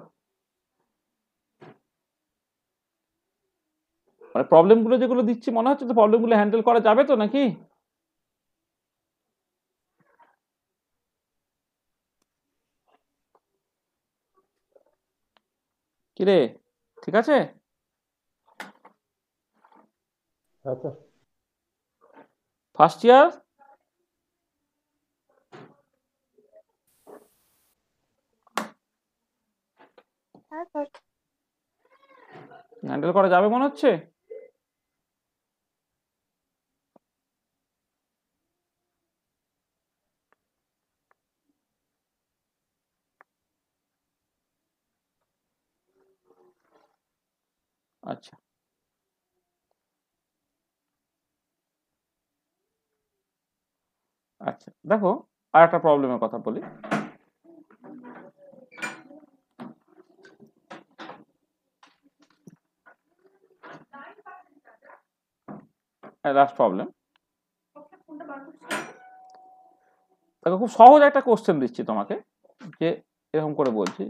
মানে প্রবলেমগুলো যেগুলো দিচ্ছি মনে হচ্ছে তো প্রবলেমগুলো হ্যান্ডেল করা যাবে তো নাকি? কিরে, ঠিক আছে? আচ্ছা, ফার্স্ট ইয়ার হ্যান্ডেল করা যাবে মনে হচ্ছে। আচ্ছা, আচ্ছা দেখো আর একটা প্রবলেমের কথা বলি। লাস্ট প্রবলেম দেখো, খুব সহজ একটা কোশ্চেন দিচ্ছি তোমাকে, যে এরকম করে বলছি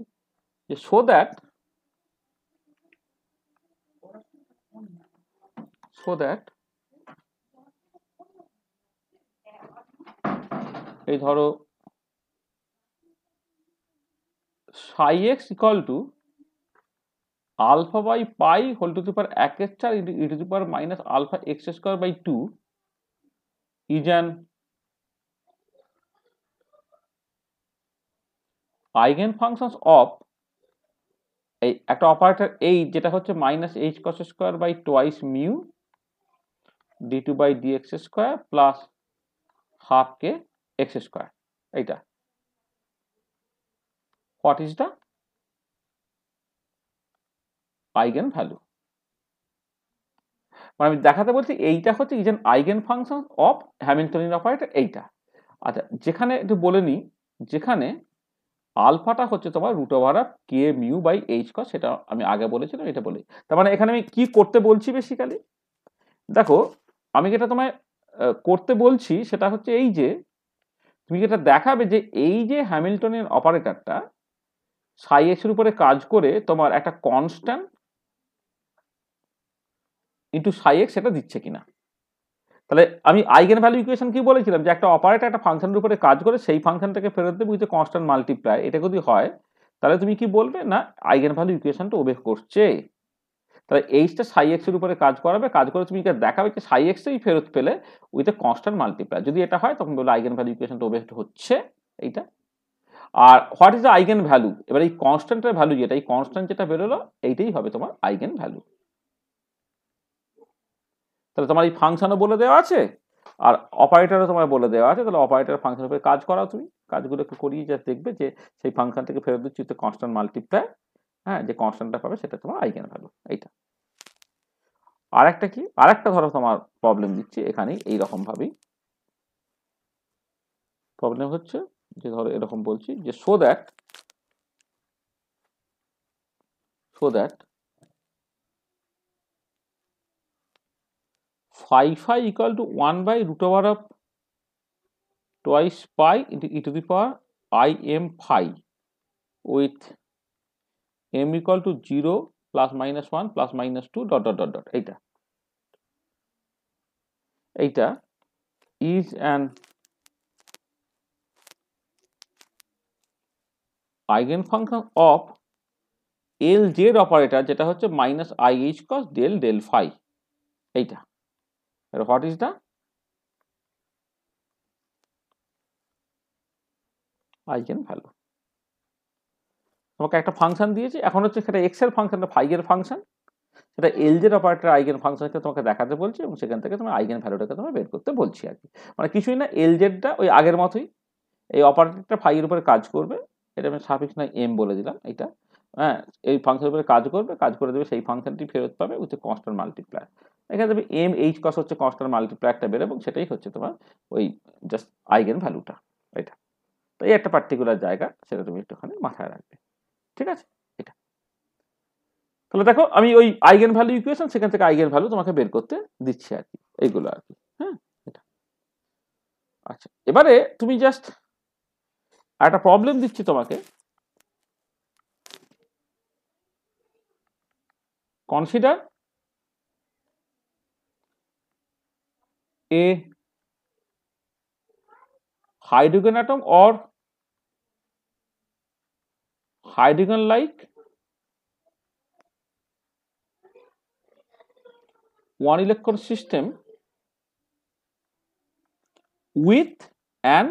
যে সো দ্যাট এই ধরো psi X equal to α/π whole to the power 1/4 into e⁻−α(x²/2) is an eigenfunctions of এই একটা অপারেটর এই যেটা হচ্ছে minus H cross square by twice mu d2 by dx square plus half K X square, এইটা what is the eigenvalue. মানে আমি দেখাতে বলছি এইটা হচ্ছে is an eigenfunction of Hamiltonian operator এইটা। আচ্ছা, যেখানে একটু বলে নিই, যেখানে আলফাটা হচ্ছে তোমার root over of K mu by H cross, সেটা আমি আগে বলেছিলাম, এটা বলি। তার মানে এখানে আমি কি করতে বলছি বেসিক্যালি, দেখো আমি যেটা তোমায় করতে বলছি সেটা হচ্ছে এই যে তুমি যেটা দেখাবে যে এই যে হ্যামিল্টনিয়ান অপারেটরটা সাই এক্স এর উপরে কাজ করে তোমার একটা কনস্ট্যান্ট ইন্টু সাই এক্স সেটা দিচ্ছে কিনা। তাহলে আমি আইগেন ভ্যালু ইকুয়েশন কি বলেছিলাম, যে একটা অপারেটর একটা ফাংশনের উপরে কাজ করে সেই ফাংশনটাকে ফেরত দেবে উইথ কনস্ট্যান্ট মাল্টিপ্লাই, এটা যদি হয় তাহলে তুমি কি বলবে না আইগেন ভ্যালু ইকুয়েশনটা ওবে করছে। তাহলে এইচটা সাই এক্স এর উপরে কাজ করাবে, কাজ করে তুমি দেখাবে যে সাই এক্সই ফেরত পেলে উইথ এ কনস্ট্যান্ট মাল্টিপ্লাই। যদি এটা হয় তখন বলবে আইগেন ভ্যালু ইকুয়েশনটা ওবে হচ্ছে এইটা। আর what is the eigenvalue, এবার এই কনস্ট্যান্টের ভ্যালু যেটা, এই কনস্ট্যান্ট যেটা বেরোলো এইটাই হবে তোমার আইগেন ভ্যালু। তাহলে তোমার এই ফাংশনও বলে দেওয়া আছে আর অপারেটরও তোমার বলে দেওয়া আছে। তাহলে অপারেটর ফাংশনের উপরে কাজ করাও, তুমি কাজগুলোকে করিয়ে যা দেখবে যে সেই ফাংশন থেকে ফেরত দিচ্ছি তো কনস্ট্যান্ট মাল্টিপ্লাই, হ্যাঁ, যে কনস্ট্যান্টটা পাবে সেটা তোমার আইগেন ভ্যালু এইটা। আর একটা কি, আর একটা ধরো তোমার প্রবলেম দিচ্ছি এখানেই এইরকম ভাবেই প্রবলেম হচ্ছে যে ধরো এরকম বলছি যে so that phi phi equal to 1 by root over of twice pi into e to the power I m phi with m equal to 0 plus minus 1 plus minus 2 dot dot dot dot, এইটা is an eigenfunction of LZ operator যেটা হচ্ছে minus IH cos del del phi এইটা। What is the eigen value. তোমাকে একটা function দিয়েছি, এখন হচ্ছে সেটা এক্স এর ফাংশন না ফাই এর ফাংশন, সেটা এলজেড অপারেটর আইগেন ফাংশনকে তোমাকে দেখাতে বলছি এবং সেখান থেকে তোমার আইগেন ভ্যালুটাকে তোমার বের করতে বলছি আর কি। মানে কিছুই না, এলজেডটা ওই আগের মতোই এই অপারেটরটা ফাই এর উপরে কাজ করবে, এটা আমি সাফিক্স না এম বলে দিলাম এইটা, হ্যাঁ, এই ফাংশনের উপরে কাজ করবে, কাজ করে দেবে সেই ফাংশনটি ফেরত পাবে উইথ কনস্ট্যান্ট মাল্টিপ্লাই। এখানে দেবে এম এইচ কস হচ্ছে কনস্ট্যান্ট মাল্টিপ্লাই একটা বেরোবে এবং সেটাই হচ্ছে তোমার ওই জাস্ট আইগেন ভ্যালুটা এটা। তো এই একটা পার্টিকুলার জায়গা, সেটা তুমি একটুখানি মাথায় রাখবে, ঠিক আছে এটা। তাহলে দেখো আমি ওই আইগেন ভ্যালু ইকুয়েশন সেখান থেকে আইগেন ভ্যালু তোমাকে বের করতে দিচ্ছি আর কি, এইগুলো আর কি, হ্যাঁ এটা। আচ্ছা, এবারে তুমি জাস্ট একটা প্রবলেম দিচ্ছি তোমাকে, consider a hydrogen atom or hydrogen like one electron system with and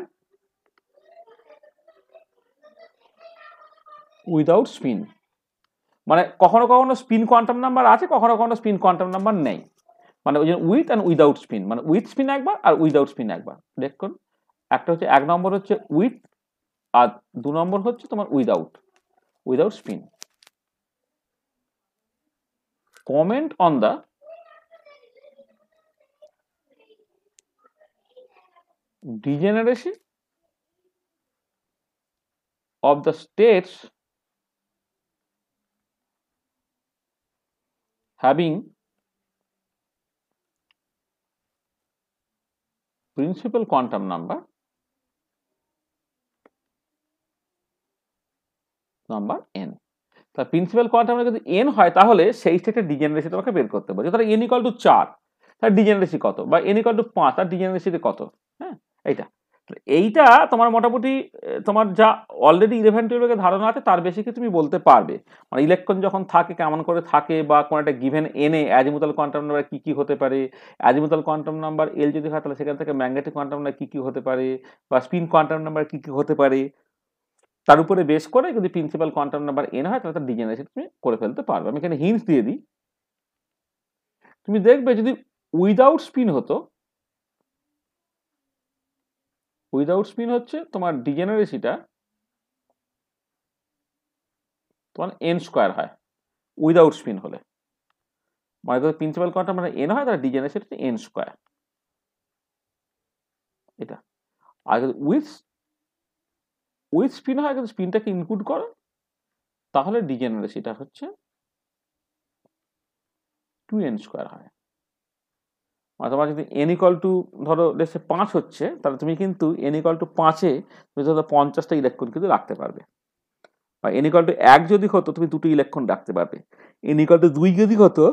without spin। মানে কখনো কখনো স্পিন কোয়ান্টাম নাম্বার আছে, কখনো কখনো স্পিন কোয়ান্টাম নাম্বার নেই। মানে ওই যে উইথ অ্যান্ড উইদাউট স্পিন, মানে উইথ স্পিন একবার আর উইদাউট স্পিন একবার। দেখুন একটা হচ্ছে, এক নম্বর হচ্ছে উইথ আর দু নম্বর হচ্ছে তোমার without spin. Comment on the degeneration of the states having principal quantum number n। তা প্রিন্সিপাল কোয়ান্টাম নাম্বার যদি n হয় তাহলে সেই স্টেটের ডিজেনারেসি তোমাকে বের করতে বলছে। তাহলে n ইকুয়াল টু 4 তার ডিজেনারেসি কত, বা n ইকুয়াল টু 5 তার ডিজেনারেসি কত, হ্যাঁ এইটা। এইটা তোমার মোটামুটি তোমার যা অলরেডি 11-12 এর ধারণা আছে তার বেশি কি তুমি বলতে পারবে। মানে ইলেকট্রন যখন থাকে কেমন করে থাকে, বা কোন একটা গিভেন এনে অ্যাজিমুথাল কোয়ান্টাম নাম্বার কি কি হতে পারে, অ্যাজিমুথাল কোয়ান্টাম নাম্বার এল যদি হয় তাহলে সেখান থেকে ম্যাগনেটিক কোয়ান্টাম নাম্বার কি কি হতে পারে, বা স্পিন কোয়ান্টাম নাম্বার কি কি হতে পারে, তার উপরে বেস করে যদি প্রিন্সিপাল কোয়ান্টাম নাম্বার n হয় তাহলে তার ডিজেনারেসি তুমি করে ফেলতে পারবে। আমি এখানে হিন্টস দিয়ে দিই, তুমি দেখবে যদি উইদাউট স্পিন হতো, উইদাউট স্পিন হচ্ছে তোমার ডিজেনারেসিটা তোমার n স্কোয়ার হয় উইদাউট স্পিন হলে, মানে যদি প্রিন্সিপাল কোয়ান্টাম নাম্বার n হয় তাহলে ডিজেনারেসি হচ্ছে n স্কোয়ার এটা। আর যদি উইথ স্পিন হয়, কিন্তু স্পিনটাকে ইনক্লুড করো, তাহলে ডিজেনারেসিটা হচ্ছে 2n স্কোয়ার হয়। মানে তোমার যদি n ইকুয়াল টু ধরো লেটস সে 5 হচ্ছে, তাহলে তুমি কিন্তু n ইকুয়াল টু 5-এ তুমি ধরো 50টা ইলেকট্রন কিন্তু রাখতে পারবে। বা n ইকুয়াল টু 1 যদি হতো তুমি 2টো ইলেকট্রন রাখতে পারবে। n ইকুয়াল টু 2 যদি হতো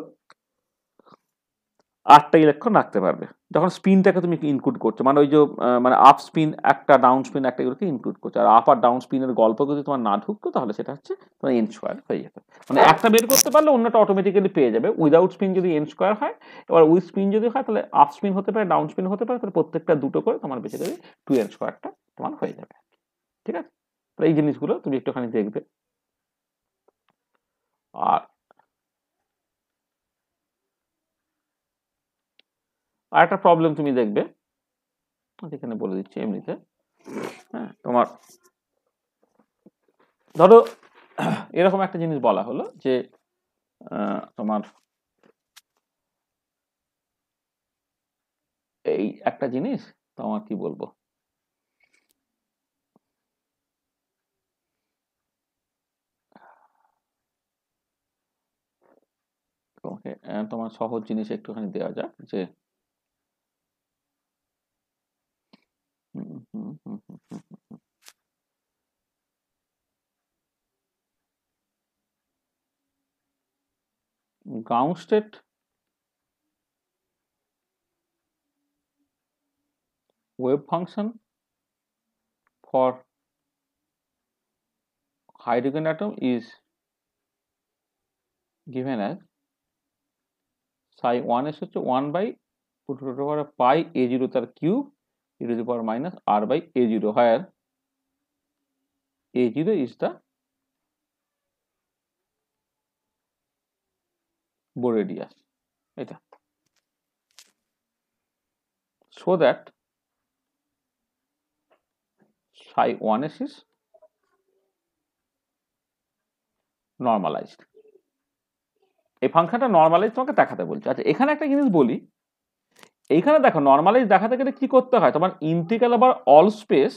8টা ইলেকট্রন রাখতে পারবে, যখন স্পিনটাকে তুমি ইনক্লুড করছো, মানে ওই যে মানে আপ স্পিন একটা ডাউন স্পিন একটা এগুলোকে ইনক্লুড করছো। আর আপ আর ডাউন স্পিনের গল্প যদি তোমার না ঢুকতো তাহলে সেটা হচ্ছে তোমার n স্কোয়ার হয়ে যেত। মানে একটা বের করতে পারলে অন্যটা অটোমেটিক্যালি পেয়ে যাবে। উইদাউট স্পিন যদি n স্কোয়ার হয়, এবার উইথ স্পিন যদি হয় তাহলে আপ স্পিন হতে পারে, ডাউন স্পিন হতে পারে, তাহলে প্রত্যেকটা দুটো করে তোমার বেসিক্যালি 2n স্কোয়ারটা তোমার হয়ে যাবে। ঠিক আছে, তাহলে এই জিনিসগুলো তুমি একটুখানি দেখবে। আর একটা প্রবলেম তুমি দেখবে, এখানে বলে দিচ্ছি এমনিতে। হ্যাঁ, তোমার ধরো এরকম একটা জিনিস বলা হলো যে তোমার এই একটা জিনিস তোমার কি বলবো, তোমাকে তোমার সহজ জিনিস একটুখানি দেওয়া যাক যে ground state wave function for hydrogen atom is given as psi 1s হচ্ছে 1 by root over pi a0 তার cube e to the power minus r by a0, where a0 is the Bohr radius, এটা। so that psi 1s is normalized। এই ফাংশনটা normalise তোমাকে দেখাতে বলছে। আচ্ছা, এখানে একটা জিনিস বলি, এইখানে দেখো নর্মালাইজ দেখাতে গেলে কি করতে হয়, তোমার integral over all space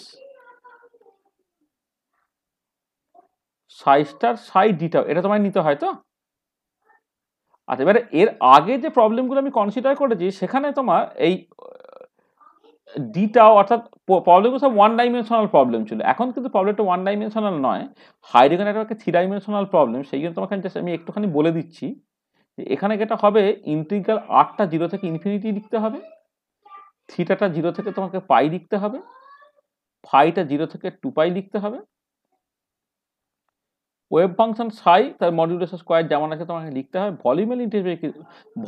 psi star সাই ডিটা এটা তোমায় নিতে হয় তো। আচ্ছা, এবারে এর আগে যে প্রবলেমগুলো আমি কনসিডার করেছি সেখানে তোমার এই ডিটাও অর্থাৎ প্রবলেমগুলো সব 1 ডাইমেনশনাল প্রবলেম ছিল। এখন কিন্তু প্রবলেমটা 1 ডাইমেনশনাল নয়, হাইড্রোজেন একটা 3 ডাইমেনশনাল প্রবলেম। সেই জন্য তোমাকে জাস্ট আমি একটুখানি বলে দিচ্ছি যে এখানে যেটা হবে, ইন্টিগ্রাল আরটা 0 থেকে ইনফিনিটি লিখতে হবে, থিটাটা 0 থেকে তোমাকে পাই লিখতে হবে, ফাইটা 0 থেকে 2 পাই লিখতে হবে, ওয়েভ ফাংশন সাই তার মডুলাস স্কয়ার যেমন আছে তোমাকে লিখতে হবে,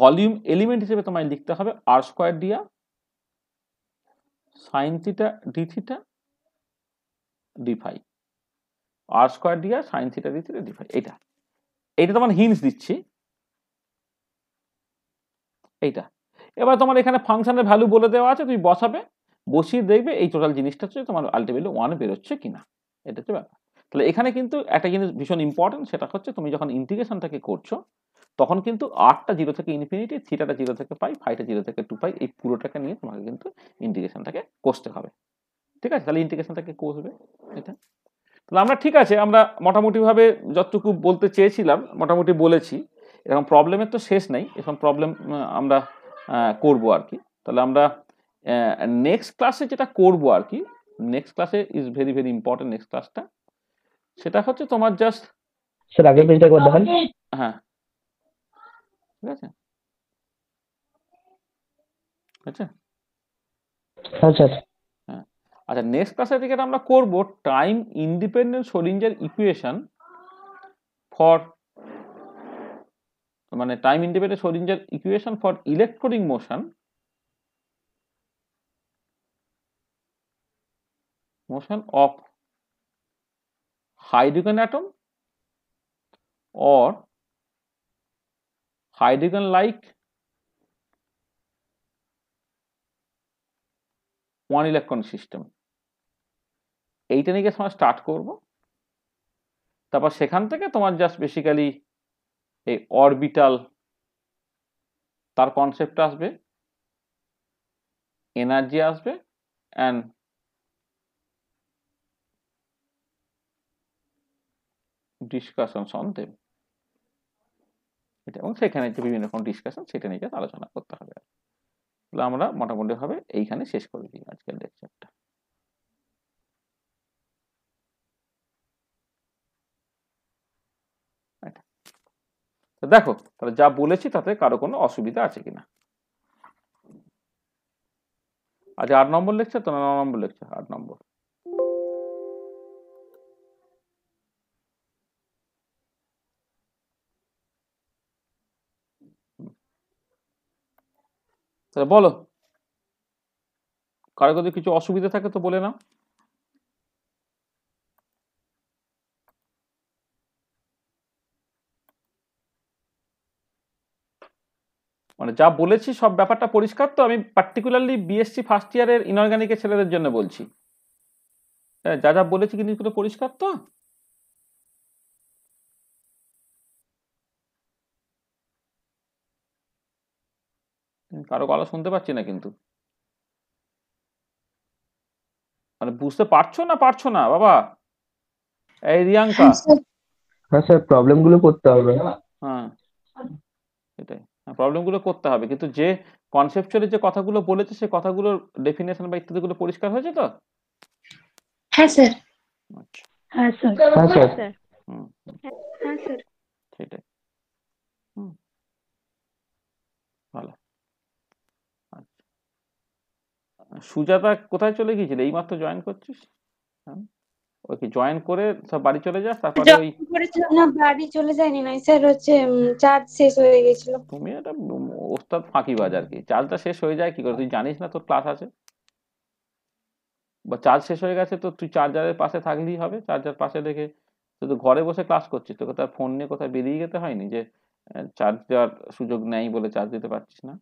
ভলিউম এলিমেন্ট হিসেবে তোমায় লিখতে হবে R square D R sine theta D theta D phi, R square D R sine theta D theta D phi. এইটা তোমার হিন্টস দিচ্ছি এইটা। এবার তোমার এখানে ফাংশনের ভ্যালু বলে দেওয়া আছে, তুমি বসাবে, বসিয়ে দেখবে এই টোটাল জিনিসটা হচ্ছে তোমার আলটিমেটলি 1 বেরোচ্ছে কিনা, এটা হচ্ছে ব্যাপার। তাহলে এখানে কিন্তু একটা জিনিস ভীষণ ইম্পর্টেন্ট, সেটা হচ্ছে তুমি যখন ইন্টিগ্রেশনটাকে করছো তখন কিন্তু আরটা 0 থেকে ইনফিনিটি, থিটাটা 0 থেকে পাই, ফাইটা 0 থেকে 2 পাই, এই পুরোটাকে নিয়ে তোমাকে কিন্তু ইন্টিগ্রেশনটাকে করতে হবে। ঠিক আছে, তাহলে ইন্টিগ্রেশনটাকে করবে এটা। তাহলে আমরা ঠিক আছে, আমরা মোটামুটিভাবে যতটুকু বলতে চেয়েছিলাম মোটামুটি বলেছি। এরকম প্রবলেমের তো শেষ নেই, এরকম প্রবলেম আমরা করবো আর কি। তাহলে আমরা নেক্সট ক্লাসে যেটা করবো আর কি, নেক্সট ক্লাসে is very very important next ক্লাসটা, সেটা হচ্ছে তোমার জাস্ট স্যার আগের পেজটা একবার দেখান। হ্যাঁ, ঠিক আছে, আচ্ছা আচ্ছা হ্যাঁ। আচ্ছা, নেক্সট ক্লাসে থেকে আমরা করবো time independent Schrodinger equation for, মানে time independent Schrodinger equation for electronic motion of hydrogen atom or hydrogen like one electron system, এইটা নিয়ে আমরা স্টার্ট করব। তারপর সেখান থেকে তোমার জাস্ট বেসিক্যালি এই অরবিটাল তার কনসেপ্ট আসবে, এনার্জি আসবে, অ্যান্ড ডিসকাশনস অন দেম, এটা, এবং সেখানে যে বিভিন্ন রকম ডিসকাশন সেটা নিয়ে আলোচনা করতে হবে। তাহলে আমরা মোটামুটি ভাবে এইখানে শেষ করে দিই আজকের লেকচারটা। তো দেখো তাহলে যা বলেছি তাতে কারো কোনো অসুবিধা আছে কিনা। আজ 8 নম্বর লেকচার তো, 9 নম্বর লেকচার, 8 নম্বর। তাহলে বলো, কারো যদি কিছু অসুবিধা থাকে তো বলে নাও। মানে যা বলেছি সব ব্যাপারটা পরিষ্কার তো? আমি পার্টিকুলারলি বিএসসি ফার্স্ট ইয়ারের ইনঅর্গানিকের ছেলেদের জন্য বলছি। যা যা বলেছি কিন্তু পরিষ্কার তো? কারো গলা শুনতে পাচ্ছি না কিন্তু। মানে বুঝতে পারছো না বাবা? এই রিয়াঙ্কা, হ্যাঁ স্যার, প্রবলেম গুলো করতে হবে। হ্যাঁ এটাই, প্রবলেম গুলো করতে হবে, কিন্তু যে কনসেপচুয়ালি যে কথাগুলো বলেছে সেই কথাগুলোর ডেফিনেশন বা ইত্যাদিগুলো পরিষ্কার হয়েছে তো? হ্যাঁ স্যার। আচ্ছা, হ্যাঁ স্যার। হ্যাঁ স্যার। হুম, হ্যাঁ স্যার। সেটাই, হুম, ভালো। আচ্ছা, সুজাতা কোথায় চলে গিয়েছিল? এইমাত্র জয়েন করছিস? হ্যাঁ, ওই কি জয়েন করে সব বাড়ি চলে যাস তারপরে ওই? জয়েন করেছিলাম না, বাড়ি চলে যায়নি না স্যার, হচ্ছে চার্জ শেষ হয়ে গেছিল। তুমি একটা ওস্তাদ ফাঁকিবাজ আর কি। চার্জটা শেষ হয়ে যায় কি করে? তুই জানিস না তোর ক্লাস আছে? বা চার্জ শেষ হয়ে গেছে তো তুই চার্জারের পাশে থাকলেই হবে, চার্জার পাশে রেখে তুই তো ঘরে বসে ক্লাস করছিস, তোকে তার ফোন নিয়ে কোথায় বেরিয়ে যেতে হয়নি যে চার্জ দেওয়ার সুযোগ নেই বলে চার্জ দিতে পারছিস না।